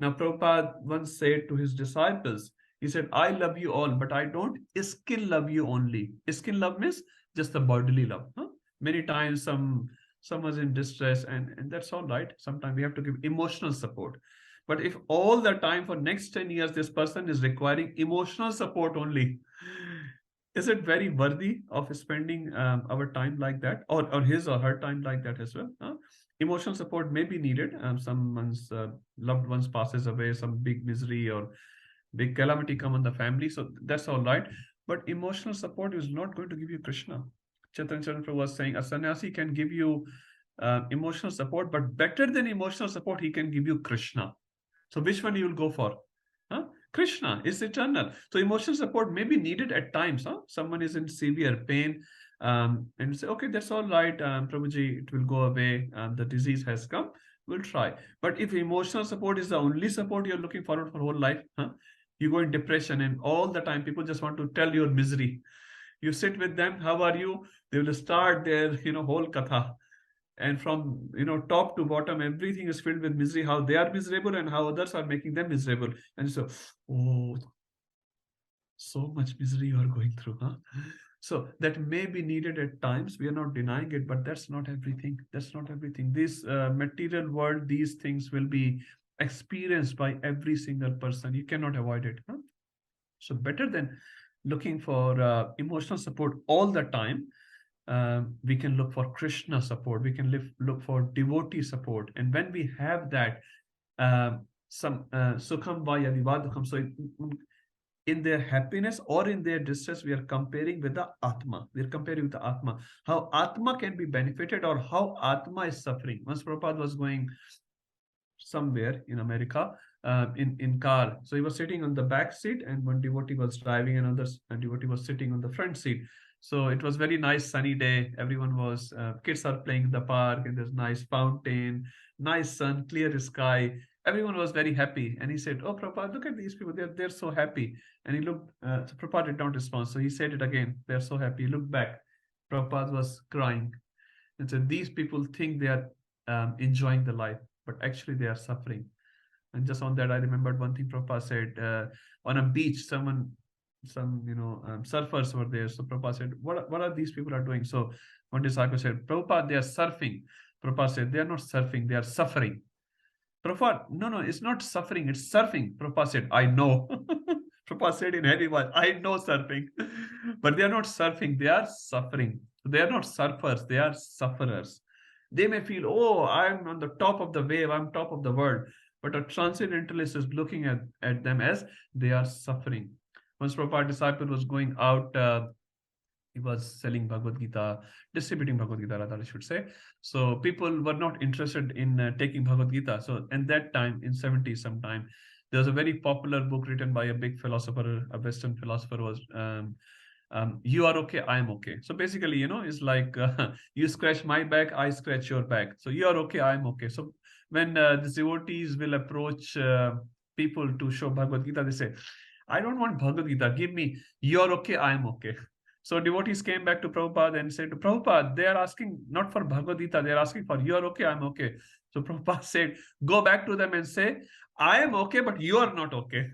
Now, Prabhupada once said to his disciples, he said, I love you all, but I don't skill love you only. Skill love means just the bodily love. Huh? Many times someone's in distress, and that's all right. Sometimes we have to give emotional support. But if all the time for next 10 years, this person is requiring emotional support only, is it very worthy of spending our time like that, or his or her time like that as well? Huh? Emotional support may be needed. Someone's loved ones passes away, some big misery or big calamity come on the family, so that's all right. But emotional support is not going to give you Krishna. Chaitanya was saying a sannyasi can give you emotional support, but better than emotional support, he can give you Krishna. So which one you will go for? Huh? Krishna is eternal. So emotional support may be needed at times. Huh? Someone is in severe pain, and you say, okay, that's all right, Prabhuji, it will go away. The disease has come. We'll try. But if emotional support is the only support you're looking forward for whole life, huh? You go in depression, and all the time people just want to tell your misery. You sit with them, how are you? They will start their whole katha. And from top to bottom, everything is filled with misery, how they are miserable and how others are making them miserable. And so, oh, so much misery you are going through, huh? So that may be needed at times. We are not denying it, but that's not everything. That's not everything. This material world, these things will be experienced by every single person. You cannot avoid it. Huh? So better than looking for emotional support all the time, we can look for Krishna support. We can look for devotee support. And when we have that, some sukham va yadivadukam, so in their happiness or in their distress, we are comparing with the Atma. We are comparing with the Atma. How Atma can be benefited or how Atma is suffering. Once Prabhupada was going somewhere in America in car. So he was sitting on the back seat and one devotee was driving, and another devotee was sitting on the front seat. So it was very nice sunny day. Everyone was, kids are playing in the park and there's nice fountain, nice sun, clear sky. Everyone was very happy. And he said, oh, Prabhupada, look at these people. They're so happy. And he looked, so Prabhupada did not respond. So he said it again. They're so happy. He looked back. Prabhupada was crying and said, these people think they are enjoying the life, but actually they are suffering. And just on that, I remembered one thing Prabhupada said on a beach, some surfers were there. So Prabhupada said, what are these people are doing? So one disciple said, Prabhupada, they are surfing. Prabhupada said, they are not surfing, they are suffering. Prabhupada, no, it's not suffering, it's surfing. Prabhupada said, I know. Prabhupada said in heavy voice, I know surfing. But they are not surfing, they are suffering. They are not surfers, they are sufferers. They may feel, oh, I'm on the top of the wave, I'm top of the world. But a transcendentalist is looking at them as they are suffering. Once Prabhupada disciple was going out, he was selling Bhagavad Gita, distributing Bhagavad Gita, rather I should say. So people were not interested in taking Bhagavad Gita. So in that time, in 70s sometime, there was a very popular book written by a big philosopher, a Western philosopher was, you are okay, I am okay. So basically, it's like you scratch my back, I scratch your back. So you are okay, I am okay. So when the devotees will approach people to show Bhagavad Gita, they say, I don't want Bhagavad Gita, give me, you're okay, I am okay. So devotees came back to Prabhupada and said to Prabhupada, they are asking not for Bhagavad Gita, they are asking for you're okay, I'm okay. So Prabhupada said, go back to them and say, I am okay, but you are not okay.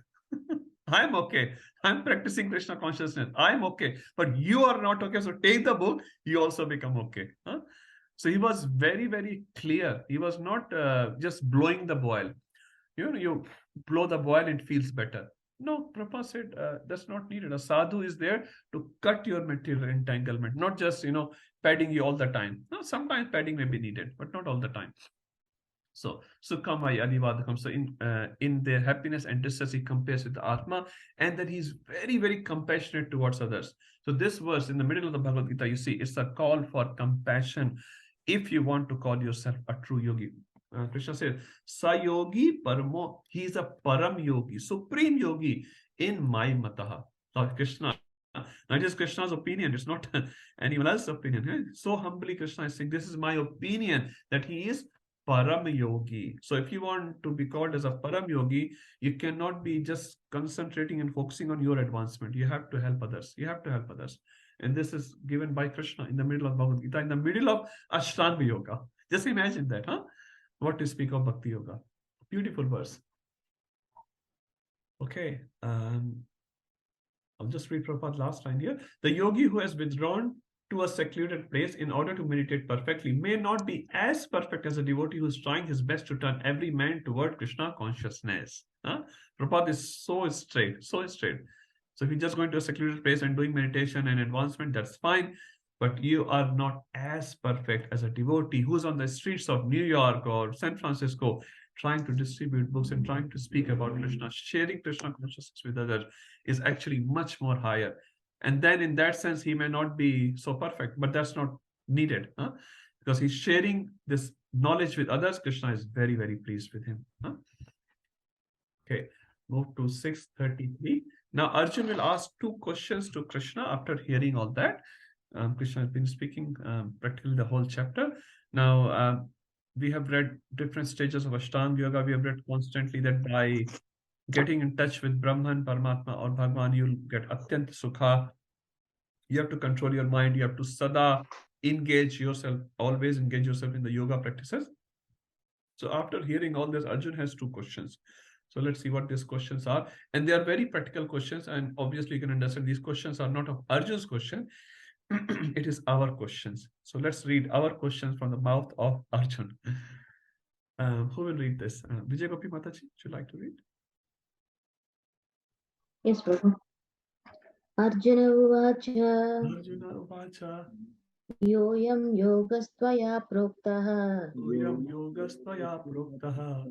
I'm okay. I'm practicing Krishna consciousness. I'm okay, but you are not okay. So take the book, you also become okay. Huh? So he was very, very clear. He was not just blowing the boil. You blow the boil and it feels better. No, Prabhupada said that's not needed. A sadhu is there to cut your material entanglement, not just, padding you all the time. No, sometimes padding may be needed, but not all the time. So Sukhamai Adivadakam. So in their happiness and distress, he compares with the Atma, and that he's very, very compassionate towards others. So this verse in the middle of the Bhagavad Gita, you see, it's a call for compassion if you want to call yourself a true yogi. Krishna says, Sayogi Paramo, he is a Param Yogi, supreme yogi in my mataha. So Krishna, not just Krishna's opinion, it's not anyone else's opinion. So humbly Krishna is saying, this is my opinion, that he is Param Yogi. So if you want to be called as a Param Yogi, you cannot be just concentrating and focusing on your advancement. You have to help others. You have to help others. And this is given by Krishna in the middle of Bhagavad Gita, in the middle of Ashtanga Yoga. Just imagine that, huh? What to speak of Bhakti Yoga. Beautiful verse. Okay. I'll just read Prabhupada's last line here. The yogi who has withdrawn to a secluded place in order to meditate perfectly may not be as perfect as a devotee who is trying his best to turn every man toward Krishna consciousness. Huh? Prabhupada is so straight, so straight. So if you're just going to a secluded place and doing meditation and advancement, that's fine. But you are not as perfect as a devotee who's on the streets of New York or San Francisco trying to distribute books and trying to speak about Krishna. Sharing Krishna consciousness with others is actually much more higher. And then in that sense, he may not be so perfect, but that's not needed, huh? Because he's sharing this knowledge with others. Krishna is very, very pleased with him. Huh? Okay, move to 633. Now Arjun will ask 2 questions to Krishna after hearing all that. Krishna has been speaking practically the whole chapter. Now, we have read different stages of Ashtanga Yoga. We have read constantly that by getting in touch with Brahman, Paramatma, or Bhagwan, you'll get Atyant Sukha. You have to control your mind. You have to sada engage yourself, always engage yourself in the yoga practices. So after hearing all this, Arjun has 2 questions. So let's see what these questions are. And they are very practical questions. And obviously you can understand these questions are not of Arjun's question. It is our questions. So let's read our questions from the mouth of Arjun. Who will read this? Vijay Gopi Mataji, would you like to read? Yes, Prabhu. Arjuna Uvacha. Yoyam yogastvaya proktaha. Yoyam yogastvaya proktaha.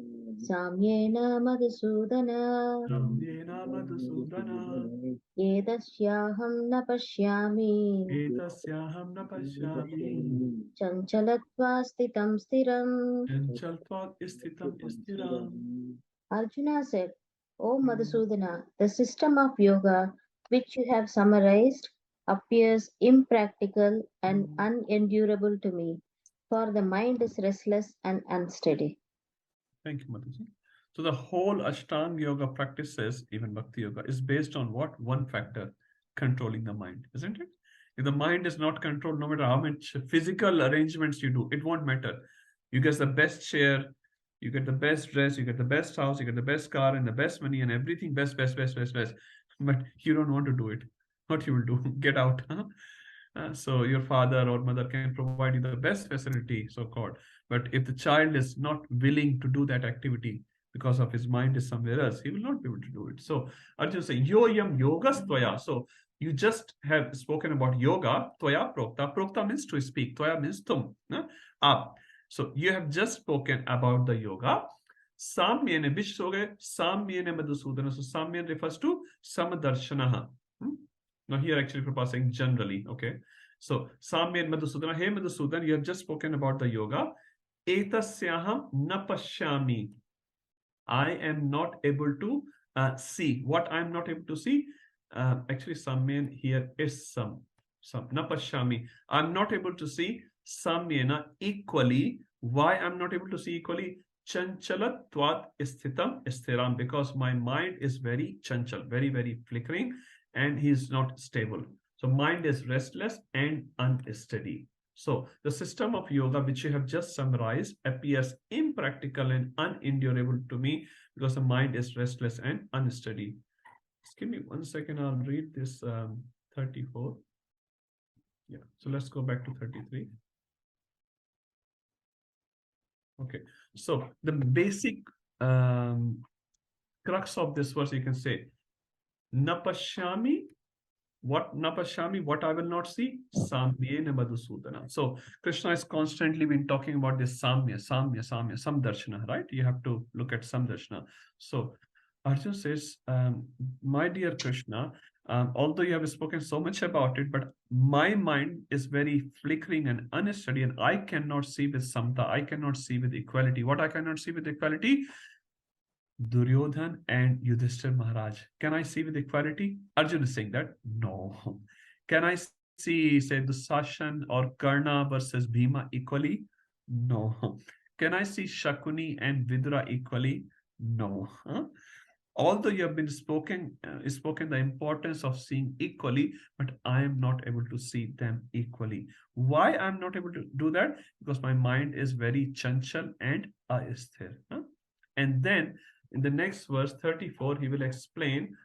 Samyena madhusudana. Samyena madhusudana. Edasyaham na pashyami. Etasyaham na pashyami. Chanchalatva sthitam stiram. Chanchaltvat sthitam stiram. Arjuna said, O Madhusudana, the system of yoga which you have summarized appears impractical and unendurable to me, for the mind is restless and unsteady. Thank you, Mataji. So the whole Ashtanga Yoga practices, even Bhakti Yoga, is based on what? One factor, controlling the mind, isn't it? If the mind is not controlled, no matter how much physical arrangements you do, it won't matter. You get the best chair, you get the best dress, you get the best house, you get the best car and the best money and everything best. But you don't want to do it. What you will do? Get out. Huh? So your father or mother can provide you the best facility, so-called. But if the child is not willing to do that activity because of his mind is somewhere else, he will not be able to do it. So Arjuna say, Yoyam yogas tvaya. So you just have spoken about yoga, tvaya prokta. Prokta means to speak. Tvaya means tum. So you have just spoken about the yoga. Samyene, which yoga? Samyene madhusudana. So Samyene refers to samadarshanaha. Now here actually Prabhupada saying generally, okay. So Samyene madhusudana. Hey Madhusudan, you have just spoken about the yoga. Etasyaham na pashyami. I am not able to see. What I am not able to see? Actually, Samyene here is some na pashyami. I'm not able to see Samyena equally. Why I'm not able to see equally? Chanchalatvat sthitam sthiram. Because my mind is very chanchal, very, very flickering, and he is not stable. So mind is restless and unsteady. So the system of yoga, which you have just summarized, appears impractical and unendurable to me because the mind is restless and unsteady. Just give me 1 second. I'll read this 34. Yeah. So let's go back to 33. Okay. So the basic crux of this verse, you can say, Napashyami. What Napashyami? What I will not see? Samyena madhusudana. So Krishna has constantly been talking about this Samya, Samdarshana, right? You have to look at Samdarshana. So Arjuna says, my dear Krishna, although you have spoken so much about it, but my mind is very flickering and unsteady, and I cannot see with samta. I cannot see with equality. What I cannot see with equality? Duryodhan and Yudhishthir Maharaj. Can I see with equality? Arjuna is saying that no. Can I see, say, Dusashan or Karna versus Bhima equally? No. Can I see Shakuni and Vidura equally? No. Although you have been spoken the importance of seeing equally, but I am not able to see them equally. Why I'm not able to do that? Because my mind is very chanchal and asthir. And then in the next verse 34, he will explain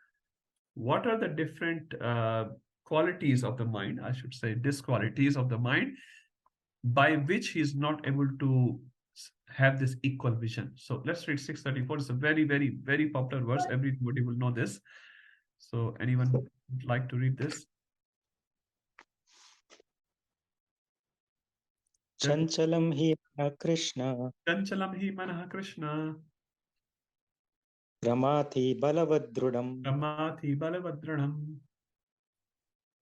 what are the different qualities of the mind, I should say disqualities of the mind, by which he is not able to have this equal vision. So let's read 634. It's a very, very, very popular verse. Everybody will know this. So anyone would like to read this? Chanchalam hi Krishna. Chanchalam hi manah Krishna. Ramati balavadrudam. Ramati balavadranam.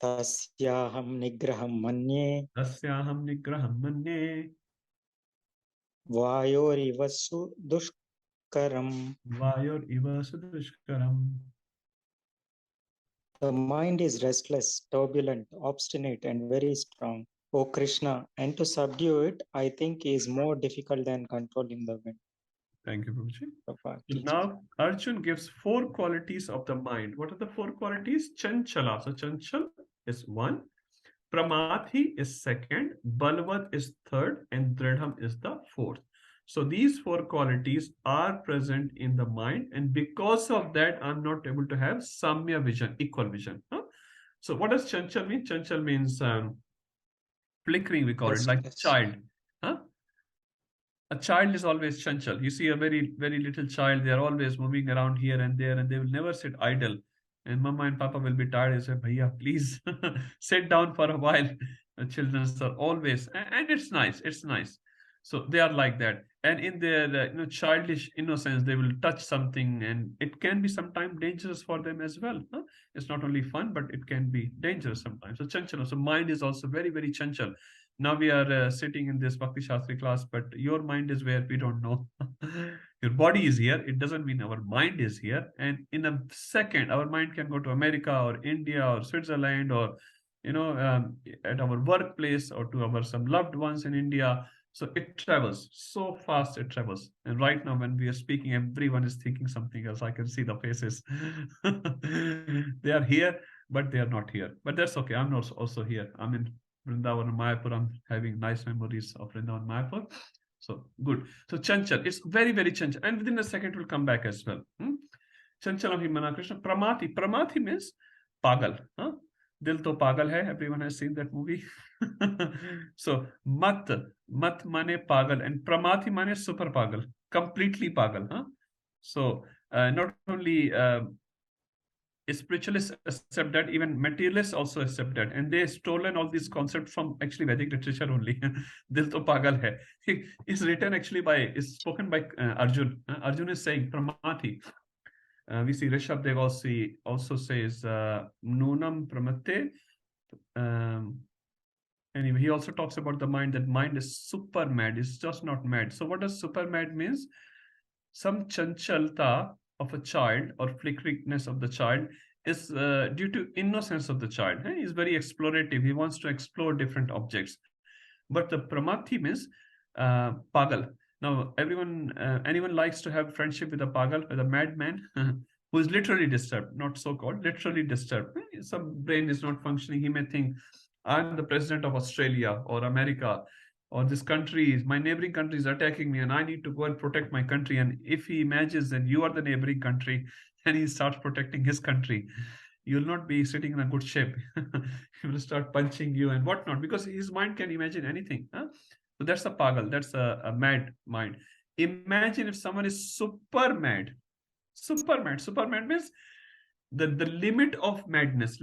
Tasyaham nigraham manye. Tasyaham nigraham manye. Vayorivasu dushkaram. Vayor iva sudushkaram. The mind is restless, turbulent, obstinate, and very strong. O Krishna, and to subdue it, I think, is more difficult than controlling the wind. Thank you, Prabhuji. Prabhupada, So now Arjun gives 4 qualities of the mind. What are the 4 qualities? Chanchala. So Chanchal is 1. Pramathi is 2nd. Balvat is 3rd. And Dridham is the 4th. So these 4 qualities are present in the mind. And because of that, I'm not able to have Samya vision, equal vision. So what does Chanchal mean? Chanchal means flickering, we call it, like a child. A child is always chanchal. You see a very, very little child, they are always moving around here and there, and they will never sit idle. And mama and papa will be tired and say, Bhaiya, please sit down for a while. The children are always, and it's nice. It's nice. So they are like that. And in their childish innocence, they will touch something, and it can be sometimes dangerous for them as well. It's not only fun, but it can be dangerous sometimes. So chanchal. So mind is also very, very chanchal. Now we are sitting in this Bhakti Shastri class, but your mind is where we don't know. Your body is here. It doesn't mean our mind is here. And in a second, our mind can go to America or India or Switzerland or, at our workplace or to our some loved ones in India. So it travels so fast. It travels. And right now, when we are speaking, everyone is thinking something else. I can see the faces. They are here, but they are not here. But that's okay. I'm not also here. I'm in Vrindavan and Mayapur. I'm having nice memories of Vrindavan and Mayapur. So good. So Chanchal, it's very, very Chanchal. And within a second, it will come back as well. Chanchalam Himana Krishna. Pramati. Pramati means pagal. Dil to pagal hai. Everyone has seen that movie. So mat mane pagal, and Pramati mane super pagal. Completely pagal. So not only spiritualists accept that, even materialists also accept that, and they stolen all these concepts from actually Vedic literature only. Dil to pagal hai. It's written actually is spoken by Arjun. Arjun is saying Pramati. We see Rishabh Dev also says Nunam Pramate. Anyway, he also talks about the mind, that mind is super mad. It's just not mad. So what does super mad means? Some chanchalta of a child or flickeringness of the child is due to innocence of the child. He's very explorative. He wants to explore different objects. But the pramati means pagal. Now, anyone likes to have friendship with a pagal, with a madman who is literally disturbed, not so-called, literally disturbed. Some brain is not functioning. He may think, I'm the president of Australia or America, or this country, my neighboring country is attacking me and I need to go and protect my country. And if he imagines that you are the neighboring country and he starts protecting his country, you'll not be sitting in a good shape. He will start punching you and whatnot, because his mind can imagine anything. So that's a pagal, that's a mad mind. Imagine if someone is super mad. Super mad. Super mad means the limit of madness.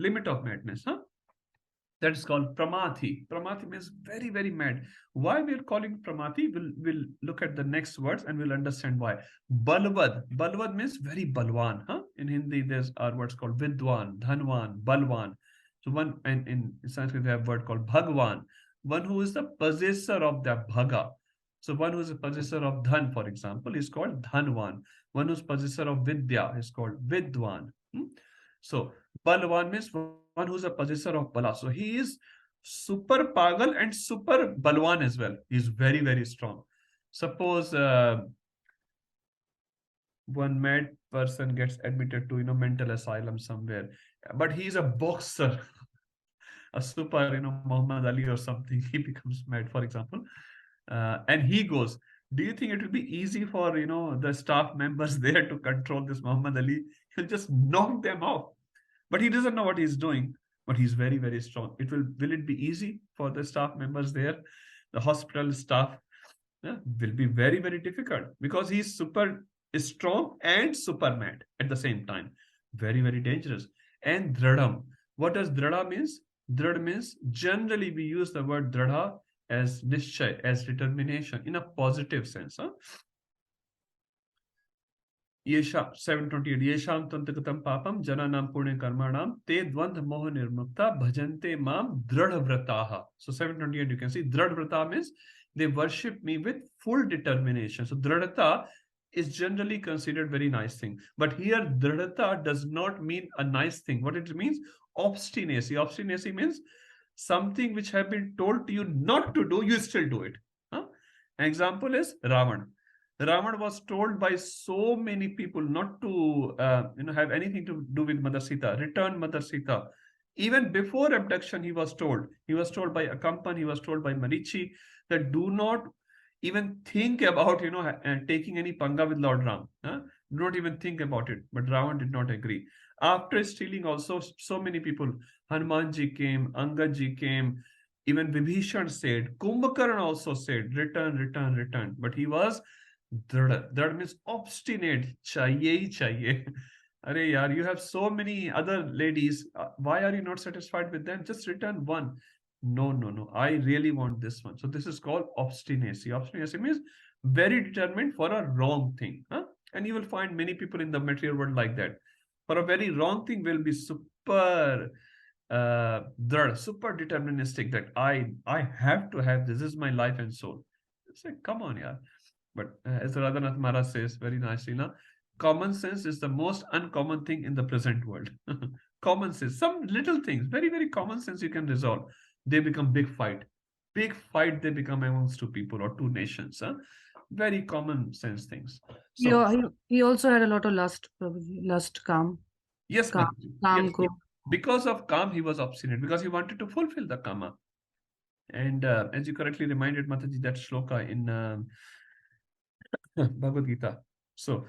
That is called pramati. Pramati means very, very mad. Why we are calling pramati? We'll look at the next words and we'll understand why. Balvad. Balvad means very balwan. In Hindi, there's our words called vidwan, dhanwan, balwan. So one, and in Sanskrit, we have a word called bhagwan. One who is the possessor of the bhaga. So one who is a possessor of dhan, for example, is called dhanwan. One who is possessor of vidya is called vidwan. So balwan means one who's a possessor of bala. So he is super pagal and super balwan as well. He's very, very strong. Suppose one mad person gets admitted to, mental asylum somewhere, but he's a boxer, a super, Muhammad Ali or something. He becomes mad, for example, and he goes. Do you think it will be easy for, the staff members there to control this Muhammad Ali? He'll just knock them off. But he doesn't know what he's doing. But he's very, very strong. Will it be easy for the staff members there? The hospital staff, will be very, very difficult because he's super strong and super mad at the same time. Very, very dangerous. And dradham. What does dradha means? Dradha means, generally we use the word dradha as nischay, as determination in a positive sense. Huh? 728 yesham tantakatam papam jananam punya karmanam te dvandha moha nirmukta bhajante mam dradhavrataha. So 728 you can see dradhavrata means they worship me with full determination. So dradhata is generally considered very nice thing, but here dradhata does not mean a nice thing. What it means? Obstinacy. Obstinacy means something which have been told to you not to do, you still do it. Huh? An example is Ravan. Ravan was told by so many people not to have anything to do with Mother Sita, return Mother Sita. Even before abduction, he was told by Akampan, he was told by Marichi that do not even think about taking any panga with Lord Ram. Do not even think about it. But Ravan did not agree. After stealing also, so many people, Hanumanji came, Angaji came, even Vibhishan said, Kumbhakaran also said, return, return, return. But he was that means obstinate. Chahiye hi chahiye. Are yaar, you have so many other ladies. Why are you not satisfied with them? Just return one. No, no, no. I really want this one. So this is called obstinacy. Obstinacy means very determined for a wrong thing. Huh? And you will find many people in the material world like that. For a very wrong thing, will be super super deterministic that I have to have this. This is my life and soul. Say, come on, yeah. But as Radhanath Maharaj says very nicely, common sense is the most uncommon thing in the present world. Common sense, some little things, very, very common sense you can resolve. They become big fight. Big fight they become amongst two people or two nations. Very common sense things. So, he also had a lot of lust, probably. Lust, calm. Yes, calm, yes, go. Because of calm, he was obstinate, because he wanted to fulfill the kama. And as you correctly reminded, Mataji, that shloka in Bhagavad Gita. So,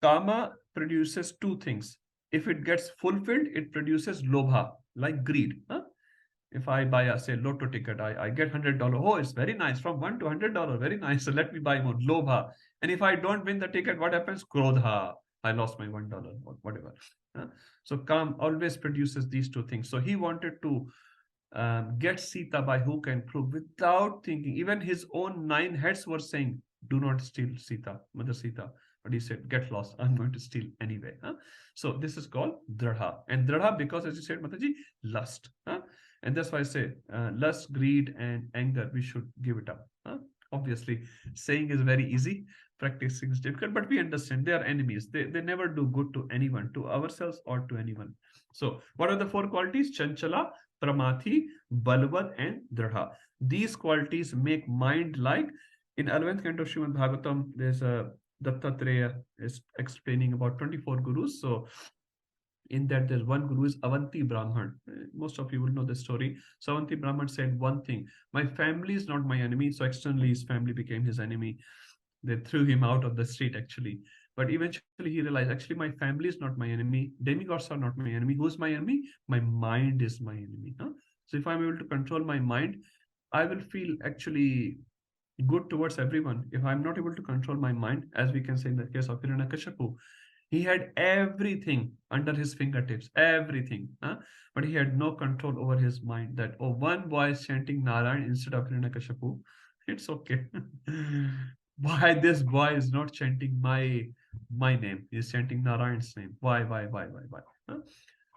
kama produces two things. If it gets fulfilled, it produces lobha, like greed. If I buy a, say, lotto ticket, I get $100. Oh, it's very nice. From $1 to $100, very nice. So let me buy more. Lobha. And if I don't win the ticket, what happens? Krodha. I lost my $1 or whatever. So Kam always produces these two things. So he wanted to get Sita by hook and crook without thinking. Even his own 9 heads were saying, do not steal Sita, Mother Sita. But he said, get lost. I'm going to steal anyway. So this is called dradha. And dradha, because as you said, Mataji, lust. And that's why I say lust, greed, and anger, we should give it up. Obviously, saying is very easy, practicing is difficult, but we understand they are enemies. They never do good to anyone, to ourselves or to anyone. So what are the 4 qualities? Chanchala, Pramathi, Balavad, and Dradha. These qualities make mind like, in 11th canto of Srimad Bhagavatam, there's a Dattatreya is explaining about 24 gurus. So in that, there's one guru is Avanti Brahman. Most of you will know the story. So Avanti Brahman said one thing: my family is not my enemy. So externally, his family became his enemy. They threw him out of the street, actually. But eventually he realized, actually, my family is not my enemy. Demigods are not my enemy. Who's my enemy? My mind is my enemy. So if I'm able to control my mind, I will feel actually good towards everyone. If I'm not able to control my mind, as we can say in the case of Hiranyakashipu, he had everything under his fingertips, everything. But he had no control over his mind. That, oh, one boy is chanting Narayan instead of Hiranyakashipu. It's okay. Why this boy is not chanting my name? He's chanting Narayan's name. Why?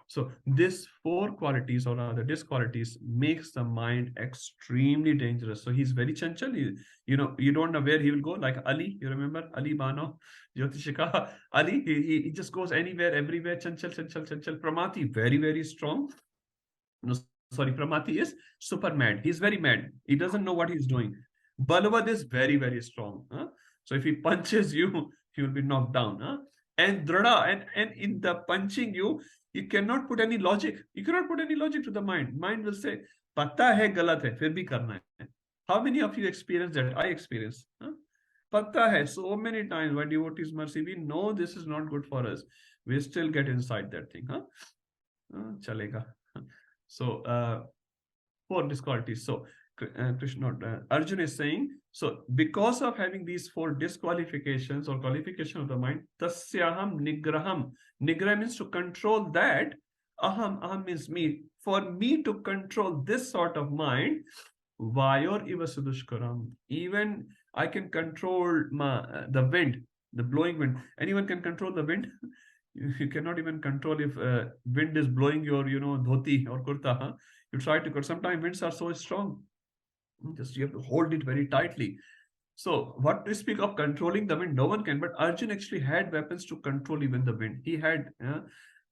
So these 4 qualities, or rather these qualities, makes the mind extremely dangerous. So he's very chanchal. You don't know where he will go. Like Ali, you remember Ali Bano, Jyotishika. Ali, he just goes anywhere, everywhere. Chanchal. Pramati, very, very strong. No, sorry, Pramati is super mad. He's very mad. He doesn't know what he's doing. Balavad is very, very strong. So if he punches you, he will be knocked down. And drada, and in the punching you cannot put any logic. You cannot put any logic to the mind. Mind will say, pata hai galat hai, fir bhi karna hai. How many of you experience that? I experience. Pata hai, so many times when devotees mercy, we know this is not good for us. We still get inside that thing. Chalega. So, 4 disqualities. So, Krishna, Arjun is saying, so because of having these 4 disqualifications or qualification of the mind, tasyaham nigraham. Nigrah means to control that. Aham means me. For me to control this sort of mind, vayor iva sudushkaram. Even I can control the wind, the blowing wind. Anyone can control the wind? You cannot even control if wind is blowing your, dhoti or kurta. You try to, sometimes winds are so strong. Just you have to hold it very tightly. So what we speak of controlling the wind, no one can, but Arjun actually had weapons to control even the wind. He had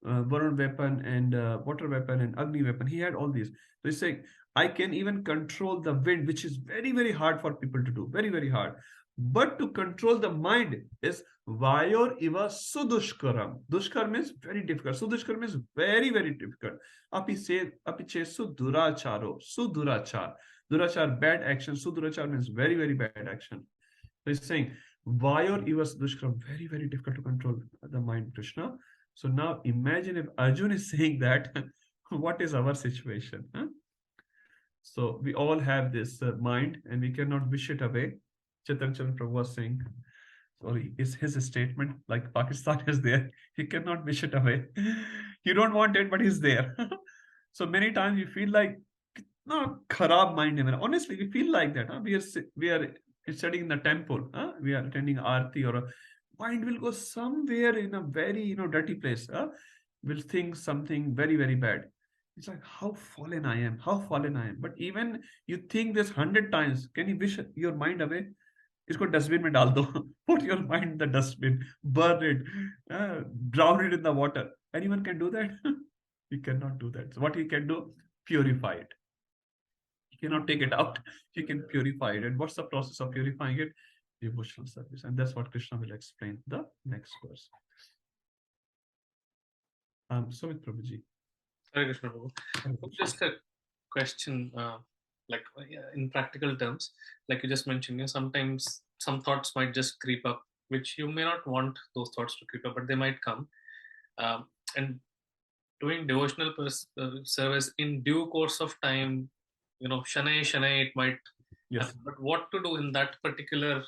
Varun weapon and water weapon and Agni weapon. He had all these. So he's saying, I can even control the wind, which is very, very hard for people to do. Very, very hard. But to control the mind is Vayor iva sudushkaram. Dushkar means very difficult. Sudushkar means very, very difficult. Api suduracharo. Sudurachar. Durachar, bad action. Sudurachar means very, very bad action. So he's saying, Vayor iva sudushkaram. Very, very difficult to control the mind, Krishna. So now imagine if Arjun is saying that, what is our situation? So we all have this mind and we cannot wish it away. Chaitanya Prabhu was saying, sorry, is his statement like Pakistan is there. He cannot wish it away. You don't want it, but he's there. So many times you feel like, no, kharab mind. Honestly, we feel like that. We are studying in the temple. We are attending Aarti, or a mind will go somewhere in a very, dirty place. Will think something very, very bad. It's like, how fallen I am, how fallen I am. But even you think this 100 times, can you wish your mind away? इसको dustbin में डाल दो. Put your mind in the dustbin, burn it, drown it in the water. Anyone can do that? You cannot do that. So what you can do? Purify it. You cannot take it out. You can purify it. And what's the process of purifying it? Devotional service. And that's what Krishna will explain the next verse. Sumit Prabhuji. Hare Krishna Prabhu. Just a question, in practical terms, like you just mentioned, sometimes some thoughts might just creep up, which you may not want those thoughts to creep up, but they might come. And doing devotional service in due course of time, shanai, it might happen. But what to do in that particular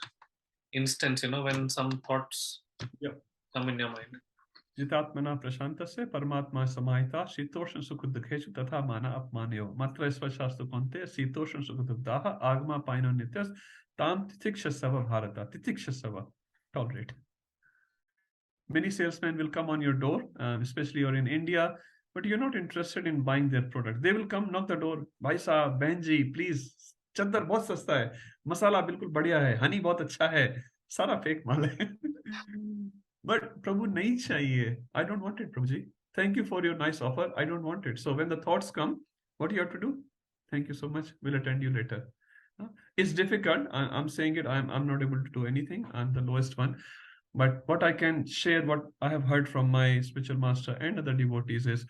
instance, when some thoughts come in your mind? जितात्मना प्रशांत से परमात्मा समाहिता शीतोष्ण सुख दुखेषु तथा माना अपमानयो मात्र स्वशास्त्र कौन्ते शीतोष्ण सुख दुग्धाः आगमा piano नित्यस ताम तितिक्षसव भारता तितिक्षसव. Tolerate. Many salesmen will come on your door, especially you're in India, but you're not interested in buying their product. They will come, knock the door. Bhai sahab, Benji, please, चद्दर बहुत सस्ता है, मसाला बिल्कुल बढ़िया है, हनी बहुत अच्छा है, सारा फेक माल है. But Prabhu, nahi chahiye. I don't want it, Prabhuji. Thank you for your nice offer. I don't want it. So when the thoughts come, what do you have to do? Thank you so much. We'll attend you later. It's difficult. I'm saying it. I'm not able to do anything. I'm the lowest one. But what I can share, what I have heard from my spiritual master and other devotees is,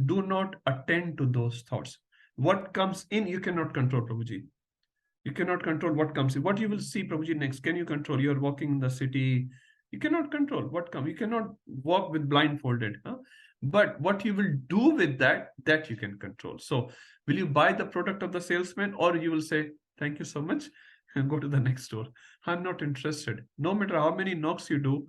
do not attend to those thoughts. What comes in, you cannot control, Prabhuji. You cannot control what comes in. What you will see, Prabhuji, next. Can you control? You're walking in the city. You cannot control what comes. You cannot walk with blindfolded. But what you will do with that you can control. So will you buy the product of the salesman, or you will say, thank you so much, and go to the next store? I'm not interested. No matter how many knocks you do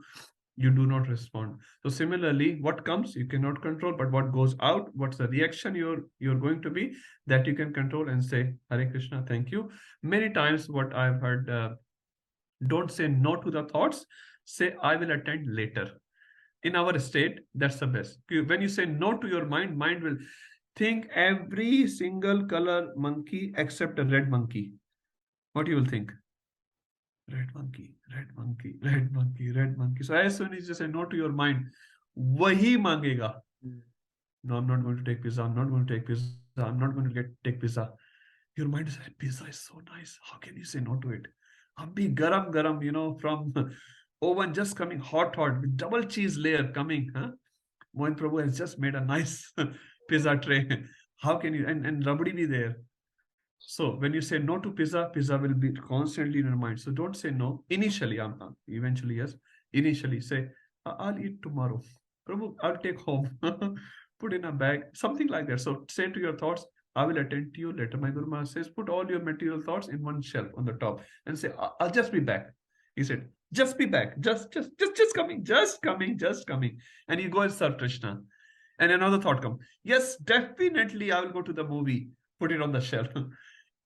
not respond. So similarly, what comes, you cannot control, but what goes out, what's the reaction you're going to be, that you can control and say, Hare Krishna, thank you. Many times what I've heard, don't say no to the thoughts. Say, I will attend later. In our state, that's the best. When you say no to your mind, mind will think every single color monkey except a red monkey. What you will think? Red monkey, red monkey, red monkey, red monkey. So as soon as you say no to your mind, wahi mangega. No, I'm not going to take pizza. I'm not going to take pizza. I'm not going to take pizza. Your mind is like, pizza is so nice. How can you say no to it? Abhi garam, from Oven just coming hot with double cheese layer coming. Mohan Prabhu has just made a nice pizza tray. How can you, and rabdi be there. So when you say no to pizza, pizza will be constantly in your mind. So don't say no. Initially, eventually, yes. Initially, say, I'll eat tomorrow. Prabhu, I'll take home. Put in a bag, something like that. So say to your thoughts, I will attend to you later. My Guru Maharaj says, put all your material thoughts in one shelf on the top and say, I'll just be back. He said, just be back. Just coming, just coming. And you go and serve Krishna. And another thought comes, yes, definitely I will go to the movie. Put it on the shelf.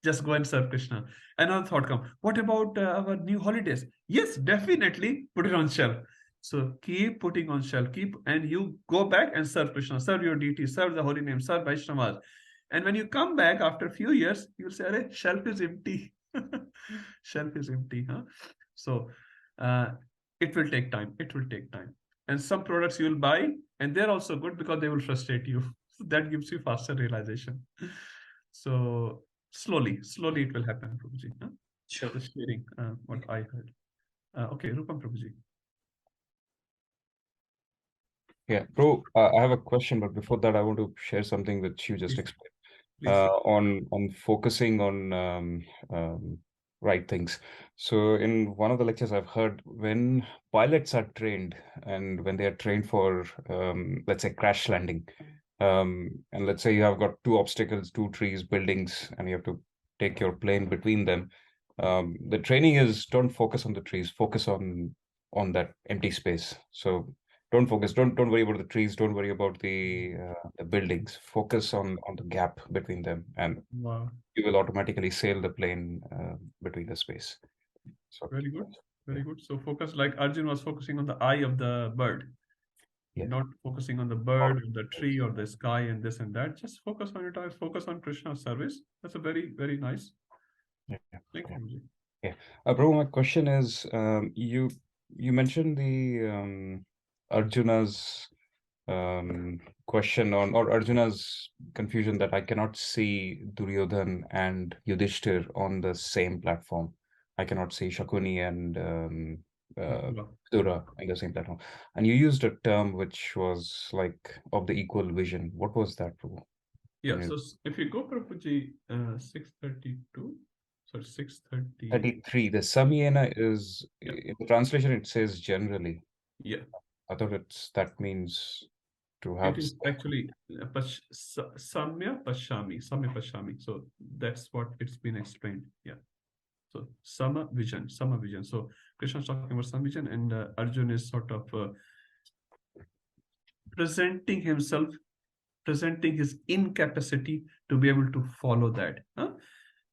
Just go and serve Krishna. Another thought come, what about our new holidays? Yes, definitely put it on shelf. So keep putting on shelf, and you go back and serve Krishna, serve your deity, serve the holy name, serve Vaishnavas. And when you come back after a few years, you'll say, Arey, shelf is empty. Shelf is empty. Huh? So it will take time. It will take time. And some products you will buy, and they're also good because they will frustrate you. So that gives you faster realization. So slowly it will happen, Prabhuji. Huh? Sure. Just sharing what I heard. Okay, Rupam Prabhuji. Yeah, Bro, I have a question, but before that, I want to share something which you just Please. explained. Please. On focusing on right things. So in one of the lectures I've heard, when pilots are trained and when they are trained for, let's say, crash landing, and let's say you have got two obstacles, two trees, buildings, and you have to take your plane between them. The training is don't focus on the trees, focus on that empty space. So don't focus, don't worry about the trees, don't worry about the buildings. Focus on the gap between them, and Wow. you will automatically sail the plane between the space. So Very good. Very good. So focus, like Arjun was focusing on the eye of the bird. Yeah. Not focusing on the bird or the tree or the sky and this and that. Just focus on it. Focus on Krishna's service. That's a very, very nice. Thank you. Yeah. Prabhu, my question is, you mentioned the Arjuna's question on, or Arjuna's confusion that I cannot see Duryodhan and Yudhishthir on the same platform. I cannot see Shakuni and Dura in the same platform. And you used a term which was like of the equal vision. What was that, Prabhu? Yeah, so if you go Prabhuji 632, sorry, 630. 33. The Samyena is, in the translation, it says generally. Yeah. I thought that means to have. It is actually Samya Pashami. So that's what it's been explained. Yeah. So Sama vision. So Krishna is talking about some vision, and Arjun is sort of presenting his incapacity to be able to follow that.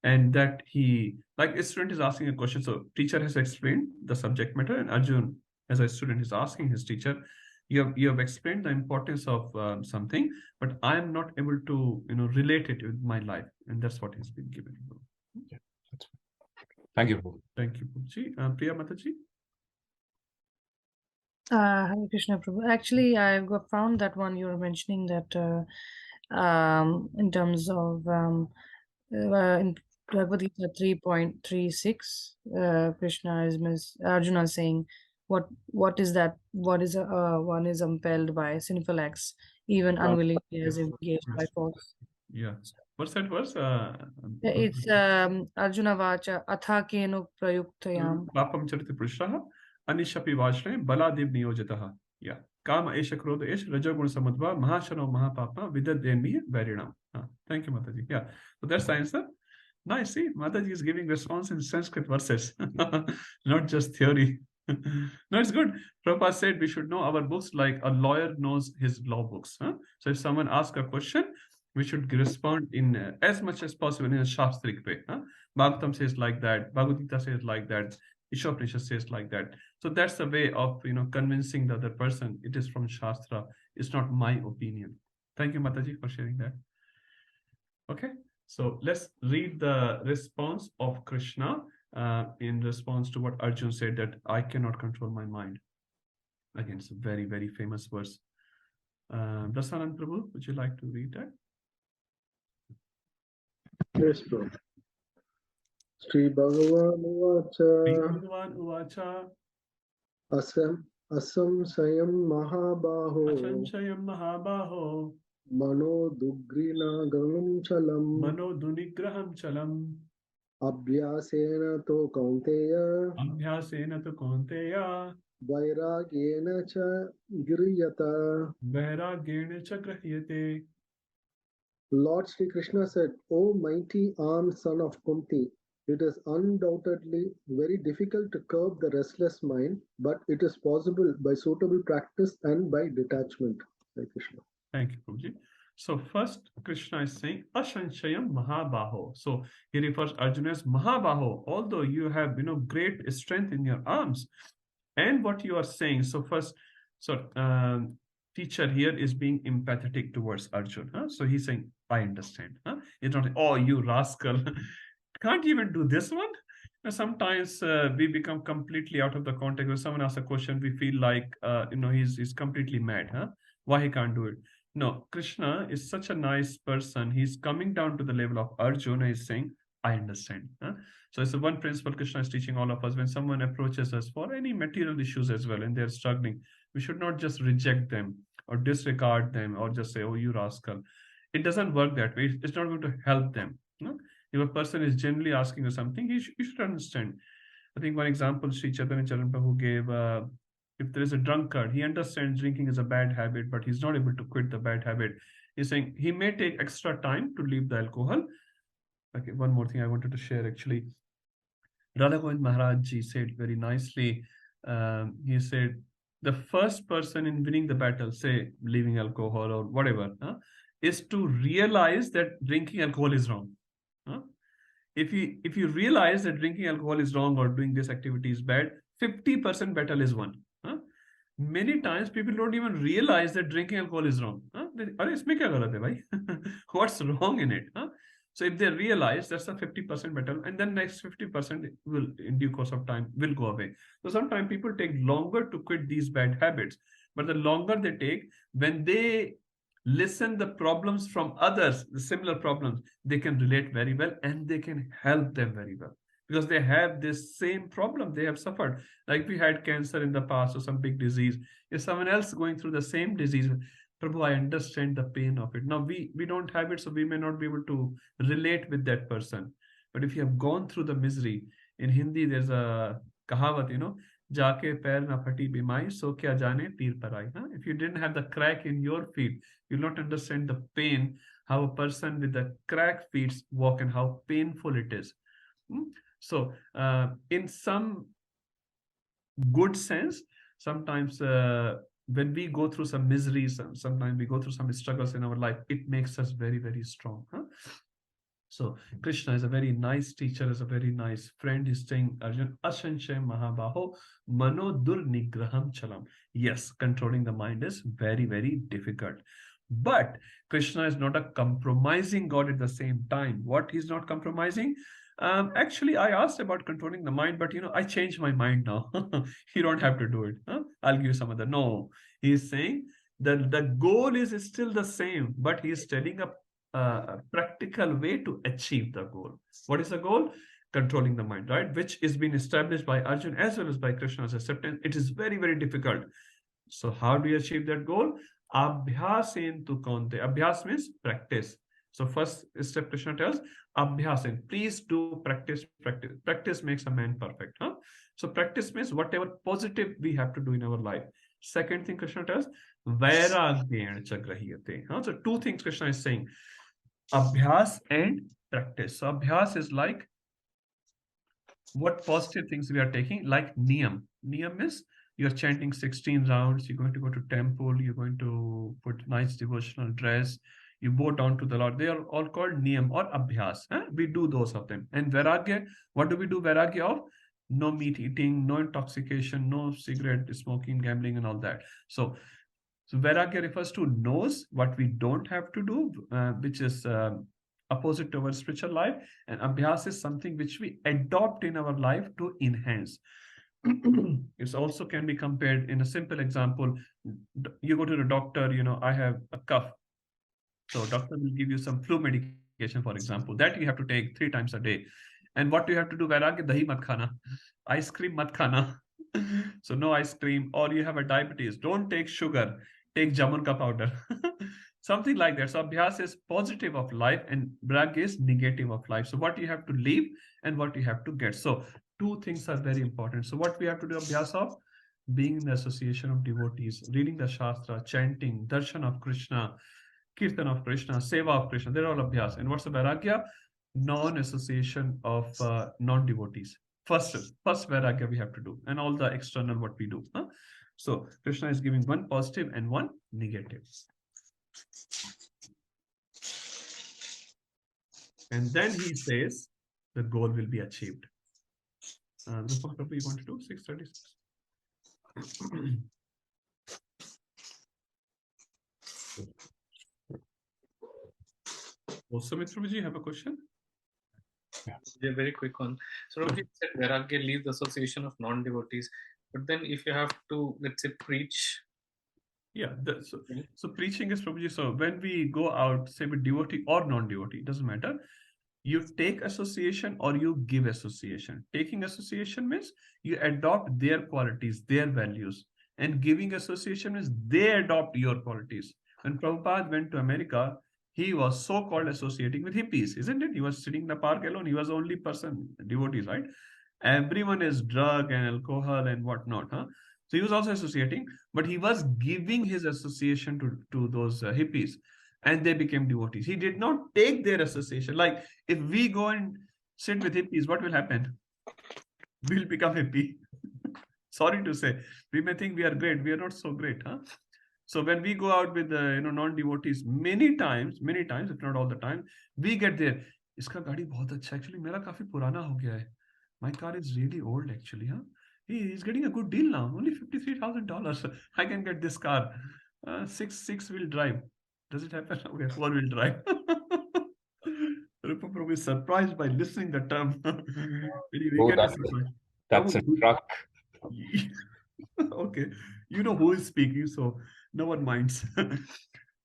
And that he, like a student is asking a question. So teacher has explained the subject matter, and Arjun, as a student, is asking his teacher, you have explained the importance of something, but I am not able to relate it with my life, and that's what has been given. Yeah, that's thank you. Thank you, Prabhuji. Priya Mataji. Hare Krishna Prabhu. Actually, I've found that one you were mentioning that in terms of in Bhagavad Gita 3.36, Krishna is Arjuna saying, what is that? What is one is impelled by sinful acts, even unwillingly is engaged by force. Yeah. What's that verse? It's Arjuna Vacha Atha Keno Prayuktayam. Papam Chariti Prushaha Anishapi Vashne Baladib Niyojataha. Yeah. Kama Esha Krodha Esh Rajagun Samadva Mahashano Mahapapa Vidademi Varinam. Thank you, Mataji. Yeah. So that's the answer. Nice. See, Mataji is giving response in Sanskrit verses, not just theory. No, it's good. Prabhupada said we should know our books like a lawyer knows his law books. So if someone asks a question, we should respond in as much as possible in a Shastric way. Bhagavatam says like that. Bhagavad Gita says like that. Ishopanishad says like that. So that's the way of convincing the other person. It is from Shastra. It's not my opinion. Thank you, Mataji, for sharing that. Okay, so let's read the response of Krishna in response to what Arjun said, that I cannot control my mind. Again, it's a very, very famous verse. Dasanand Prabhu, would you like to read that? Yes, bro. Sri Bhagavan Uvacha. Bhagavan Uvacha. Asamsayam Mahabaho Asanshayam Mahabaho Mano Dugrinaganam Chalam Mano Dunigraham Chalam Abhyasena to Kaunteya Abhyasena tu Kaunteya Vairagyena cha Giriyata. Vairagyena cha grahyate. Lord Sri Krishna said, O mighty armed son of Kunti, it is undoubtedly very difficult to curb the restless mind, but it is possible by suitable practice and by detachment. Hare Krishna. Thank you, Prabhuji. So first, Krishna is saying Asanshayam Mahabaho. So he refers Arjuna as Mahabaho, although you have great strength in your arms. And what you are saying, so first, teacher here is being empathetic towards Arjuna. Huh? So he's saying, I understand. Huh? It's not, oh, you rascal, can't you even do this one? Sometimes we become completely out of the context. When someone asks a question, we feel like he's completely mad. Huh? Why he can't do it? No, Krishna is such a nice person. He's coming down to the level of Arjuna. He's saying, I understand. Huh? So it's the one principle Krishna is teaching all of us. When someone approaches us for any material issues as well, and they're struggling, we should not just reject them or disregard them or just say, oh, you rascal. It doesn't work that way. It's not going to help them. No? If a person is genuinely asking you something, you should understand. I think one example Sri Chaitanya Charan Prabhu gave, if there is a drunkard, he understands drinking is a bad habit, but he's not able to quit the bad habit. He's saying he may take extra time to leave the alcohol. Okay, one more thing I wanted to share actually. Radha Govind Maharaj Ji said very nicely, he said, the first person in winning the battle, say leaving alcohol or whatever, is to realize that drinking alcohol is wrong. If you realize that drinking alcohol is wrong or doing this activity is bad, 50% battle is won. Many times people don't even realize that drinking alcohol is wrong. What's wrong in it? So if they realize, that's a 50% battle, and then next 50% will, in due course of time, will go away. So sometimes people take longer to quit these bad habits, but the longer they take, when they listen the problems from others, the similar problems, they can relate very well and they can help them very well because they have this same problem they have suffered. Like we had cancer in the past or some big disease. If someone else going through the same disease, Prabhu, I understand the pain of it. Now we don't have it, so we may not be able to relate with that person. But if you have gone through the misery, in Hindi there's a kahawat, जाके पैर ना फटी बीमाई सो क्या जाने पीर पर आई. If you didn't have the crack in your feet, you'll not understand the pain, how a person with the cracked feet walk and how painful it is. So in some good sense, sometimes when we go through some miseries, sometimes we go through some struggles in our life, it makes us very, very strong. So Krishna is a very nice teacher, is a very nice friend. He's saying, Arjun, Asanshaya Mahabaho, Mano Durnigraham Chalam. Yes, controlling the mind is very, very difficult. But Krishna is not a compromising God at the same time. What he's not compromising? Actually, I asked about controlling the mind, but I changed my mind now. You don't have to do it. I'll give you some other. No, he's saying that the goal is still the same, but he's telling a practical way to achieve the goal. What is the goal? Controlling the mind, right? Which is being established by Arjuna as well as by Krishna's acceptance. It is very, very difficult. So how do you achieve that goal? Abhyasen tu kaunte. Abhyas means practice. So first step Krishna tells, Abhyasen. Please do practice, practice. Practice makes a man perfect. So practice means whatever positive we have to do in our life. Second thing Krishna tells, Vairagyena chagrahiyate. So two things Krishna is saying. Abhyas and practice. So Abhyas is like what positive things we are taking, like Niyam. Niyam is you're chanting 16 rounds, you're going to go to temple, you're going to put nice devotional dress, you bow down to the Lord. They are all called Niyam or Abhyas. We do those of them. And Vairagya, what do we do Vairagya of? No meat eating, no intoxication, no cigarette smoking, gambling and all that. So Vairagya refers to knows what we don't have to do, which is opposite to our spiritual life. And Abhyas is something which we adopt in our life to enhance. It also can be compared in a simple example. You go to the doctor, I have a cough. So doctor will give you some flu medication, for example, that you have to take 3 times a day. And what do you have to do? Vairagya, dahi mat khana, ice cream mat khana. So no ice cream, or you have a diabetes, don't take sugar, take jamun ka powder. Something like that. So abhyas is positive of life and brag is negative of life. So what you have to leave and what you have to get. So two things are very important. So what we have to do, abhyas of being in the association of devotees, reading the Shastra, chanting, darshan of Krishna, kirtan of Krishna, seva of Krishna, they're all abhyas. And what's the vairagya? Non-association of non-devotees. First vairagya we have to do, and all the external what we do. Huh? So Krishna is giving one positive and one negative. And then he says the goal will be achieved. The first topic you want to do, 636. Also, Prabhuji, you have a question? Yeah, very quick one. So Prabhuji said Vairagya leaves the association of non-devotees, but then if you have to, let's say, preach. Yeah, so preaching is Prabhuji. So when we go out, say with devotee or non-devotee, doesn't matter. You take association or you give association. Taking association means you adopt their qualities, their values. And giving association means they adopt your qualities. When Prabhupada went to America, he was so-called associating with hippies, isn't it? He was sitting in the park alone. He was the only person, devotees, right? Everyone is drug and alcohol and whatnot. Huh? So he was also associating, but he was giving his association to those hippies, and they became devotees. He did not take their association. Like if we go and sit with hippies, what will happen? We'll become hippie. Sorry to say, we may think we are great. We are not so great, huh? So when we go out with non-devotees, many times, if not all the time, we get there. Iska gaadi bahut acha. Actually, mera kafi purana ho gaya hai. My car is really old, actually, huh? He is getting a good deal now. Only $53,000. I can get this car. Six-wheel drive. Does it happen? Okay, 4-wheel drive. Rupa Prabhu is surprised by listening the term. That's a truck. Okay, you know who is speaking, so no one minds.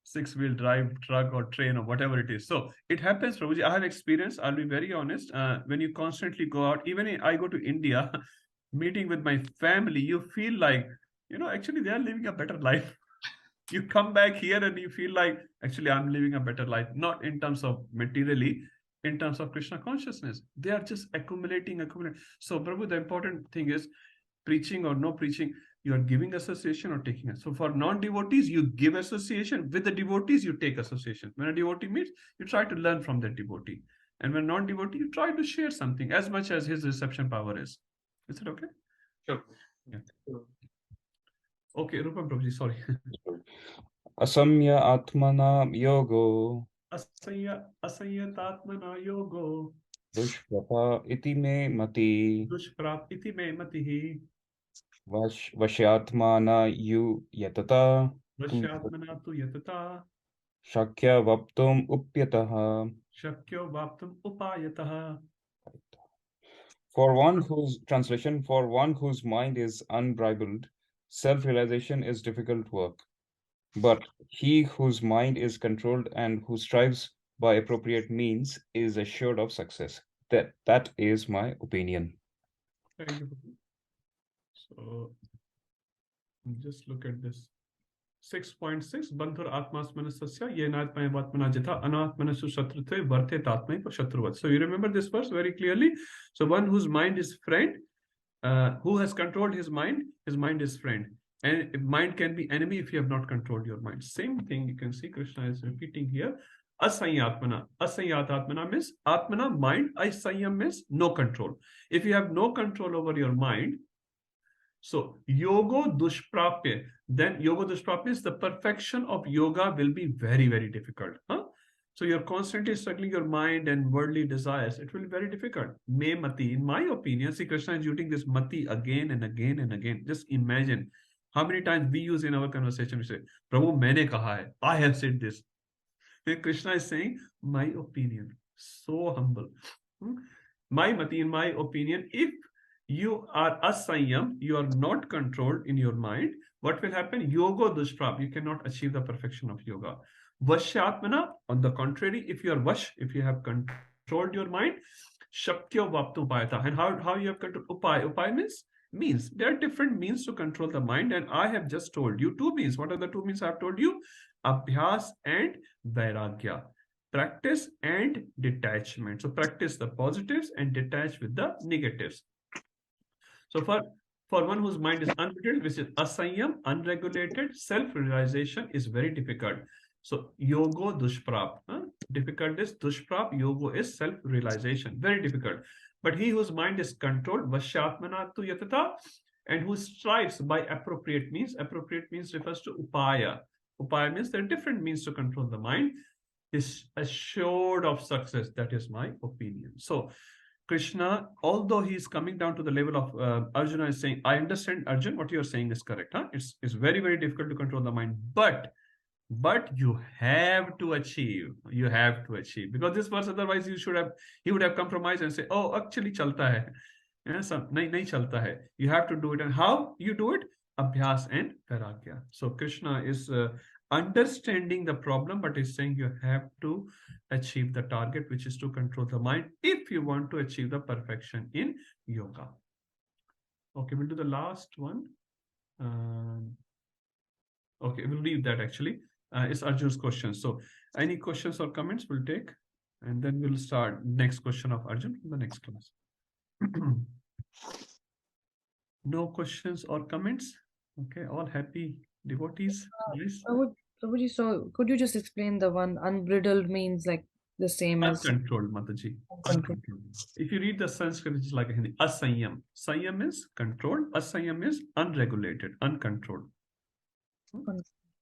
6-wheel drive truck or train or whatever it is. So it happens, Prabhuji. I have experience. I'll be very honest. When you constantly go out, even I go to India, meeting with my family, you feel like, actually they are living a better life. You come back here and you feel like, actually, I'm living a better life, not in terms of materially, in terms of Krishna consciousness. They are just accumulating. So, Prabhu, the important thing is preaching or no preaching, you are giving association or taking it. So for non-devotees, you give association. With the devotees, you take association. When a devotee meets, you try to learn from that devotee. And when non-devotee, you try to share something as much as his reception power is. Is it okay? Sure. Yeah. Okay, Rupam Prabhuji, sorry. Asamya atmana yogo. Asanyatatmana yogo. Dushprapa iti me mati. Dushprap iti me matihi. Vashyatmana yu yatata. Vashyatmana tu yatata. Shakya vaptum upyataha. Shakyo vaptum upayataha. For one whose mind is unbridled, self-realization is difficult work. But he whose mind is controlled and who strives by appropriate means is assured of success. That is my opinion. Thank you. So just look at this. 6.6 Bandhur Atmasmanasasya Yenatmaya Vatmanajita Anatmanasu Shatrutve Varte Tatmai Shatruvat. So you remember this verse very clearly. So one whose mind is friend, who has controlled his mind is friend. And mind can be enemy if you have not controlled your mind. Same thing you can see Krishna is repeating here. Asanyatmana. Asanyatatmana means Atmana, mind. Asanyam means no control. If you have no control over your mind, so yoga dushprapya, then yoga dushprapya is the perfection of yoga will be very, very difficult. Huh? So you're constantly struggling your mind and worldly desires. It will be very difficult. Me mati, in my opinion, see Krishna is using this mati again and again and again. Just imagine how many times we use in our conversation. We say, Prabhu, maine kaha hai. I have said this. Then Krishna is saying, my opinion. So humble. My mati, in my opinion, if you are asanyam, you are not controlled in your mind, what will happen? Yoga dushprap, you cannot achieve the perfection of yoga. Vashyatmana, on the contrary, if you are vash, if you have controlled your mind, shakya vaptu upayata. And how you have controlled upay? Upay means means. There are different means to control the mind, and I have just told you two means. What are the two means I have told you? Abhyas and Vairagya. Practice and detachment. So practice the positives and detach with the negatives. So for one whose mind is unbridled, which is asanyam, unregulated, self-realization is very difficult. So yogo dushprap. Difficult is dushprap, yogo is self-realization. Very difficult. But he whose mind is controlled, vashyatmanatu yatata, and who strives by appropriate means refers to upaya. Upaya means there are different means to control the mind, is assured of success. That is my opinion. So Krishna, although he is coming down to the level of Arjuna, is saying, I understand, Arjun, what you're saying is correct. It's very, very difficult to control the mind, but you have to achieve. You have to achieve, because this verse, otherwise he would have compromised and say, oh, actually chalta hai. Nahi chalta hai. You have to do it. And how you do it? Abhyas and Vairagya. So Krishna is understanding the problem, but is saying you have to achieve the target, which is to control the mind, if you want to achieve the perfection in yoga. Okay, we'll do the last one. Okay, we'll leave that actually. It's Arjun's question. So any questions or comments we'll take, and then we'll start next question of Arjun in the next class. No questions or comments? Okay, all happy devotees. Yes. Prabhuji, so could you just explain the one unbridled means like the same as uncontrolled, Mataji. Uncontrolled. If you read the Sanskrit, which is like Hindi, asanyam. Sanyam is controlled. Asanyam is unregulated, uncontrolled.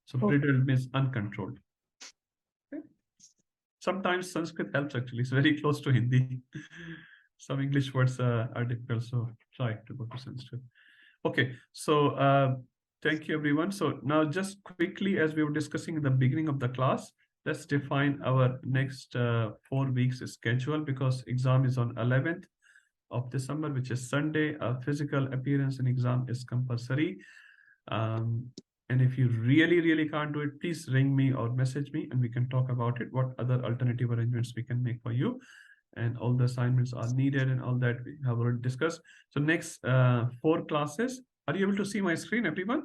So bridled means uncontrolled. Okay. Sometimes Sanskrit helps actually. It's very close to Hindi. Some English words are difficult, so try to go to Sanskrit. Okay, so thank you everyone. So now just quickly, as we were discussing in the beginning of the class, let's define our next 4 weeks schedule, because exam is on 11th of December, which is Sunday. Physical appearance and exam is compulsory. And if you really can't do it, please ring me or message me and we can talk about it, what other alternative arrangements we can make for you. And all the assignments are needed and all that we have already discussed. So next 4 classes. Are you able to see my screen, everyone,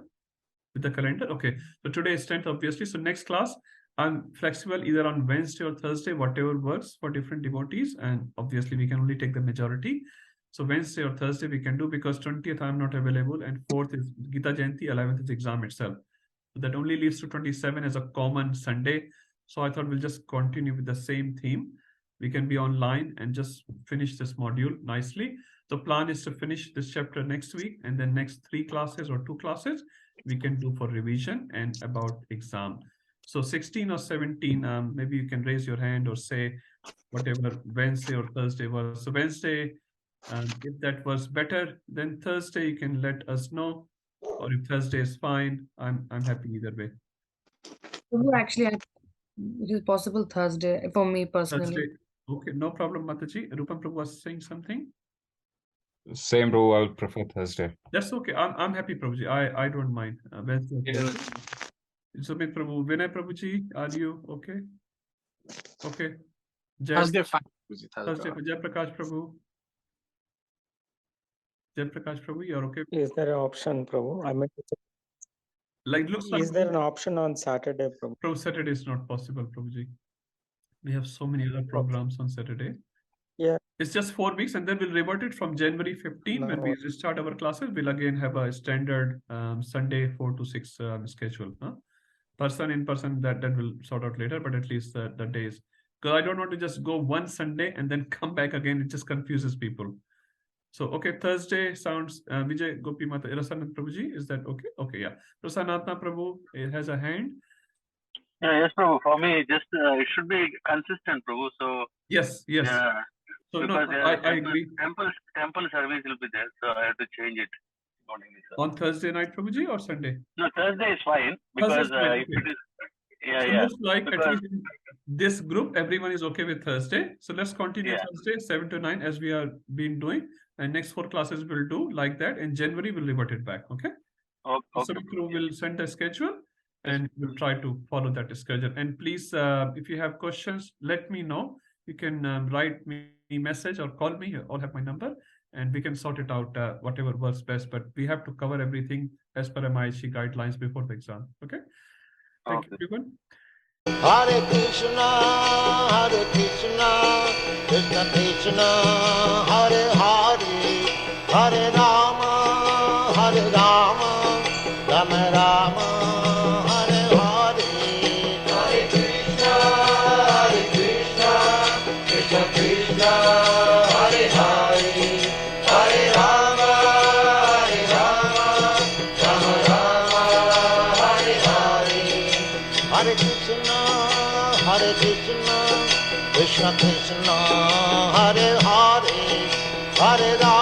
with the calendar? Okay, so today is 10th, obviously. So next class, I'm flexible either on Wednesday or Thursday, whatever works for different devotees. And obviously we can only take the majority. So Wednesday or Thursday we can do, because 20th I'm not available, and 4th is Gita Jayanti, 11th is exam itself. So that only leaves to 27 as a common Sunday. So I thought we'll just continue with the same theme. We can be online and just finish this module nicely. The plan is to finish this chapter next week, and then next 3 classes or 2 classes we can do for revision and about exam. So 16 or 17, maybe you can raise your hand or say whatever Wednesday or Thursday was. So Wednesday, if that was better, then Thursday you can let us know. Or if Thursday is fine, I'm happy either way. Actually, it is possible Thursday for me personally. Thursday. Okay, no problem, Mataji. Rupam Prabhu was saying something. Same, bro. I would prefer Thursday. That's okay. I'm happy, Prabhuji. I don't mind. Wednesday. Sumit Prabhu, Vinay Prabhuji, are you okay? Okay. Thursday, fine. Thursday. Jai Prakash Prabhu. Jai Prakash Prabhu, you're okay? Is there an option, Prabhu? I mean, like, looks like. Is there an option on Saturday, Prabhu? Prabhu, Saturday is not possible, Prabhuji. We have so many other programs on Saturday. Yeah. It's just 4 weeks, and then we'll revert it from January 15 when we restart our classes. We'll again have a standard Sunday 4 to 6 schedule. Person in person, that will sort out later, but at least the days. Because I don't want to just go one Sunday and then come back again. It just confuses people. So, okay, Thursday sounds, Vijay Gopi Mata, Rasanat Prabhuji, is that okay? Okay, yeah. Rasanatna Prabhu has a hand. Yes, Prabhu. For me, just it should be consistent, Prabhu. So yes. Yeah. So because no, I agree. Temple service will be there, so I have to change it. On Thursday night, Prabhuji, or Sunday? No, Thursday is fine, because fine, if it is, so looks like at least in this group, everyone is okay with Thursday. So let's continue Thursday 7 to 9 as we are been doing, and next 4 classes we'll do like that. In January we'll revert it back. Okay. So we'll send a schedule and we'll try to follow that schedule. And please, if you have questions, let me know. You can write me a message or call me. You all have my number, and we can sort it out whatever works best, but we have to cover everything as per MIHC guidelines before the exam. Okay. Thank you, everyone. Hare Krishna, Krishna Krishna, Hare Hare, Hare Rama, Rama Rama, Hare Hare. Hare Krishna, Krishna Krishna, Hare Hare, Hare Rama, Rama Rama, Hare Hare. Hare Krishna, Krishna Krishna, Hare Hare, Hare Rama.